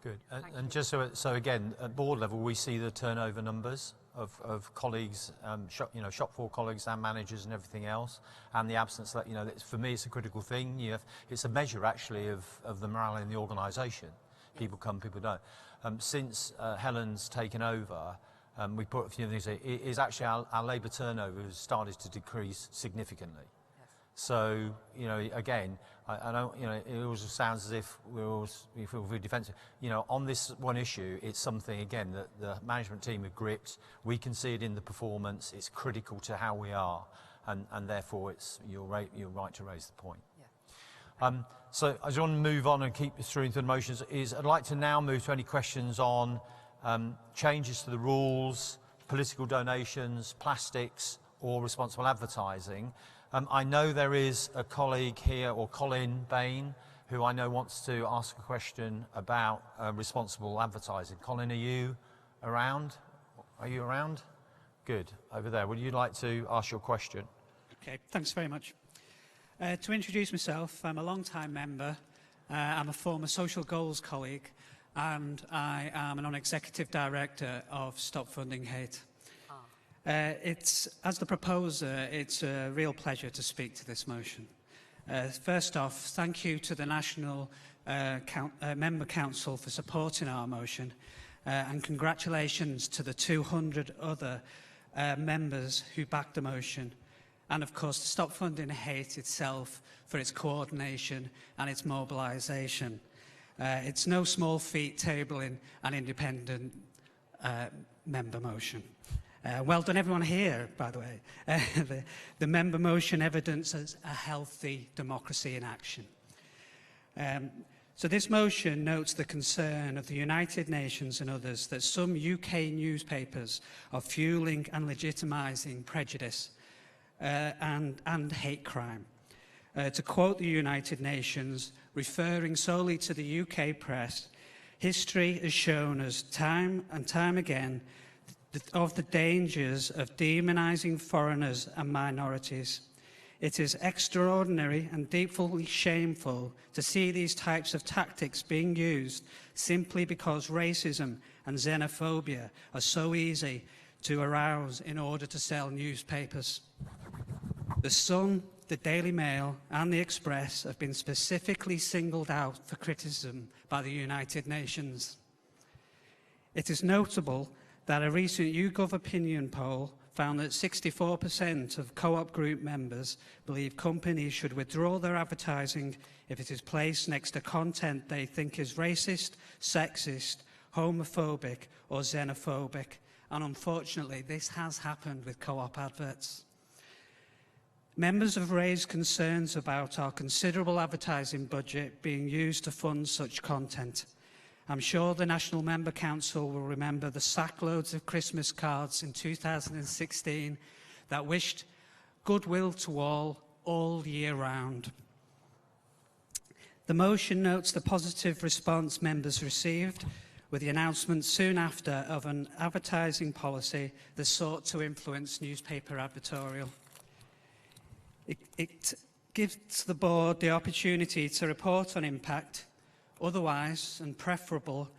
Good. And just so again, at board level, we see the turnover numbers of colleagues, shop floor colleagues and managers and everything else, and the absence that, for me, it's a critical thing. It's a measure, actually, of the morale in the organisation. People come, people don't. Since Helen's taken over, we put a few things in. It is actually our labour turnover has started to decrease significantly. Yes. So, again, I don't, it always sounds as if we feel very defensive. On this one issue, it's something, again, that the management team have gripped. We can see it in the performance. It's critical to how we are, and therefore, you're right to raise the point. Yeah. So I just want to move on and keep through into the motions. I'd like to now move to any questions on changes to the rules, political donations, plastics, or responsible advertising. I know there is a colleague here, or Colin Bain, who I know wants to ask a question about responsible advertising. Colin, are you around? Are you around? Good. Over there. Would you like to ask your question? Okay, thanks very much. To introduce myself, I'm a long-time member. I'm a former social goals colleague, and I am a non-executive director of Stop Funding Hate. As the proposer, it's a real pleasure to speak to this motion. First off, thank you to the National Member Council for supporting our motion, and congratulations to the 200 other members who backed the motion. And of course, to Stop Funding Hate itself for its coordination and its mobilisation. It's no small feat tabling an independent member motion. Well done everyone here, by the way. The member motion evidences a healthy democracy in action. So this motion notes the concern of the United Nations and others that some UK newspapers are fueling and legitimising prejudice and hate crime. To quote the United Nations, referring solely to the UK press, history has shown us time and time again of the dangers of demonising foreigners and minorities. It is extraordinary and deeply shameful to see these types of tactics being used simply because racism and xenophobia are so easy to arouse in order to sell newspapers. The Sun, the Daily Mail and the Express have been specifically singled out for criticism by the United Nations. It is notable that a recent YouGov opinion poll found that 64% of Co-op Group members believe companies should withdraw their advertising if it is placed next to content they think is racist, sexist, homophobic or xenophobic. And unfortunately, this has happened with Co-op adverts. Members have raised concerns about our considerable advertising budget being used to fund such content. I'm sure the National Member Council will remember the sackloads of Christmas cards in 2016 that wished goodwill to all year round. The motion notes the positive response members received with the announcement soon after of an advertising policy that sought to influence newspaper advertorial. It gives the board the opportunity to report on impact, otherwise and preferable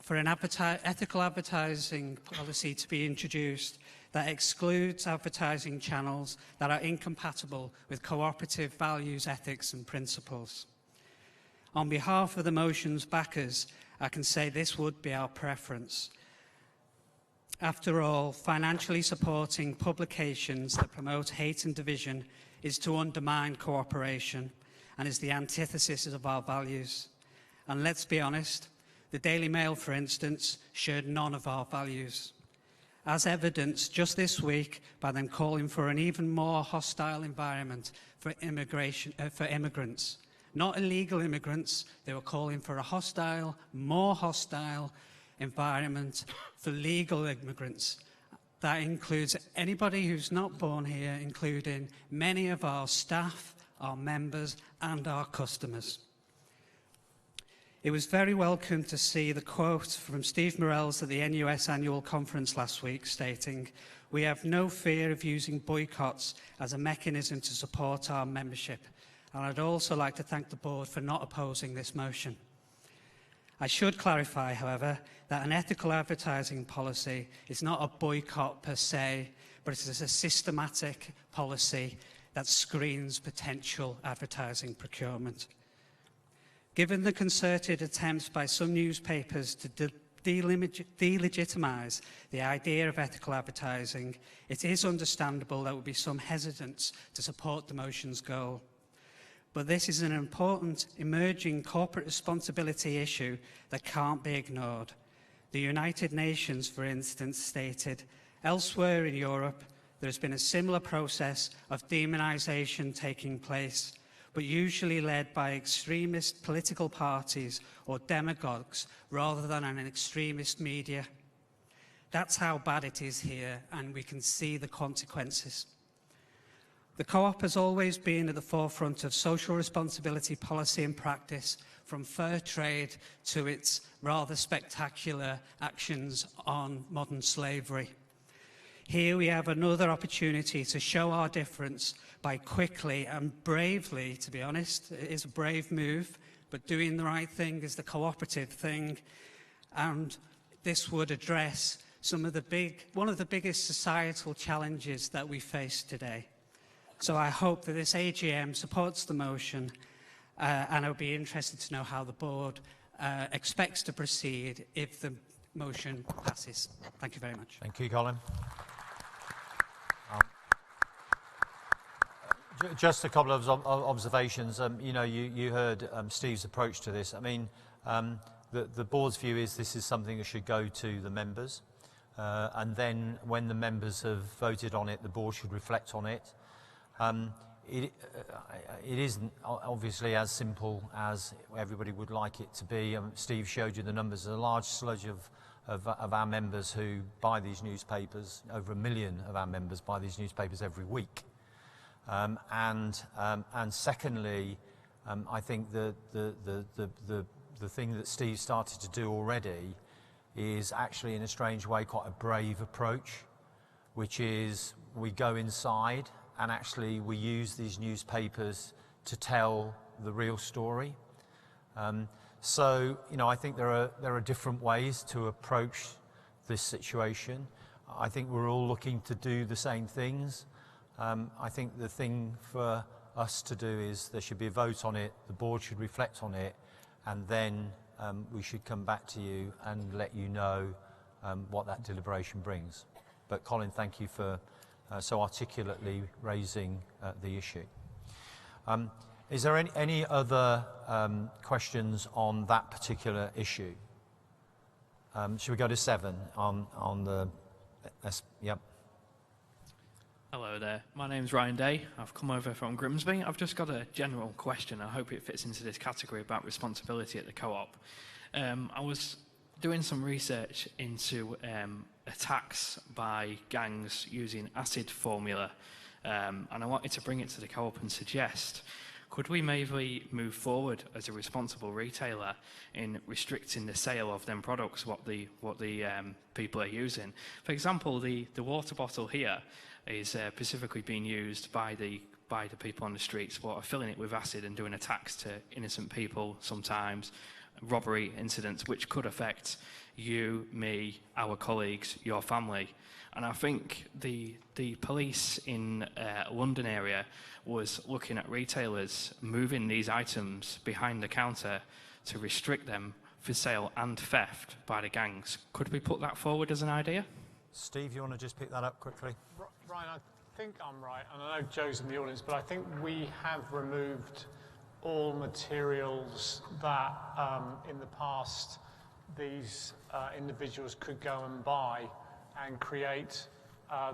for an ethical advertising policy to be introduced that excludes advertising channels that are incompatible with cooperative values, ethics and principles. On behalf of the motion's backers, I can say this would be our preference. After all, financially supporting publications that promote hate and division is to undermine cooperation and is the antithesis of our values. And let's be honest, the Daily Mail, for instance, shared none of our values, as evidenced just this week by them calling for an even more hostile environment for immigrants. Not illegal immigrants, they were calling for a hostile, more hostile environment for legal immigrants. That includes anybody who's not born here, including many of our staff, our members, and our customers. It was very welcome to see the quote from Steve Morells at the NUS annual conference last week stating, "We have no fear of using boycotts as a mechanism to support our membership." And I'd also like to thank the board for not opposing this motion. I should clarify, however, that an ethical advertising policy is not a boycott per se, but it is a systematic policy that screens potential advertising procurement. Given the concerted attempts by some newspapers to delegitimise the idea of ethical advertising, it is understandable there will be some hesitance to support the motion's goal. But this is an important emerging corporate responsibility issue that can't be ignored. The United Nations, for instance, stated, "Elsewhere in Europe, there has been a similar process of demonisation taking place, but usually led by extremist political parties or demagogues rather than an extremist media." That's how bad it is here, and we can see the consequences. The Co-op has always been at the forefront of social responsibility policy and practice, from fair trade to its rather spectacular actions on modern slavery. Here we have another opportunity to show our difference by quickly and bravely, to be honest, it is a brave move, but doing the right thing is the cooperative thing, and this would address one of the biggest societal challenges that we face today. So I hope that this AGM supports the motion, and I'll be interested to know how the board expects to proceed if the motion passes. Thank you very much. Thank you, Colin. Just a couple of observations. You heard Steve's approach to this. I mean, the board's view is this is something that should go to the members, and then when the members have voted on it, the board should reflect on it. It isn't obviously as simple as everybody would like it to be. Steve showed you the numbers. There's a large sludge of our members who buy these newspapers. Over 1 million of our members buy these newspapers every week. And secondly, I think the thing that Steve started to do already is actually, in a strange way, quite a brave approach, which is we go inside and actually we use these newspapers to tell the real story. So, I think there are different ways to approach this situation. I think we're all looking to do the same things. I think the thing for us to do is there should be a vote on it, the board should reflect on it, and then we should come back to you and let you know what that deliberation brings. But Colin, thank you for so articulately raising the issue. Is there any other questions on that particular issue? Should we go to 7 on the... Yep. Hello there, my name's Ryan Day. I've come over from Grimsby. I've just got a general question. I hope it fits into this category about responsibility at the co-op. I was doing some research into attacks by gangs using acid formula, and I wanted to bring it to the co-op and suggest, could we maybe move forward as a responsible retailer in restricting the sale of them products, what the people are using? For example, the water bottle here is specifically being used by the people on the streets what are filling it with acid and doing attacks to innocent people, sometimes robbery incidents which could affect you, me, our colleagues, your family. And I think the police in London area was looking at retailers moving these items behind the counter to restrict them for sale and theft by the gangs. Could we put that forward as an idea? Steve, you want to just pick that up quickly? Ryan, I think I'm right, and I know Joe's in the audience, but I think we have removed all materials that in the past these individuals could go and buy and create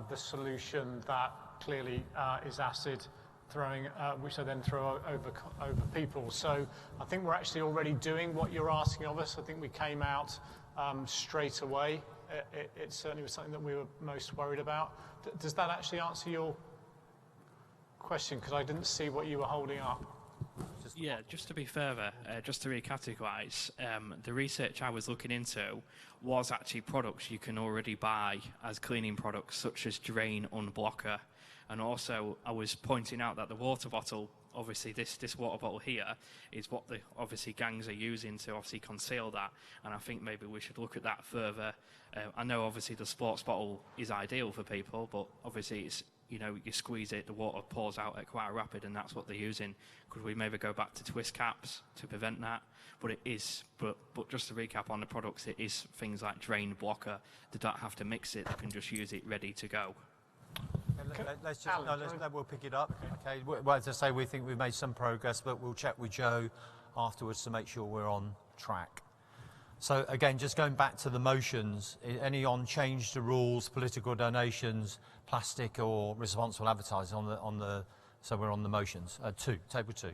the solution that clearly is acid throwing, which they then throw over people. So I think we're actually already doing what you're asking of us. I think we came out straight away. It certainly was something that we were most worried about. Does that actually answer your question? Because I didn't see what you were holding up. Yeah, just to be further, just to recategorise, the research I was looking into was actually products you can already buy as cleaning products, such as Drain Unblocker. And also, I was pointing out that the water bottle, obviously this water bottle here, is what the obviously gangs are using to obviously conceal that. And I think maybe we should look at that further. I know obviously the sports bottle is ideal for people, but obviously it's, you know, you squeeze it, the water pours out at quite a rapid, and that's what they're using. Could we maybe go back to twist caps to prevent that? But it is, but just to recap on the products, it is things like Drain Blocker. They don't have to mix it, they can just use it ready to go. Let's just, we'll pick it up. Okay. Well, as I say, we think we've made some progress, but we'll check with Joe afterwards to make sure we're on track. So again, just going back to the motions, any on change to rules, political donations, plastic or responsible advertising so we're on the motions. Table 2.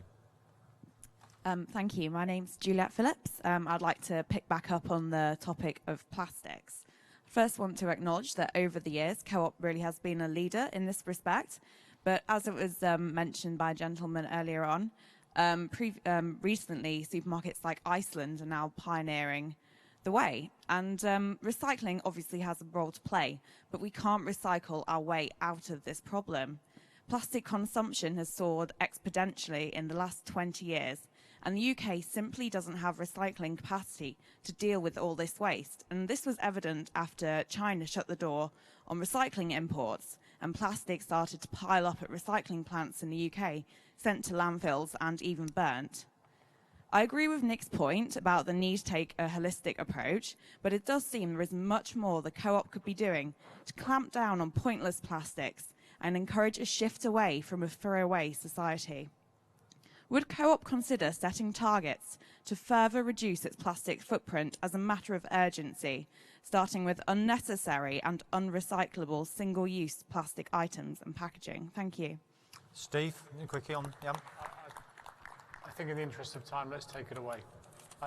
Thank you. My name's Juliette Phillips. I'd like to pick back up on the topic of plastics. First, want to acknowledge that over the years, Co-op really has been a leader in this respect. But as it was mentioned by a gentleman earlier on, recently supermarkets like Iceland are now pioneering the way. And recycling obviously has a role to play, but we can't recycle our way out of this problem. Plastic consumption has soared exponentially in the last 20 years. And the UK simply doesn't have recycling capacity to deal with all this waste. And this was evident after China shut the door on recycling imports and plastic started to pile up at recycling plants in the UK, sent to landfills and even burnt. I agree with Nick's point about the need to take a holistic approach, but it does seem there is much more the Co-op could be doing to clamp down on pointless plastics and encourage a shift away from a throwaway society. Would Co-op consider setting targets to further reduce its plastic footprint as a matter of urgency, starting with unnecessary and unrecyclable single-use plastic items and packaging? Thank you. Steve, quickly on. Yeah. I think in the interest of time, let's take it away.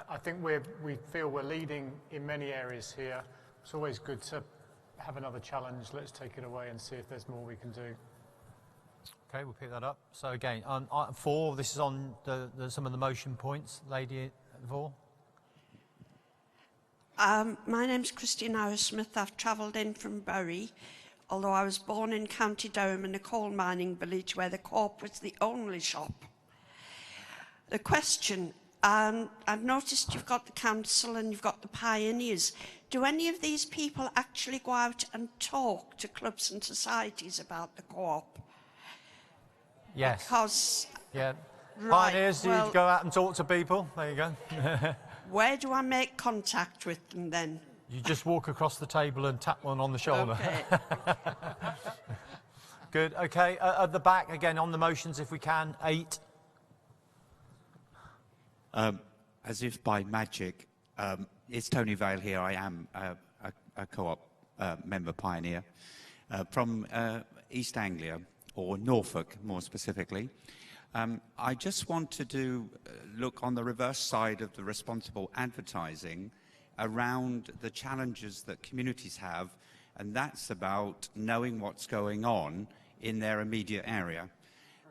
I think we feel we're leading in many areas here. It's always good to have another challenge. Let's take it away and see if there's more we can do. Okay, we'll pick that up. So again, on 4, this is on some of the motion points. Lady at 4. My name's Christine Smith. I've travelled in from Bury, although I was born in County Durham in a coal mining village where the Co-op was the only shop. The question, I've noticed you've got the council and you've got the pioneers. Do any of these people actually go out and talk to clubs and societies about the Co-op? Yes. Because... Yeah. Right, Pioneers, do you go out and talk to people? There you go. Where do I make contact with them then? You just walk across the table and tap one on the shoulder. Okay. Good. Okay. At the back, again, on the motions, if we can. 8. As if by magic, it's Tony Vale here. I am a co-op member pioneer from East Anglia, or Norfolk more specifically. I just want to look on the reverse side of the responsible advertising around the challenges that communities have, and that's about knowing what's going on in their immediate area.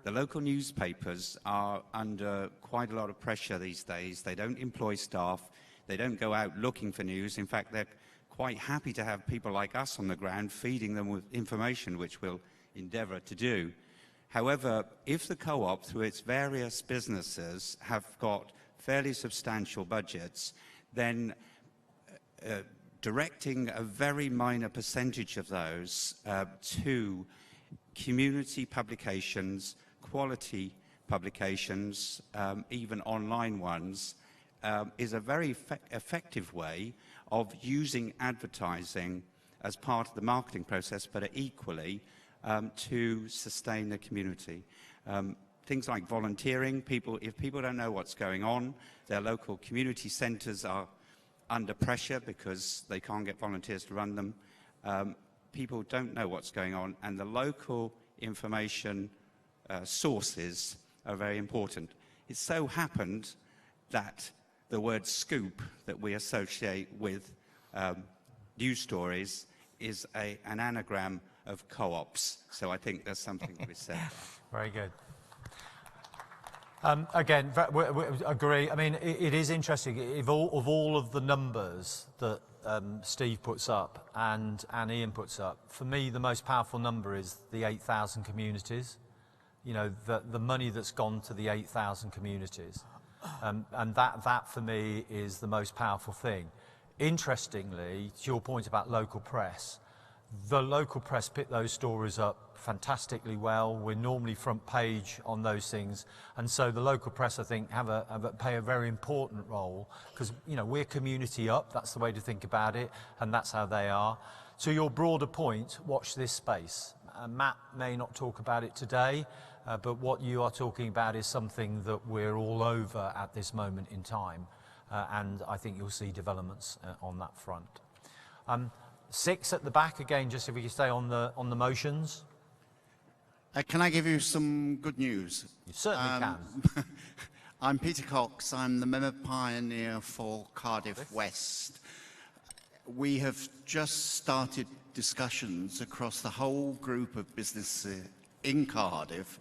The local newspapers are under quite a lot of pressure these days. They don't employ staff. They don't go out looking for news. In fact, they're quite happy to have people like us on the ground feeding them with information, which we'll endeavour to do. However, if the co-op, through its various businesses, have got fairly substantial budgets, then directing a very minor percentage of those to community publications, quality publications, even online ones, is a very effective way of using advertising as part of the marketing process, but equally to sustain the community. Things like volunteering, if people don't know what's going on, their local community centres are under pressure because they can't get volunteers to run them. People don't know what's going on, and the local information sources are very important. It so happened that the word scoop that we associate with news stories is an anagram of co-ops, so I think there's something to be said there. Very good. Again, we agree. I mean, it is interesting. Of all of the numbers that Steve puts up and Ian puts up, for me, the most powerful number is the 8,000 communities. You know, the money that's gone to the 8,000 communities. And that, for me, is the most powerful thing. Interestingly, to your point about local press, the local press pick those stories up fantastically well. We're normally front page on those things, and so the local press, I think, play a very important role, because, you know, we're community up. That's the way to think about it, and that's how they are. To your broader point, watch this space. Matt may not talk about it today, but what you are talking about is something that we're all over at this moment in time, and I think you'll see developments on that front. 6 at the back, again, just if we can stay on the motions. Can I give you some good news? You certainly can. I'm Peter Cox. I'm the member pioneer for Cardiff West. We have just started discussions across the whole group of businesses in Cardiff,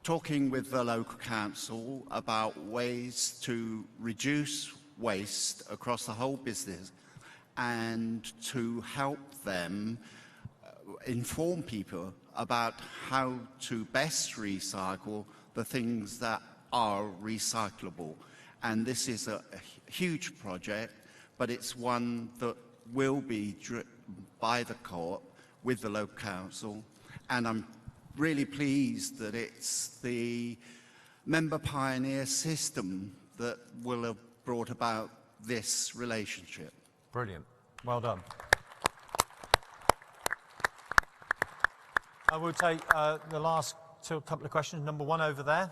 talking with the local council about ways to reduce waste across the whole business and to help them inform people about how to best recycle the things that are recyclable. And this is a huge project, but it's one that will be driven by the co-op with the local council. And I'm really pleased that it's the member pioneer system that will have brought about this relationship. Brilliant. Well done. I will take the last couple of questions. Number 1 over there.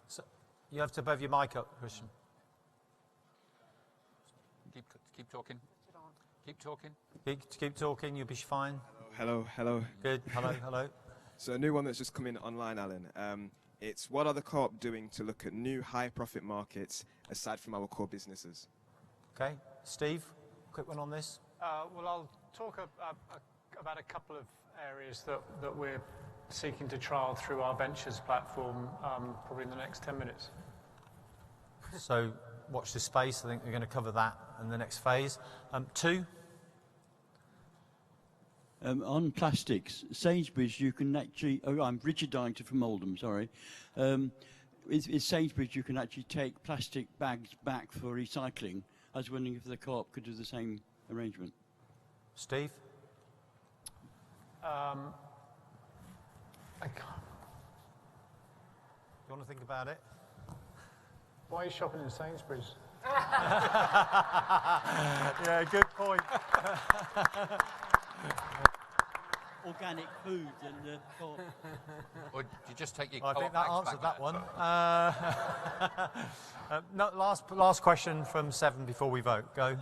So you have to have your mic up, Christian. Keep talking. Keep talking. Keep talking. You'll be fine. Hello. Good. Hello. So a new one that's just come in online, Alan. It's what are the co-op doing to look at new high-profit markets aside from our core businesses? Okay. Steve, quick one on this. Well, I'll talk about a couple of areas that we're seeking to trial through our ventures platform probably in the next 10 minutes. So watch this space. I think we're going to cover that in the next phase. 2. On plastics, Sainsbury's, you can actually... Oh, I'm Richard Dyington from Oldham, sorry. With Sainsbury's, you can actually take plastic bags back for recycling. I was wondering if the co-op could do the same arrangement. Steve? You want to think about it? Why are you shopping in Sainsbury's? Yeah, good point. Organic food and Or do you just take your I think co-op that bags answered back that one. No, last question from Seven before we vote. Go.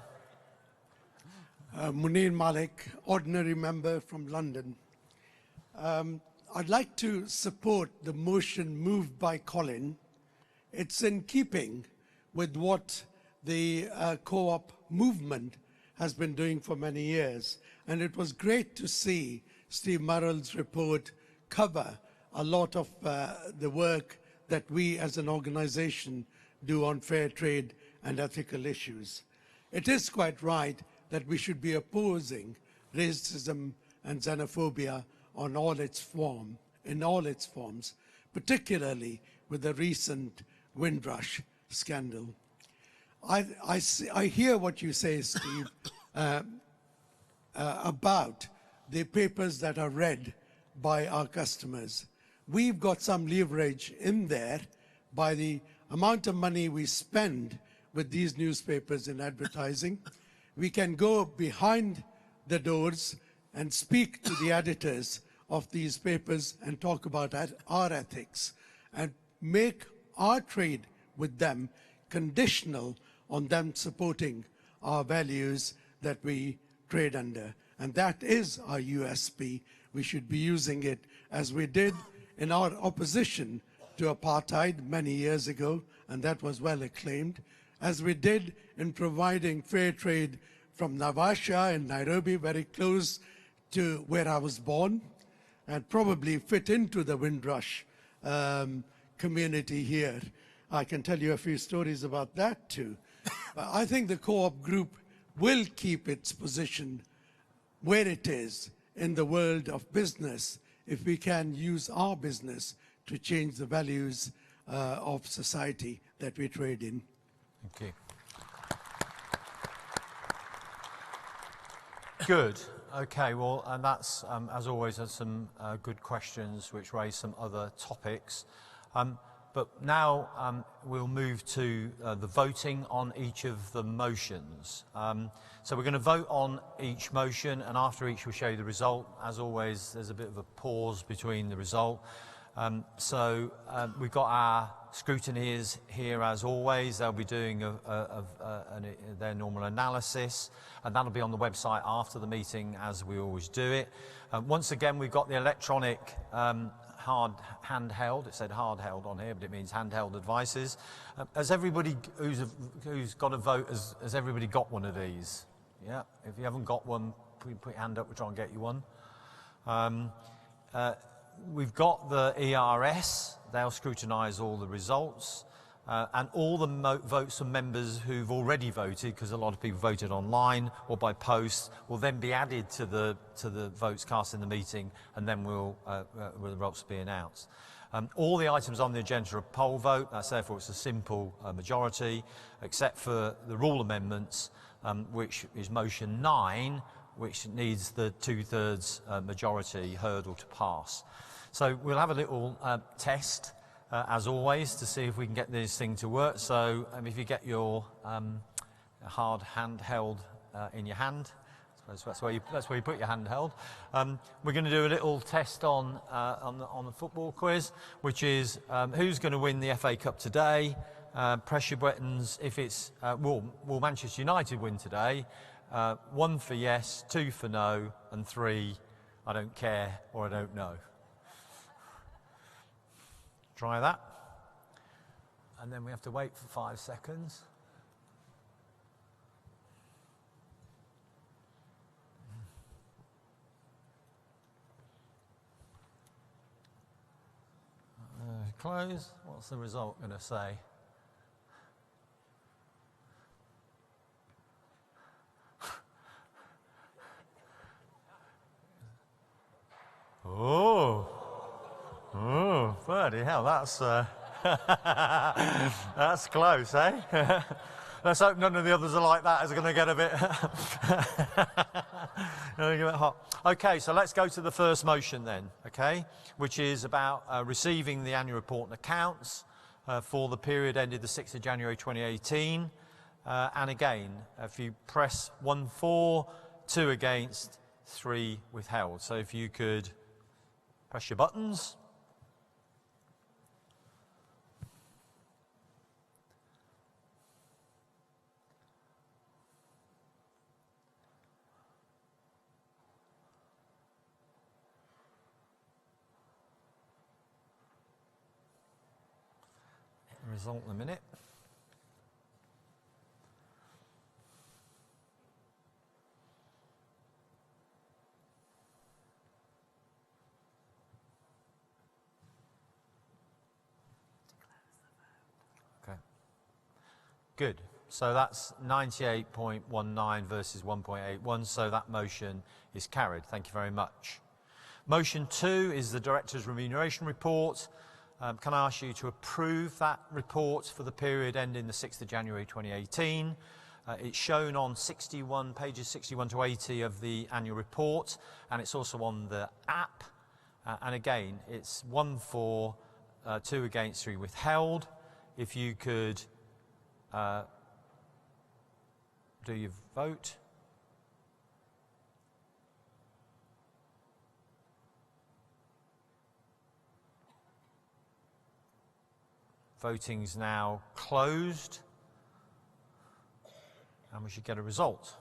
Munir Malik, ordinary member from London. I'd like to support the motion moved by Colin. It's in keeping with what the co-op movement has been doing for many years. And it was great to see Steve Murrell's report cover a lot of the work that we as an organization do on fair trade and ethical issues. It is quite right that we should be opposing racism and xenophobia in all its forms, particularly with the recent Windrush scandal. I hear what you say, Steve, about the papers that are read by our customers. We've got some leverage in there by the amount of money we spend with these newspapers in advertising. We can go behind the doors and speak to the editors of these papers and talk about our ethics and make our trade with them conditional on them supporting our values that we trade under. And that is our USP. We should be using it as we did in our opposition to apartheid many years ago, and that was well acclaimed, as we did in providing fair trade from Naivasha in Nairobi, very close to where I was born, and probably fit into the Windrush community here. I can tell you a few stories about that too. I think the co-op group will keep its position where it is in the world of business if we can use our business to change the values of society that we trade in. Thank you. Good. Okay, well, and that's, as always, some good questions which raise some other topics. But now we'll move to the voting on each of the motions. So we're going to vote on each motion, and after each we'll show you the result. As always, there's a bit of a pause between the result. We've got our scrutineers here as always. They'll be doing their normal analysis, and that'll be on the website after the meeting as we always do it. Once again, we've got the electronic handheld. It said hard held on here, but it means handheld devices. Has everybody who's got a vote, has everybody got one of these? Yeah, if you haven't got one, put your hand up, we'll try and get you one. We've got the ERS, they'll scrutinise all the results, and all the votes from members who've already voted, because a lot of people voted online or by post, will then be added to the votes cast in the meeting, and then the results will be announced. All the items on the agenda are poll vote, that's therefore it's a simple majority, except for the rule amendments, which is motion 9, which needs the 2/3 majority hurdle to pass. So we'll have a little test, as always, to see if we can get this thing to work. So if you get your hard handheld in your hand, that's where you put your handheld. We're going to do a little test on the football quiz, which is who's going to win the FA Cup today? Press your buttons if it's will Manchester United win today? 1 for yes, 2 for no, and 3 I don't care or I don't know. Try that. And then we have to wait for 5 seconds. Close. What's the result going to say? Oh, bloody hell, that's that's close, eh? Let's hope none of the others are like that. It's going to get a bit... Okay, so let's go to the first motion then, okay, which is about receiving the annual report and accounts for the period ended the 6th of January 2018. And again, if you press 1 for, 2 against, 3 withheld. So if you could press your buttons. Result in a minute. Okay. Good. So that's 98.19 versus 1.81, so that motion is carried. Thank you very much. Motion 2 is the Director's Remuneration Report. Can I ask you to approve that report for the period ending the 6th of January 2018? It's shown on pages 61 to 80 of the annual report, and it's also on the app. And again, it's 1 for, 2 against, 3 withheld. If you could do your vote. Voting's now closed, and we should get a result.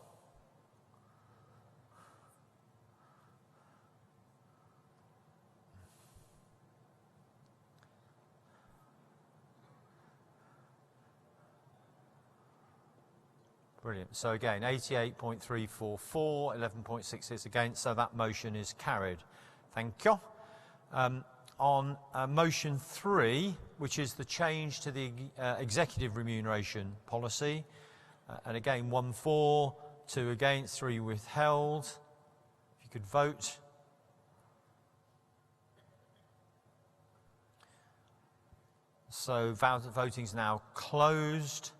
Brilliant. So again, 88.344, 11.66 against, so that motion is carried. Thank you. On motion 3, which is the change to the executive remuneration policy, and again 1 for, 2 against, 3 withheld. If you could vote. So voting's now closed.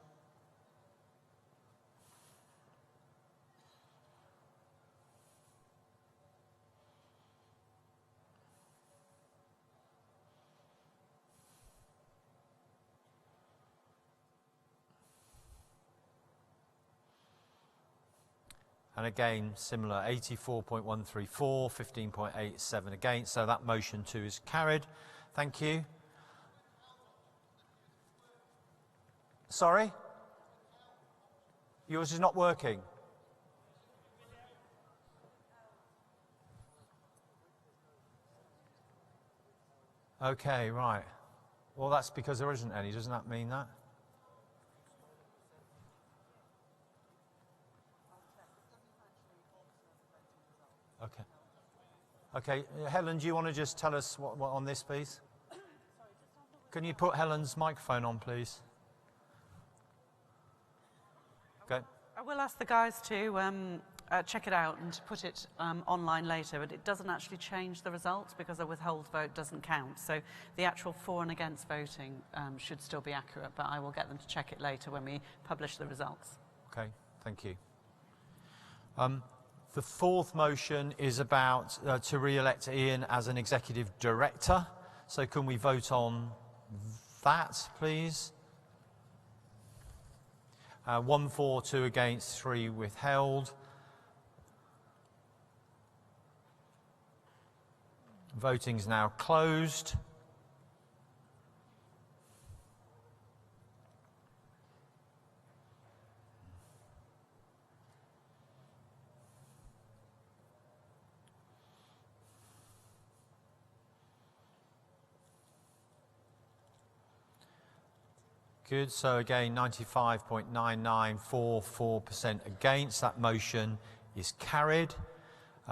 And again, similar, 84.134, 15.87 against, so that motion too is carried. Thank you. Sorry? Yours is not working? Okay, right. Well, that's because there isn't any. Doesn't that mean that? Okay. Okay, Helen, do you want to just tell us what on this, please? Can you put Helen's microphone on, please? Okay. I will ask the guys to check it out and to put it online later, but it doesn't actually change the results because a withhold vote doesn't count. So the actual for and against voting should still be accurate, but I will get them to check it later when we publish the results. Okay, thank you. The fourth motion is about to re-elect Ian as an executive director. So can we vote on that, please? 1 for, 2 against, 3 withheld. Voting's now closed. Good, so again 95.9944% against. That motion is carried.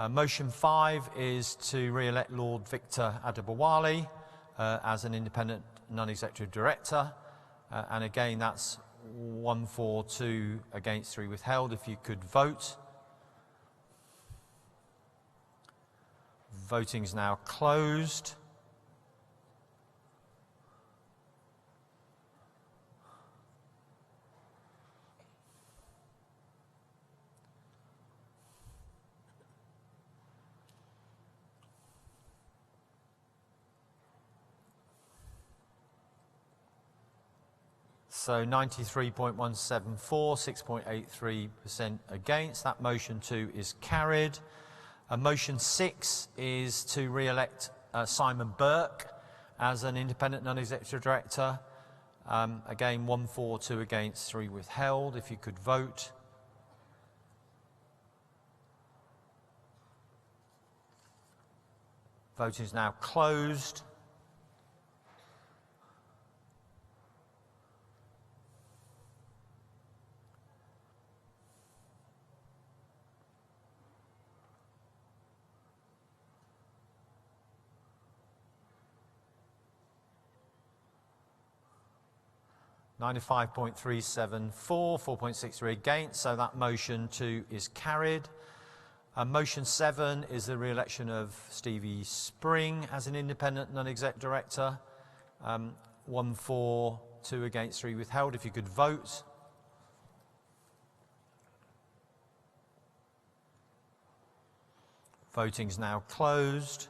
Motion 5 is to re-elect Lord Victor Adebowale as an independent non-executive director. And again, that's 1 for, 2 against, 3 withheld. If you could vote. Voting's now closed. So 93.174, 6.83% against. That motion too is carried. Motion 6 is to re-elect Simon Burke as an independent non-executive director. Again, 142 against, 3 withheld. If you could vote. Voting is now closed. (95.374), 4.63 against, so that motion too is carried. Motion 7 is the re-election of Stevie Spring as an independent non-exec director. 142 against, 3 withheld. If you could vote. Voting is now closed.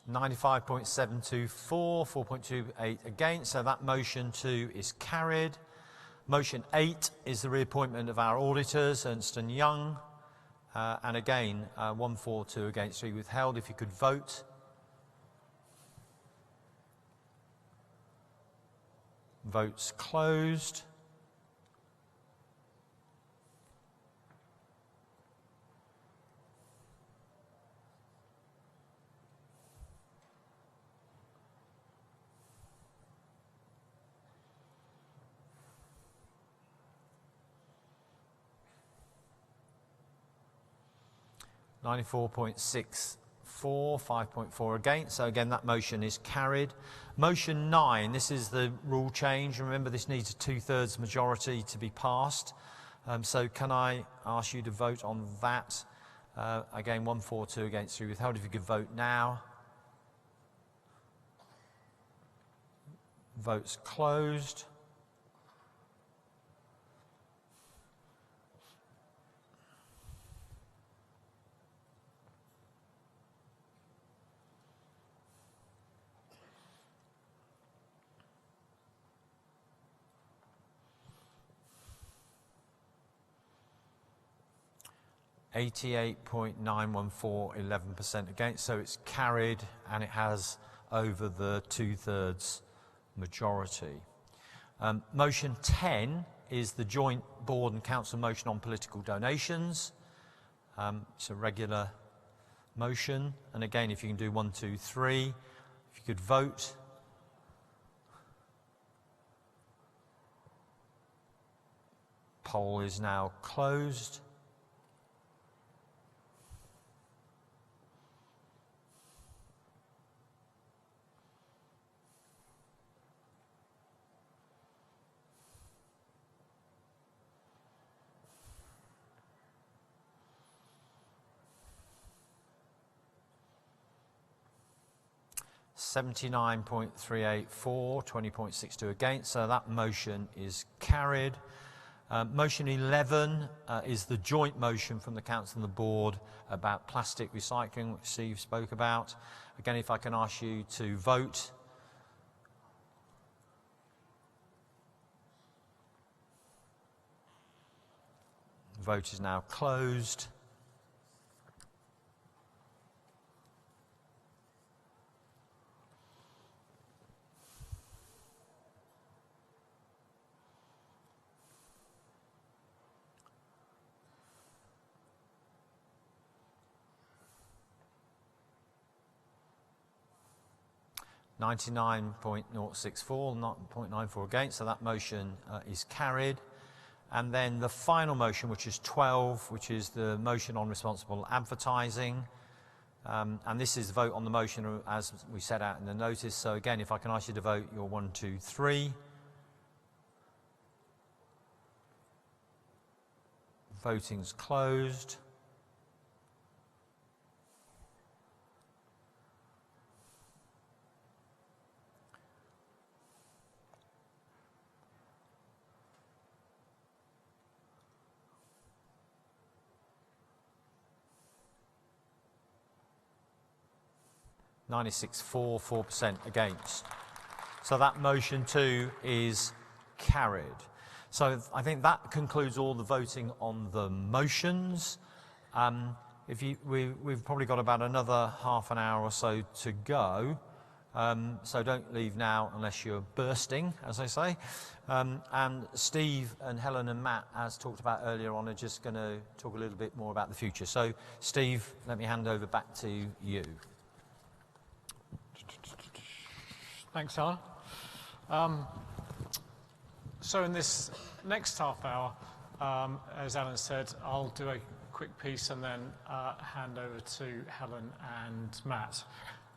(95.724), 4.28 against, so that motion too is carried. Motion 8 is the reappointment of our auditors, Ernst & Young, and again, 142 against, 3 withheld. If you could vote. Votes closed. (94.64), 5.4 against. So again, that motion is carried. Motion 9, this is the rule change. Remember, this needs a 2/3 majority to be passed. So can I ask you to vote on that? Again, 142 against, 3 withheld. If you could vote now. Votes closed. (88.914), 11% against, so it's carried and it has over the 2/3 majority. Motion 10 is the joint board and council motion on political donations. It's a regular motion, and again, if you can do 1, 2, 3, if you could vote. Poll is now closed. (79.384), 20.62 against, so that motion is carried. Motion 11 is the joint motion from the council and the board about plastic recycling, which Steve spoke about. Again, if I can ask you to vote. Vote is now closed. (99.064), 0.94 against, so that motion is carried. And then the final motion, which is 12, which is the motion on responsible advertising. And this is the vote on the motion as we set out in the notice. So again, if I can ask you to vote your 1, 2, 3. Voting's closed. 96 for, 4% against. So that motion 2 is carried. So I think that concludes all the voting on the motions. We've probably got about another half an hour or so to go. So don't leave now unless you're bursting, as I say. And Steve and Helen and Matt, as talked about earlier on, are just going to talk a little bit more about the future. So Steve, let me hand over back to you. Thanks, Alan. So in this next half hour, as Alan said, I'll do a quick piece and then hand over to Helen and Matt.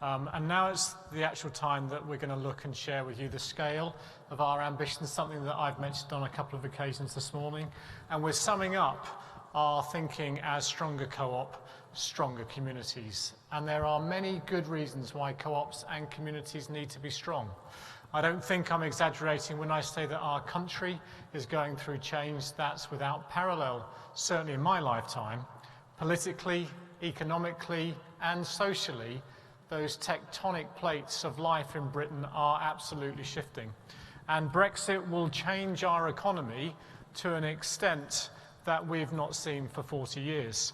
And now it's the actual time that we're going to look and share with you the scale of our ambitions, something that I've mentioned on a couple of occasions this morning. And we're summing up our thinking as stronger co-op, stronger communities. And there are many good reasons why co-ops and communities need to be strong. I don't think I'm exaggerating when I say that our country is going through change that's without parallel, certainly in my lifetime. Politically, economically, and socially, those tectonic plates of life in Britain are absolutely shifting. And Brexit will change our economy to an extent that we've not seen for 40 years.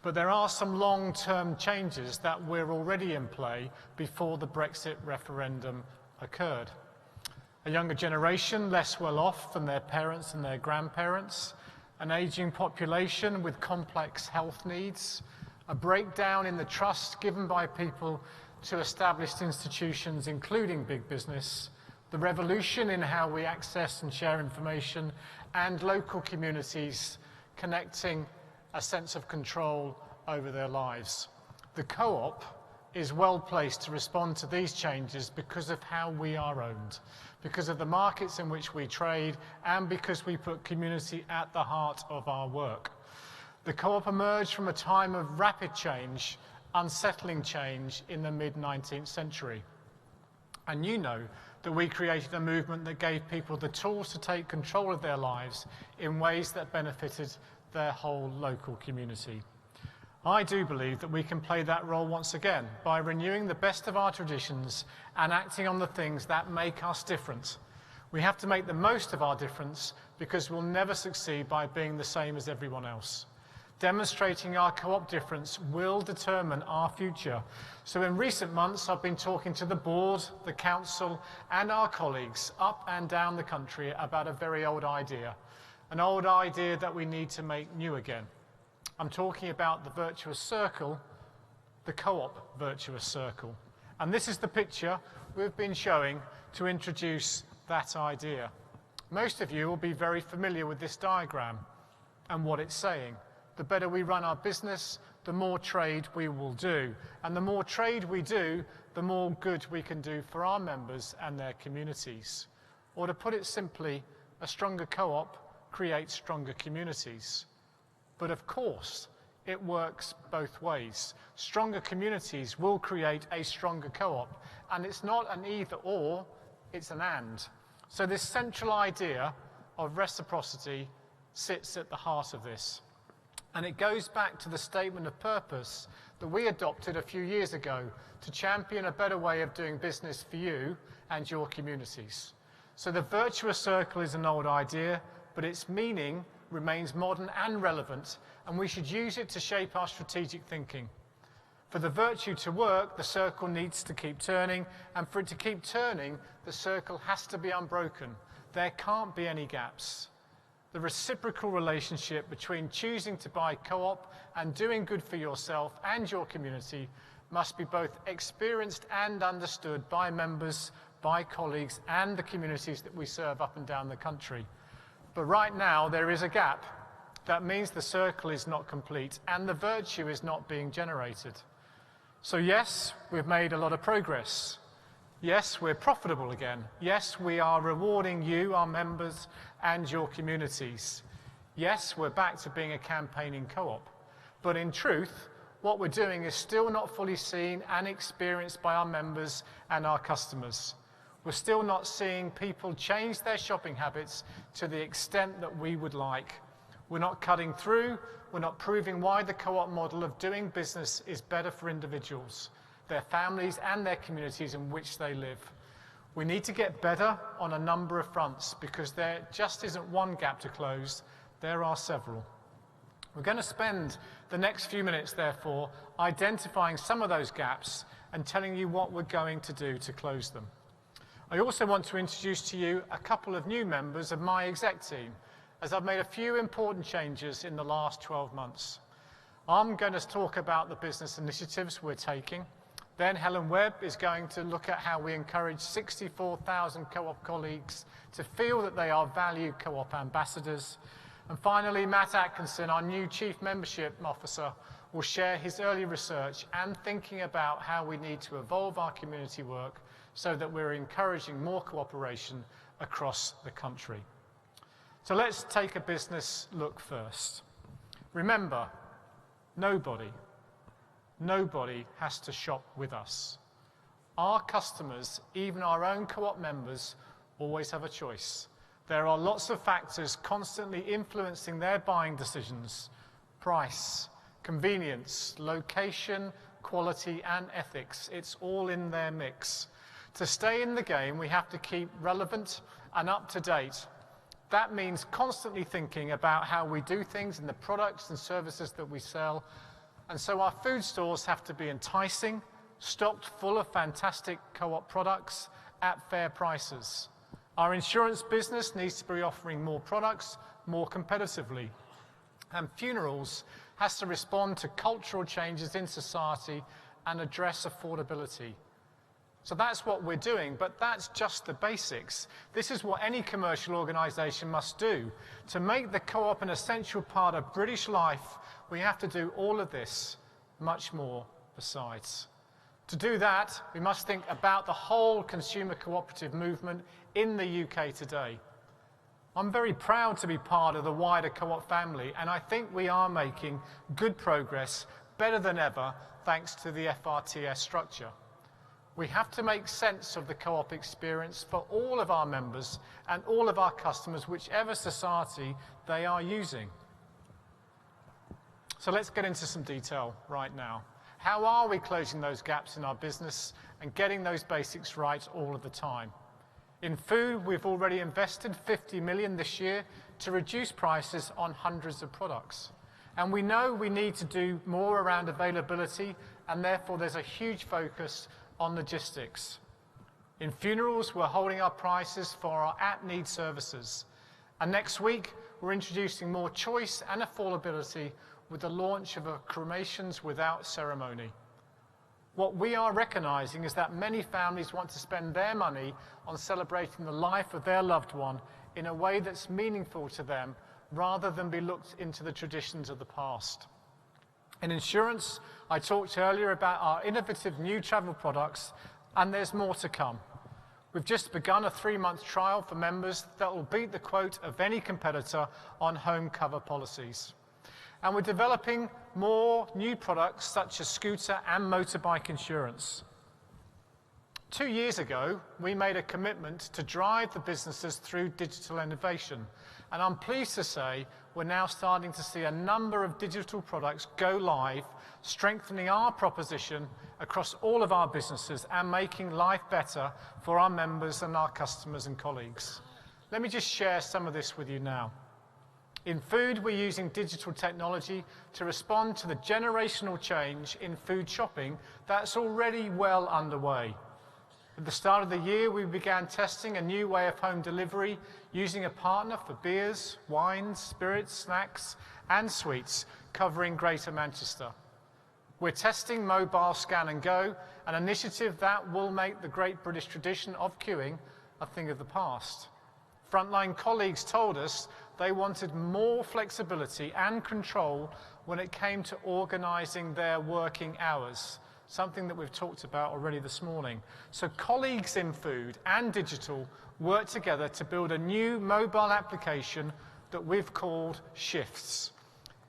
But there are some long-term changes that were already in play before the Brexit referendum occurred. A younger generation less well off than their parents and their grandparents, an ageing population with complex health needs, a breakdown in the trust given by people to established institutions, including big business, the revolution in how we access and share information, and local communities connecting a sense of control over their lives. The co-op is well placed to respond to these changes because of how we are owned, because of the markets in which we trade, and because we put community at the heart of our work. The co-op emerged from a time of rapid change, unsettling change in the mid-19th century. And you know that we created a movement that gave people the tools to take control of their lives in ways that benefited their whole local community. I do believe that we can play that role once again by renewing the best of our traditions and acting on the things that make us different. We have to make the most of our difference because we'll never succeed by being the same as everyone else. Demonstrating our co-op difference will determine our future. So in recent months, I've been talking to the board, the council, and our colleagues up and down the country about a very old idea, an old idea that we need to make new again. I'm talking about the virtuous circle, the co-op virtuous circle. And this is the picture we've been showing to introduce that idea. Most of you will be very familiar with this diagram and what it's saying. The better we run our business, the more trade we will do. And the more trade we do, the more good we can do for our members and their communities. Or to put it simply, a stronger co-op creates stronger communities. But of course, it works both ways. Stronger communities will create a stronger co-op. And it's not an either or, it's an and. So this central idea of reciprocity sits at the heart of this. And it goes back to the statement of purpose that we adopted a few years ago to champion a better way of doing business for you and your communities. So the virtuous circle is an old idea, but its meaning remains modern and relevant, and we should use it to shape our strategic thinking. For the virtue to work, the circle needs to keep turning, and for it to keep turning, the circle has to be unbroken. There can't be any gaps. The reciprocal relationship between choosing to buy co-op and doing good for yourself and your community must be both experienced and understood by members, by colleagues, and the communities that we serve up and down the country. But right now, there is a gap. That means the circle is not complete and the virtue is not being generated. So yes, we've made a lot of progress. Yes, we're profitable again. Yes, we are rewarding you, our members, and your communities. Yes, we're back to being a campaigning co-op. But in truth, what we're doing is still not fully seen and experienced by our members and our customers. We're still not seeing people change their shopping habits to the extent that we would like. We're not cutting through. We're not proving why the co-op model of doing business is better for individuals. their families and their communities in which they live. We need to get better on a number of fronts because there just isn't one gap to close, there are several. We're going to spend the next few minutes, therefore, identifying some of those gaps and telling you what we're going to do to close them. I also want to introduce to you a couple of new members of my exec team, as I've made a few important changes in the last 12 months. I'm going to talk about the business initiatives we're taking. Then Helen Webb is going to look at how we encourage 64,000 co-op colleagues to feel that they are valued co-op ambassadors. And finally, Matt Atkinson, our new Chief Membership Officer, will share his early research and thinking about how we need to evolve our community work so that we're encouraging more cooperation across the country. So let's take a business look first. Remember, nobody has to shop with us. Our customers, even our own co-op members, always have a choice. There are lots of factors constantly influencing their buying decisions: price, convenience, location, quality, and ethics. It's all in their mix. To stay in the game, we have to keep relevant and up to date. That means constantly thinking about how we do things in the products and services that we sell. And so our food stores have to be enticing, stocked full of fantastic co-op products at fair prices. Our insurance business needs to be offering more products more competitively. And funerals has to respond to cultural changes in society and address affordability. So that's what we're doing, but that's just the basics. This is what any commercial organisation must do. To make the co-op an essential part of British life, we have to do all of this, much more besides. To do that, we must think about the whole consumer cooperative movement in the UK today. I'm very proud to be part of the wider co-op family, and I think we are making good progress, better than ever, thanks to the FRTS structure. We have to make sense of the co-op experience for all of our members and all of our customers, whichever society they are using. So let's get into some detail right now. How are we closing those gaps in our business and getting those basics right all of the time? In food, we've already invested 50 million this year to reduce prices on hundreds of products. And we know we need to do more around availability, and therefore there's a huge focus on logistics. In funerals, we're holding our prices for our at-need services. And next week, we're introducing more choice and affordability with the launch of a cremations without ceremony. What we are recognising is that many families want to spend their money on celebrating the life of their loved one in a way that's meaningful to them, rather than be looked into the traditions of the past. In insurance, I talked earlier about our innovative new travel products, and there's more to come. We've just begun a 3-month trial for members that will beat the quote of any competitor on home cover policies. And we're developing more new products such as scooter and motorbike insurance. 2 years ago, we made a commitment to drive the businesses through digital innovation. And I'm pleased to say we're now starting to see a number of digital products go live, strengthening our proposition across all of our businesses and making life better for our members and our customers and colleagues. Let me just share some of this with you now. In food, we're using digital technology to respond to the generational change in food shopping that's already well underway. At the start of the year, we began testing a new way of home delivery using a partner for beers, wines, spirits, snacks, and sweets covering Greater Manchester. We're testing mobile scan and go, an initiative that will make the great British tradition of queuing a thing of the past. Frontline colleagues told us they wanted more flexibility and control when it came to organising their working hours, something that we've talked about already this morning. So colleagues in food and digital worked together to build a new mobile application that we've called Shifts.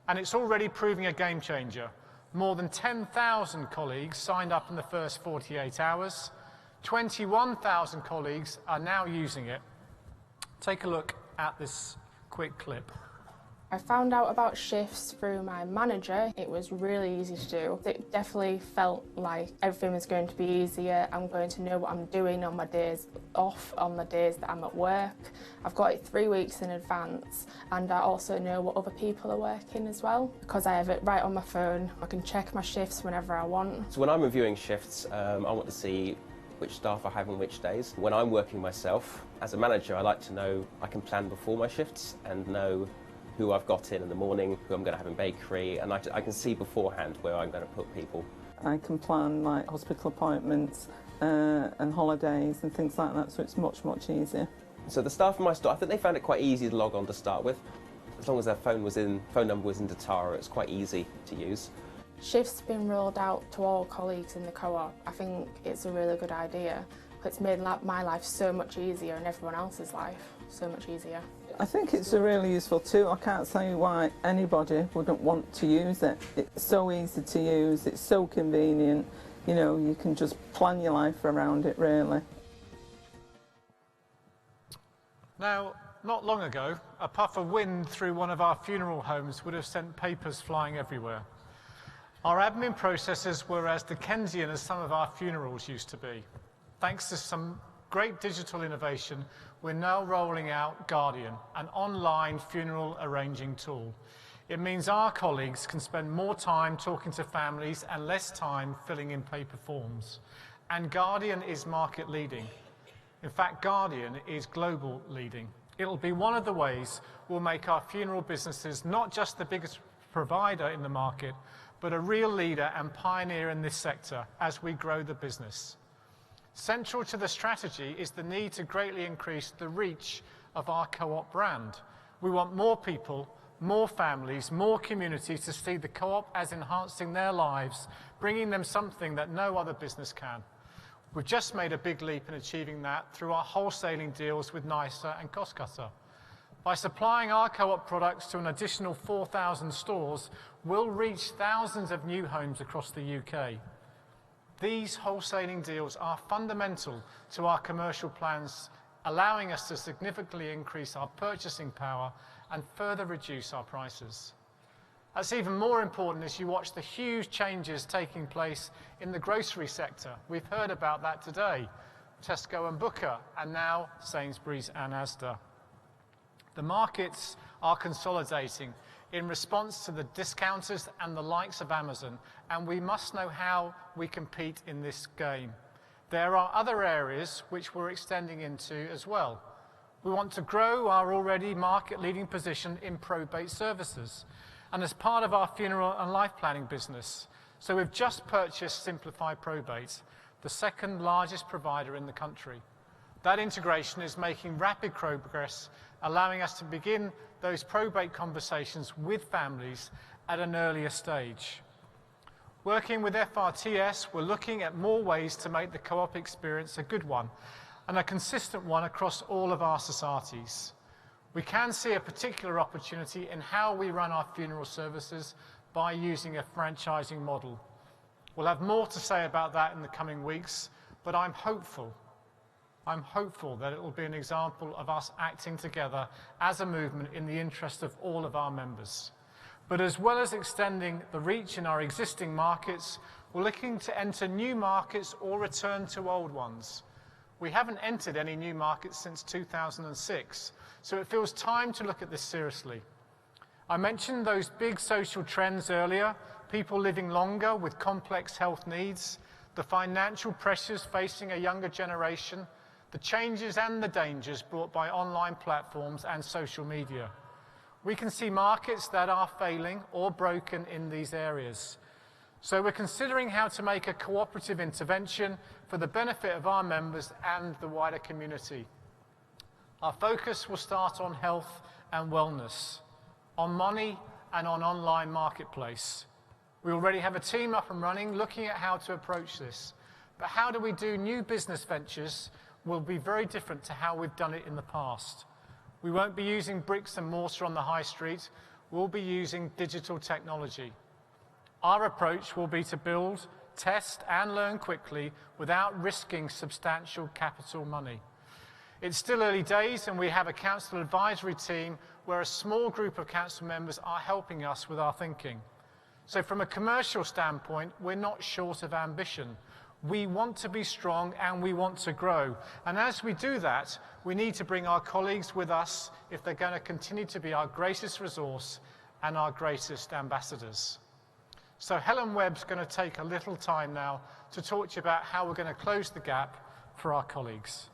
And it's already proving a game changer. More than 10,000 colleagues signed up in the first 48 hours. 21,000 colleagues are now using it. Take a look at this quick clip. I found out about shifts through my manager. It was really easy to do. It definitely felt like everything was going to be easier. I'm going to know what I'm doing on my days off, on the days that I'm at work. I've got it 3 weeks in advance, and I also know what other people are working as well, because I have it right on my phone. I can check my shifts whenever I want. So when I'm reviewing shifts, I want to see which staff I have on which days. When I'm working myself, as a manager, I like to know I can plan before my shifts and know who I've got in the morning, who I'm going to have in bakery, and I can see beforehand where I'm going to put people. I can plan my hospital appointments and holidays and things like that, so it's much, much easier. So the staff in my store, I think they found it quite easy to log on to start with. As long as their phone number was in Datara, it's quite easy to use. Shifts have been rolled out to all colleagues in the co-op. I think it's a really good idea. It's made my life so much easier and everyone else's life so much easier. I think it's a really useful tool. I can't see why anybody wouldn't want to use it. It's so easy to use, it's so convenient, you know, you can just plan your life around it really. Now, not long ago, a puff of wind through one of our funeral homes would have sent papers flying everywhere. Our admin processes were as Dickensian as some of our funerals used to be. Thanks to some great digital innovation, we're now rolling out Guardian, an online funeral arranging tool. It means our colleagues can spend more time talking to families and less time filling in paper forms. And Guardian is market leading. In fact, Guardian is global leading. It'll be one of the ways we'll make our funeral businesses not just the biggest provider in the market, but a real leader and pioneer in this sector as we grow the business. Central to the strategy is the need to greatly increase the reach of our co-op brand. We want more people, more families, more communities to see the co-op as enhancing their lives, bringing them something that no other business can. We've just made a big leap in achieving that through our wholesaling deals with NICER and Costcutter. By supplying our co-op products to an additional 4,000 stores, we'll reach thousands of new homes across the UK. These wholesaling deals are fundamental to our commercial plans, allowing us to significantly increase our purchasing power and further reduce our prices. That's even more important as you watch the huge changes taking place in the grocery sector. We've heard about that today. Tesco and Booker, and now Sainsbury's and Asda. The markets are consolidating in response to the discounters and the likes of Amazon, and we must know how we compete in this game. There are other areas which we're extending into as well. We want to grow our already market-leading position in probate services, and as part of our funeral and life planning business. So we've just purchased Simplify Probate, the second largest provider in the country. That integration is making rapid progress, allowing us to begin those probate conversations with families at an earlier stage. Working with FRTS, we're looking at more ways to make the co-op experience a good one and a consistent one across all of our societies. We can see a particular opportunity in how we run our funeral services by using a franchising model. We'll have more to say about that in the coming weeks, but I'm hopeful that it will be an example of us acting together as a movement in the interest of all of our members. But as well as extending the reach in our existing markets, we're looking to enter new markets or return to old ones. We haven't entered any new markets since 2006, so it feels time to look at this seriously. I mentioned those big social trends earlier, people living longer with complex health needs, the financial pressures facing a younger generation, the changes and the dangers brought by online platforms and social media. We can see markets that are failing or broken in these areas. So we're considering how to make a cooperative intervention for the benefit of our members and the wider community. Our focus will start on health and wellness, on money and on online marketplace. We already have a team up and running looking at how to approach this. But how do we do new business ventures will be very different to how we've done it in the past. We won't be using bricks and mortar on the high street. We'll be using digital technology. Our approach will be to build, test and learn quickly without risking substantial capital money. It's still early days, and we have a council advisory team where a small group of council members are helping us with our thinking. So from a commercial standpoint, we're not short of ambition. We want to be strong and we want to grow. And as we do that, we need to bring our colleagues with us if they're going to continue to be our greatest resource and our greatest ambassadors. So Helen Webb's going to take a little time now to talk to you about how we're going to close the gap for our colleagues.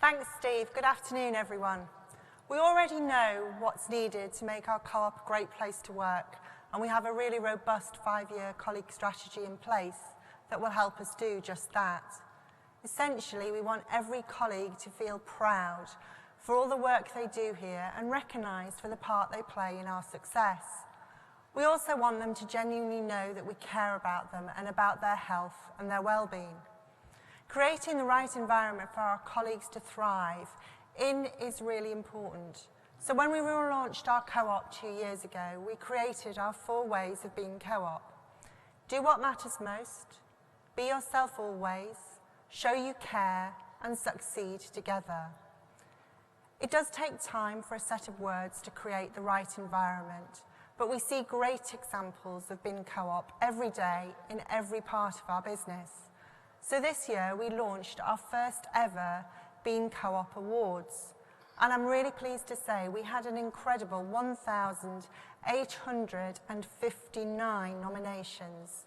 Thanks, Steve. Good afternoon, everyone. We already know what's needed to make our co-op a great place to work, and we have a really robust 5-year colleague strategy in place that will help us do just that. Essentially, we want every colleague to feel proud for all the work they do here and recognised for the part they play in our success. We also want them to genuinely know that we care about them and about their health and their well-being. Creating the right environment for our colleagues to thrive in is really important. So when we relaunched our co-op 2 years ago, we created our 4 ways of being co-op. Do what matters most, be yourself always, show you care, and succeed together. It does take time for a set of words to create the right environment, but we see great examples of being co-op every day in every part of our business. So this year we launched our first ever Bean Co-op Awards. And I'm really pleased to say we had an incredible 1,859 nominations,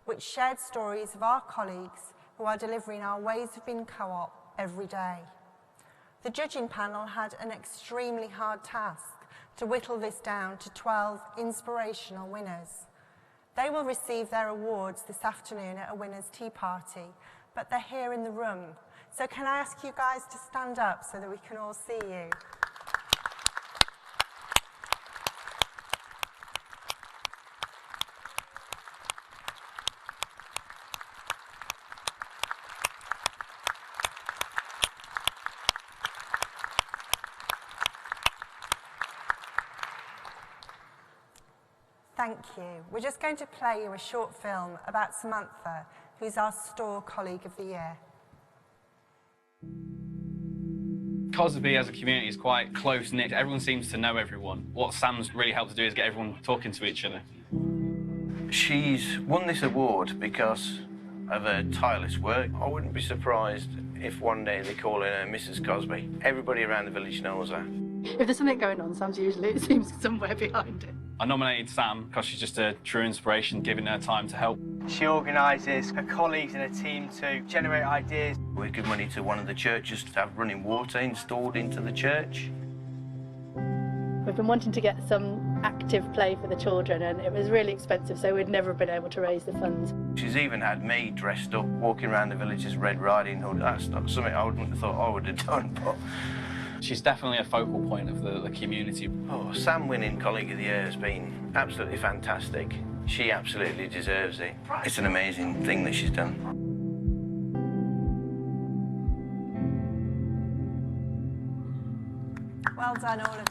which shared stories of our colleagues who are delivering our ways of being co-op every day. The judging panel had an extremely hard task to whittle this down to 12 inspirational winners. They will receive their awards this afternoon at a winner's tea party, but they're here in the room. So can I ask you guys to stand up so that we can all see you? Thank you. We're just going to play you a short film about Samantha, who's our store colleague of the year. Cosby as a community is quite close-knit. Everyone seems to know everyone. What Sam's really helped to do is get everyone talking to each other. She's won this award because of her tireless work. I wouldn't be surprised if one day they call her Mrs. Cosby. Everybody around the village knows her. If there's something going on, Sam's usually, it seems, somewhere behind it. I nominated Sam because she's just a true inspiration, giving her time to help. She organises her colleagues and her team to generate ideas. We give money to one of the churches to have running water installed into the church. We've been wanting to get some active play for the children, and it was really expensive, so we'd never been able to raise the funds. She's even had me dressed up, walking around the village as Red Riding Hood. That's not something I wouldn't have thought I would have done, but... She's definitely a focal point of the community. Oh, Sam winning Colleague of the Year has been absolutely fantastic. She absolutely deserves it. It's an amazing thing that she's done. Well done, all of you.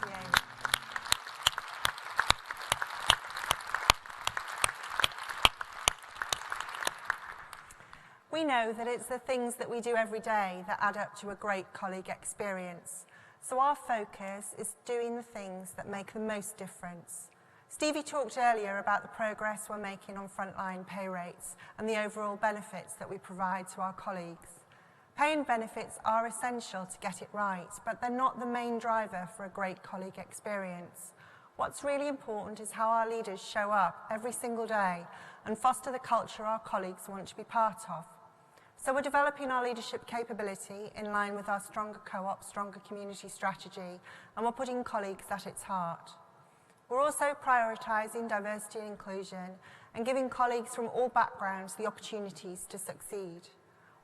We know that it's the things that we do every day that add up to a great colleague experience. So our focus is doing the things that make the most difference. Stevie talked earlier about the progress we're making on frontline pay rates and the overall benefits that we provide to our colleagues. Pay and benefits are essential to get it right, but they're not the main driver for a great colleague experience. What's really important is how our leaders show up every single day and foster the culture our colleagues want to be part of. So we're developing our leadership capability in line with our Stronger Co-op, Stronger Community strategy, and we're putting colleagues at its heart. We're also prioritising diversity and inclusion and giving colleagues from all backgrounds the opportunities to succeed.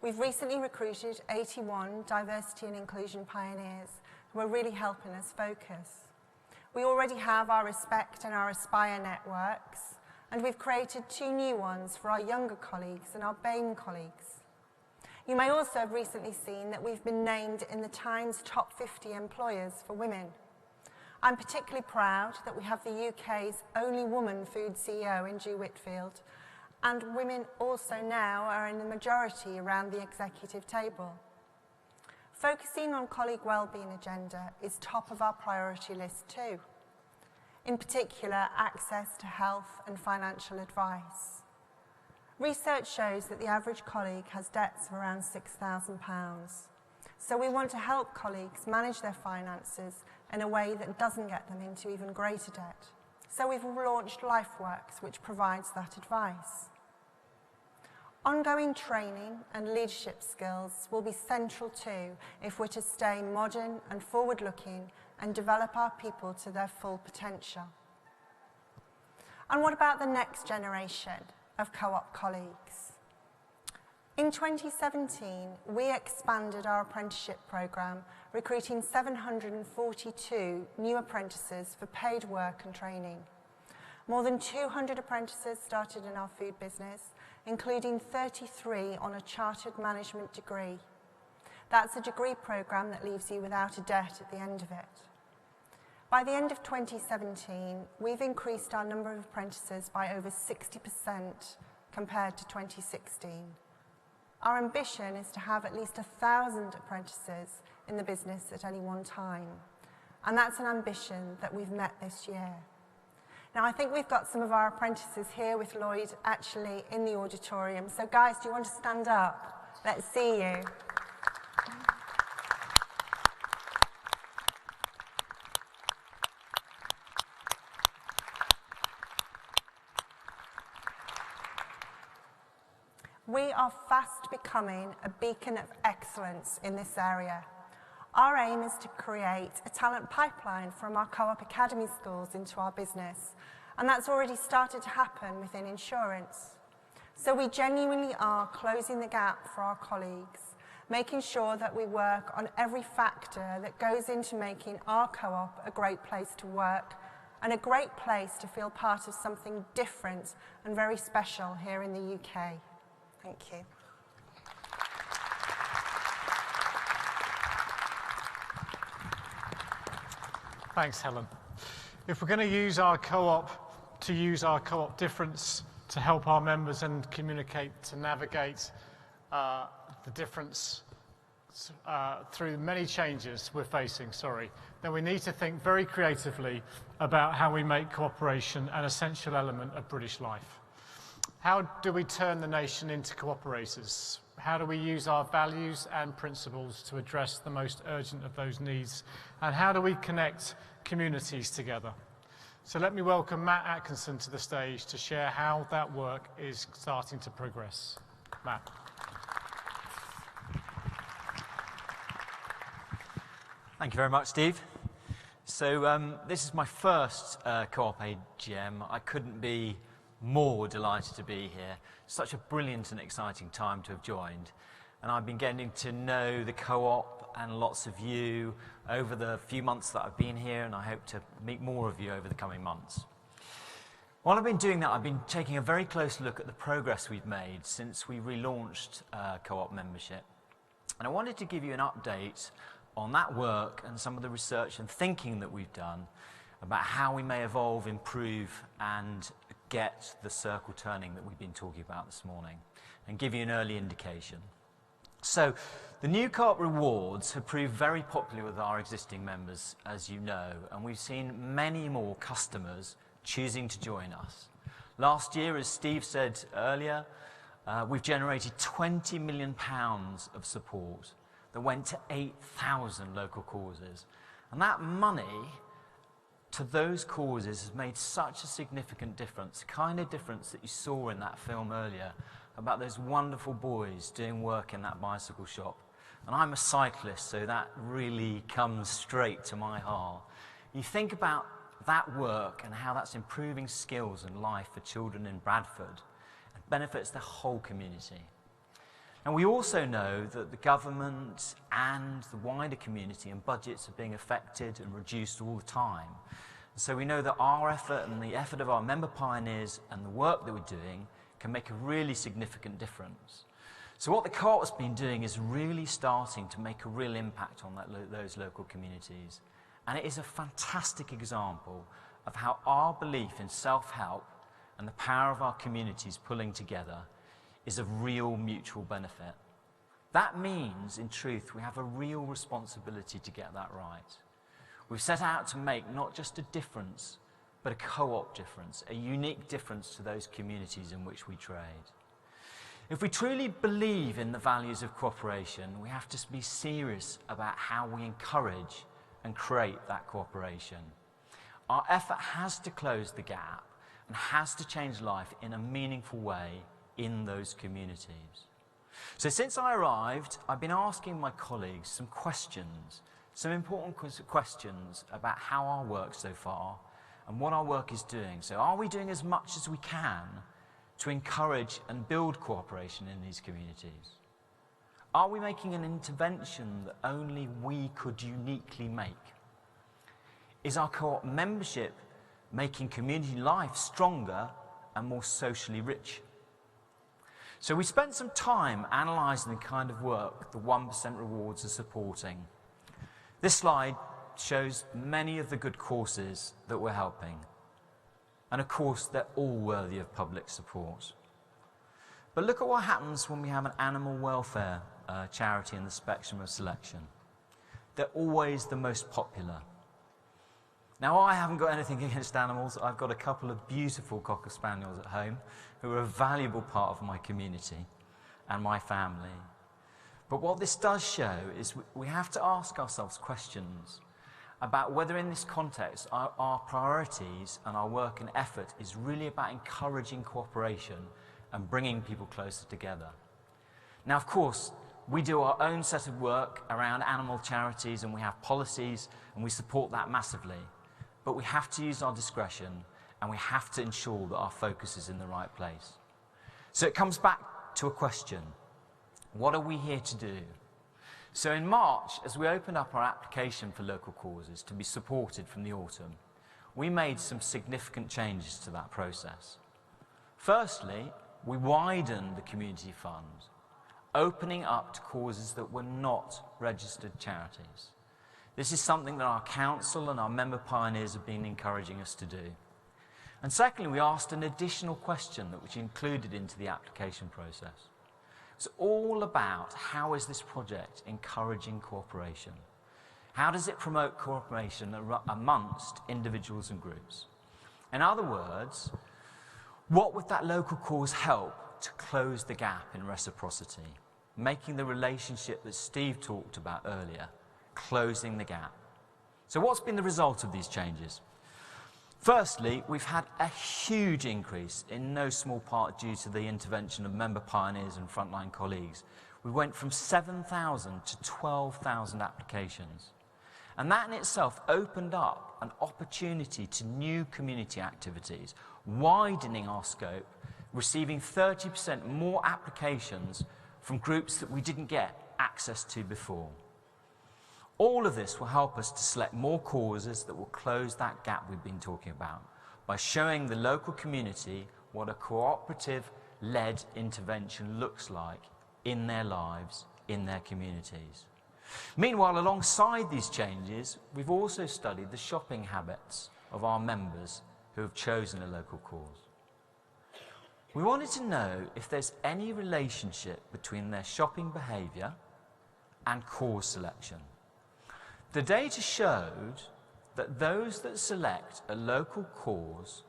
We've recently recruited 81 diversity and inclusion pioneers who are really helping us focus. We already have our Respect and our Aspire networks, and we've created 2 new ones for our younger colleagues and our BAME colleagues. You may also have recently seen that we've been named in the Times Top 50 Employers for Women. I'm particularly proud that we have the UK's only woman food CEO in Ju Whitfield, And women also now are in the majority around the executive table. Focusing on colleague wellbeing agenda is top of our priority list too. In particular, access to health and financial advice. Research shows that the average colleague has debts of around £6,000. So we want to help colleagues manage their finances in a way that doesn't get them into even greater debt. So we've launched LifeWorks, which provides that advice. Ongoing training and leadership skills will be central too if we're to stay modern and forward-looking and develop our people to their full potential. And what about the next generation of co-op colleagues? In 2017, we expanded our apprenticeship programme, recruiting 742 new apprentices for paid work and training. More than 200 apprentices started in our food business, including 33 on a chartered management degree. That's a degree programme that leaves you without a debt at the end of it. By the end of 2017, we've increased our number of apprentices by over 60% compared to 2016. Our ambition is to have at least 1,000 apprentices in the business at any one time, and that's an ambition that we've met this year. Now, I think we've got some of our apprentices here with Lloyd actually in the auditorium. So guys, do you want to stand up? Let's see you. We are fast becoming a beacon of excellence in this area. Our aim is to create a talent pipeline from our Co-op Academy schools into our business, and that's already started to happen within insurance. So we genuinely are closing the gap for our colleagues, making sure that we work on every factor that goes into making our co-op a great place to work and a great place to feel part of something different and very special here in the UK. Thank you. Thanks, Helen. If we're going to use our co-op difference to help our members and communicate, to navigate the difference through many changes we're facing, then we need to think very creatively about how we make cooperation an essential element of British life. How do we turn the nation into cooperators? How do we use our values and principles to address the most urgent of those needs? And how do we connect communities together? So let me welcome Matt Atkinson to the stage to share how that work is starting to progress. Matt. Thank you very much, Steve. So this is my first Co-op AGM. I couldn't be more delighted to be here. Such a brilliant and exciting time to have joined. And I've been getting to know the Co-op and lots of you over the few months that I've been here, and I hope to meet more of you over the coming months. While I've been doing that, I've been taking a very close look at the progress we've made since we relaunched Co-op membership. And I wanted to give you an update on that work and some of the research and thinking that we've done about how we may evolve, improve, and get the circle turning that we've been talking about this morning, and give you an early indication. So, the new Co-op rewards have proved very popular with our existing members, as you know, and we've seen many more customers choosing to join us. Last year, as Steve said earlier, we've generated £20 million of support that went to 8,000 local causes. And that money to those causes has made such a significant difference, the kind of difference that you saw in that film earlier about those wonderful boys doing work in that bicycle shop. And I'm a cyclist, so that really comes straight to my heart. You think about that work and how that's improving skills and life for children in Bradford. It benefits the whole community. And we also know that the government and the wider community and budgets are being affected and reduced all the time. So we know that our effort and the effort of our member pioneers and the work that we're doing can make a really significant difference. So what the Co-op has been doing is really starting to make a real impact on those local communities. And it is a fantastic example of how our belief in self-help and the power of our communities pulling together is of real mutual benefit. That means, in truth, we have a real responsibility to get that right. We've set out to make not just a difference, but a co-op difference, a unique difference to those communities in which we trade. If we truly believe in the values of cooperation, we have to be serious about how we encourage and create that cooperation. Our effort has to close the gap and has to change life in a meaningful way in those communities. So since I arrived, I've been asking my colleagues some questions, some important questions about how our work so far and what our work is doing. So are we doing as much as we can to encourage and build cooperation in these communities? Are we making an intervention that only we could uniquely make? Is our co-op membership making community life stronger and more socially rich? So we spent some time analysing the kind of work the 1% rewards are supporting. This slide shows many of the good causes that we're helping. And of course, they're all worthy of public support. But look at what happens when we have an animal welfare charity in the spectrum of selection. They're always the most popular. Now, I haven't got anything against animals. I've got a couple of beautiful Cocker Spaniels at home who are a valuable part of my community and my family. But what this does show is we have to ask ourselves questions about whether in this context our priorities and our work and effort is really about encouraging cooperation and bringing people closer together. Now, of course, we do our own set of work around animal charities and we have policies and we support that massively. But we have to use our discretion and we have to ensure that our focus is in the right place. So it comes back to a question. What are we here to do? So in March, as we opened up our application for local causes to be supported from the autumn, we made some significant changes to that process. Firstly, we widened the community fund, opening up to causes that were not registered charities. This is something that our council and our member pioneers have been encouraging us to do. And secondly, we asked an additional question that was included into the application process. It's all about how is this project encouraging cooperation? How does it promote cooperation amongst individuals and groups? In other words, what would that local cause help to close the gap in reciprocity, making the relationship that Steve talked about earlier, closing the gap? So what's been the result of these changes? Firstly, we've had a huge increase, in no small part due to the intervention of member pioneers and frontline colleagues. We went from 7,000 to 12,000 applications. And that in itself opened up an opportunity to new community activities, widening our scope, receiving 30% more applications from groups that we didn't get access to before. All of this will help us to select more causes that will close that gap we've been talking about by showing the local community what a cooperative-led intervention looks like in their lives, in their communities. Meanwhile, alongside these changes, we've also studied the shopping habits of our members who have chosen a local cause. We wanted to know if there's any relationship between their shopping behaviour and cause selection. The data showed that those that select a local cause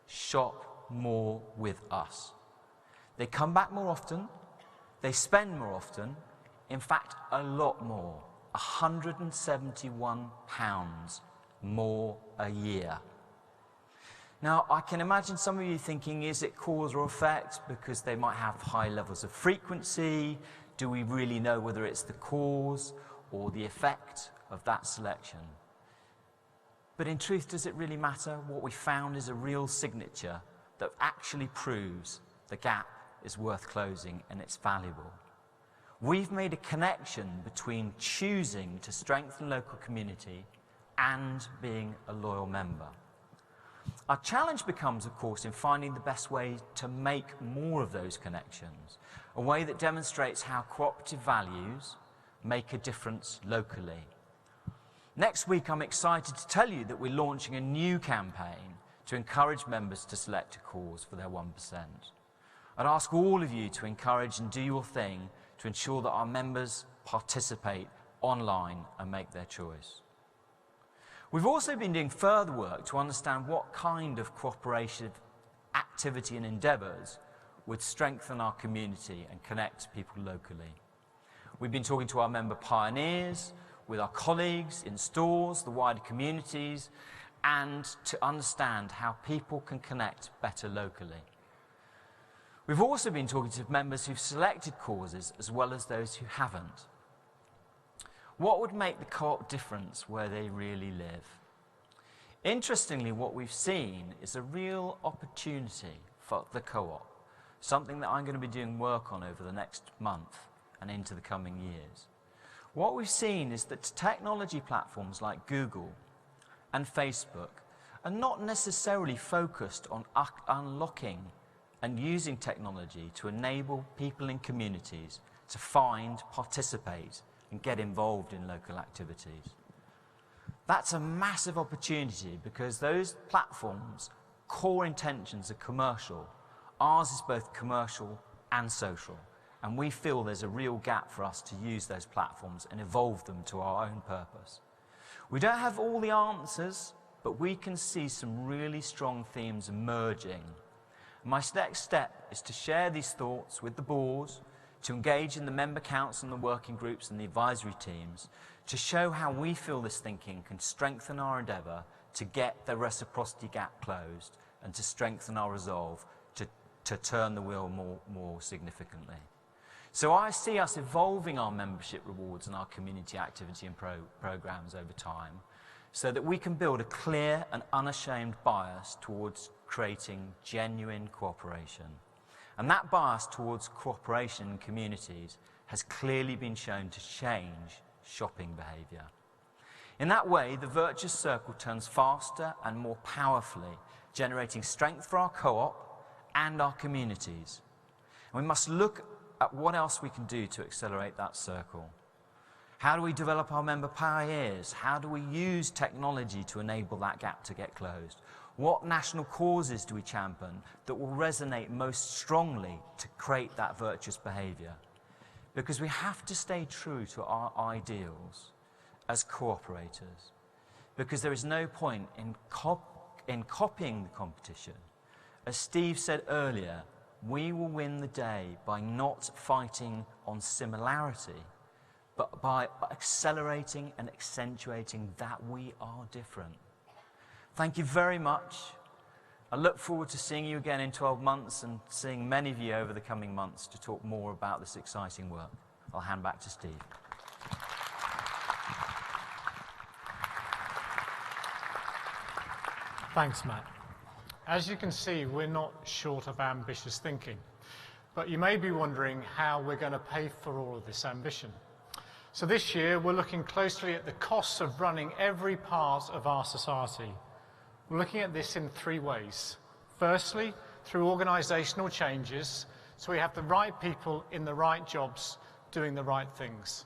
shop more with us. They come back more often, they spend more often, in fact a lot more, £171 more a year. Now, I can imagine some of you thinking, is it cause or effect? Because they might have high levels of frequency. Do we really know whether it's the cause or the effect of that selection? But in truth, does it really matter? What we found is a real signature that actually proves the gap is worth closing and it's valuable. We've made a connection between choosing to strengthen local community and being a loyal member. Our challenge becomes, of course, in finding the best way to make more of those connections, a way that demonstrates how cooperative values make a difference locally. Next week, I'm excited to tell you that we're launching a new campaign to encourage members to select a cause for their 1%. I'd ask all of you to encourage and do your thing to ensure that our members participate online and make their choice. We've also been doing further work to understand what kind of cooperative activity and endeavours would strengthen our community and connect people locally. We've been talking to our member pioneers, with our colleagues in stores, the wider communities, and to understand how people can connect better locally. We've also been talking to members who've selected causes as well as those who haven't. What would make the co-op difference where they really live? Interestingly, what we've seen is a real opportunity for the co-op, something that I'm going to be doing work on over the next month and into the coming years. What we've seen is that technology platforms like Google and Facebook are not necessarily focused on unlocking and using technology to enable people in communities to find, participate, and get involved in local activities. That's a massive opportunity because those platforms' core intentions are commercial. Ours is both commercial and social, and we feel there's a real gap for us to use those platforms and evolve them to our own purpose. We don't have all the answers, but we can see some really strong themes emerging. My next step is to share these thoughts with the board, to engage in the member council and the working groups and the advisory teams, to show how we feel this thinking can strengthen our endeavour to get the reciprocity gap closed and to strengthen our resolve to turn the wheel more significantly. So I see us evolving our membership rewards and our community activity and programmes over time so that we can build a clear and unashamed bias towards creating genuine cooperation. And that bias towards cooperation in communities has clearly been shown to change shopping behaviour. In that way, the virtuous circle turns faster and more powerfully, generating strength for our co-op and our communities. And we must look at what else we can do to accelerate that circle. How do we develop our member pioneers? How do we use technology to enable that gap to get closed? What national causes do we champion that will resonate most strongly to create that virtuous behaviour? Because we have to stay true to our ideals as cooperators. Because there is no point in copying the competition. As Steve said earlier, we will win the day by not fighting on similarity, but by accelerating and accentuating that we are different. Thank you very much. I look forward to seeing you again in 12 months and seeing many of you over the coming months to talk more about this exciting work. I'll hand back to Steve. Thanks, Matt. As you can see, we're not short of ambitious thinking, but you may be wondering how we're going to pay for all of this ambition. So this year, we're looking closely at the costs of running every part of our society. We're looking at this in three ways. Firstly, through organisational changes, so we have the right people in the right jobs doing the right things.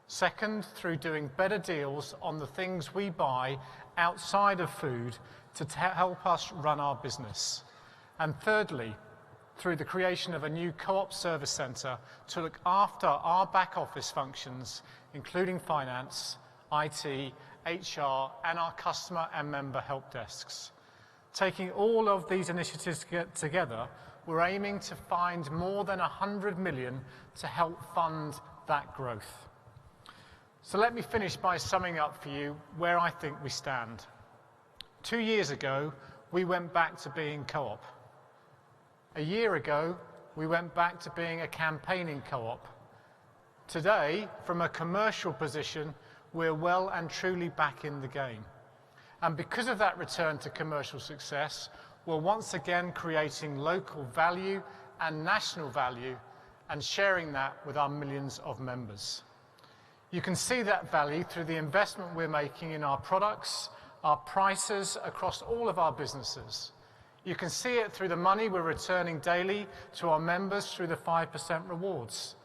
Second, through doing better deals on the things we buy outside of food to help us run our business. And thirdly, through the creation of a new co-op service centre to look after our back office functions, including finance, IT, HR, and our customer and member help desks. Taking all of these initiatives together, we're aiming to find more than 100 million to help fund that growth. So let me finish by summing up for you where I think we stand. 2 years ago, we went back to being co-op. A year ago, we went back to being a campaigning co-op. Today, from a commercial position, we're well and truly back in the game. And because of that return to commercial success, we're once again creating local value and national value and sharing that with our millions of members. You can see that value through the investment we're making in our products, our prices across all of our businesses. You can see it through the money we're returning daily to our members through the 5% rewards.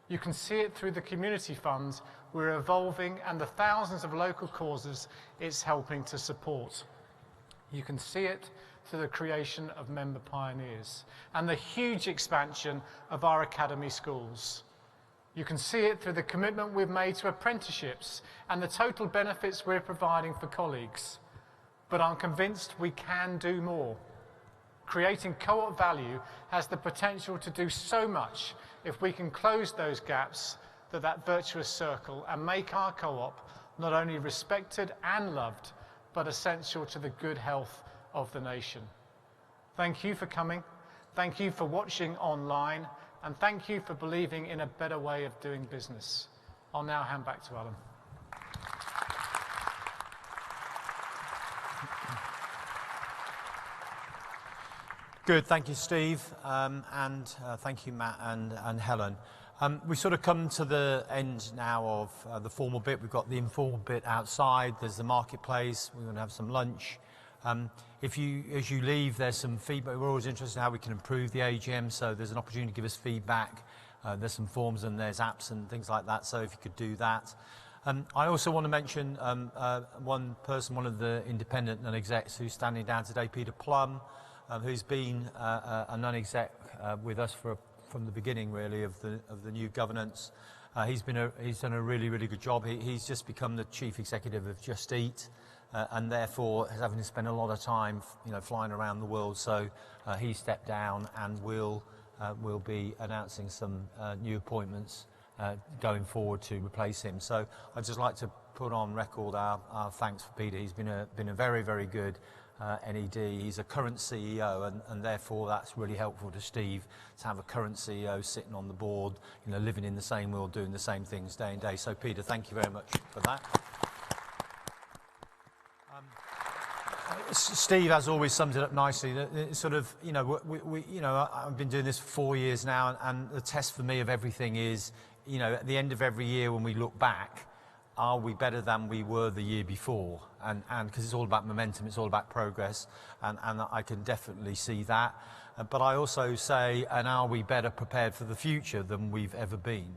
You can see it through the community funds we're evolving and the thousands of local causes it's helping to support. You can see it through the creation of member pioneers and the huge expansion of our academy schools. You can see it through the commitment we've made to apprenticeships and the total benefits we're providing for colleagues. But I'm convinced we can do more. Creating co-op value has the potential to do so much if we can close those gaps, that virtuous circle, and make our co-op not only respected and loved, but essential to the good health of the nation. Thank you for coming. Thank you for watching online. And thank you for believing in a better way of doing business. I'll now hand back to Alan. Good, thank you, Steve, thank you, Matt and Helen. We've sort of come to the end now of the formal bit. We've got the informal bit outside. There's the marketplace. We're going to have some lunch. As you leave, there's some feedback. We're always interested in how we can improve the AGM, so there's an opportunity to give us feedback. There's some forms and there's apps and things like that, so if you could do that. I also want to mention one person, one of the independent non-execs who's standing down today, Peter Plum, who's been a non-exec with us from the beginning, really, of the new governance. He's done a really, really good job. He's just become the chief executive of Just Eat. And therefore is having to spend a lot of time, flying around the world. So he stepped down, and we'll be announcing some new appointments going forward to replace him. So I'd just like to put on record our thanks for Peter. He's been a very, very good NED. He's a current CEO, and therefore that's really helpful to Steve to have a current CEO sitting on the board, living in the same world, doing the same things day in day. So Peter, thank you very much for that. Steve, as always, sums it up nicely. It's sort of, I've been doing this for 4 years now, and the test for me of everything is, at the end of every year when we look back, are we better than we were the year before? And because it's all about momentum, it's all about progress, and I can definitely see that. But I also say, and are we better prepared for the future than we've ever been?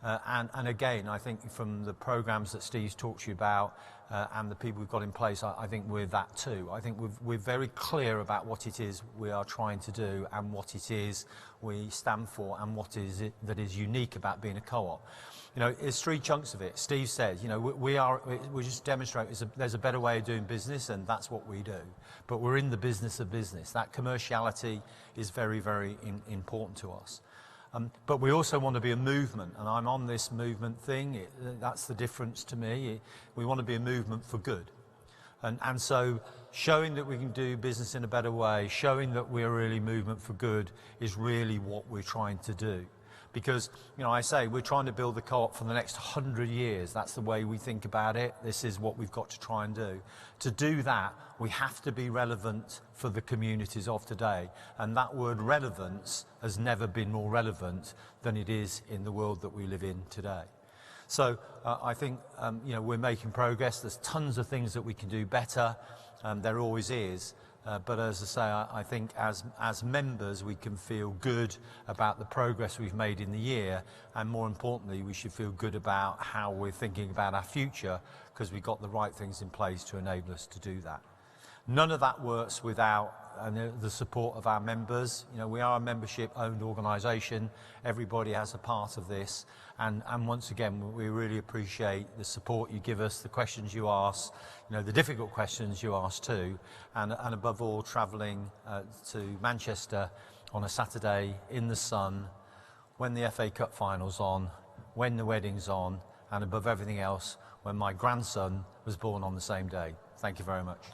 And again, I think from the programs that Steve's talked to you about and the people we've got in place, I think we're that too. I think we're very clear about what it is we are trying to do and what it is we stand for and what is it that is unique about being a co-op. There's 3 chunks of it. Steve said, we just demonstrate there's a better way of doing business, and that's what we do. But we're in the business of business. That commerciality is very, very important to us. But we also want to be a movement, and I'm on this movement thing. That's the difference to me. We want to be a movement for good. And so showing that we can do business in a better way, showing that we're really movement for good is really what we're trying to do. Because, I say we're trying to build the co-op for the next 100 years. That's the way we think about it. This is what we've got to try and do. To do that, we have to be relevant for the communities of today. And that word relevance has never been more relevant than it is in the world that we live in today. So I think, we're making progress. There's tons of things that we can do better. There always is. But as I say, I think as members we can feel good about the progress we've made in the year, and more importantly we should feel good about how we're thinking about our future, because we've got the right things in place to enable us to do that. None of that works without the support of our members. We are a membership-owned organisation. Everybody has a part of this. And once again, we really appreciate the support you give us, the questions you ask, the difficult questions you ask too, and above all, travelling to Manchester on a Saturday in the sun, when the FA Cup final's on, when the wedding's on, and above everything else, when my grandson was born on the same day. Thank you very much.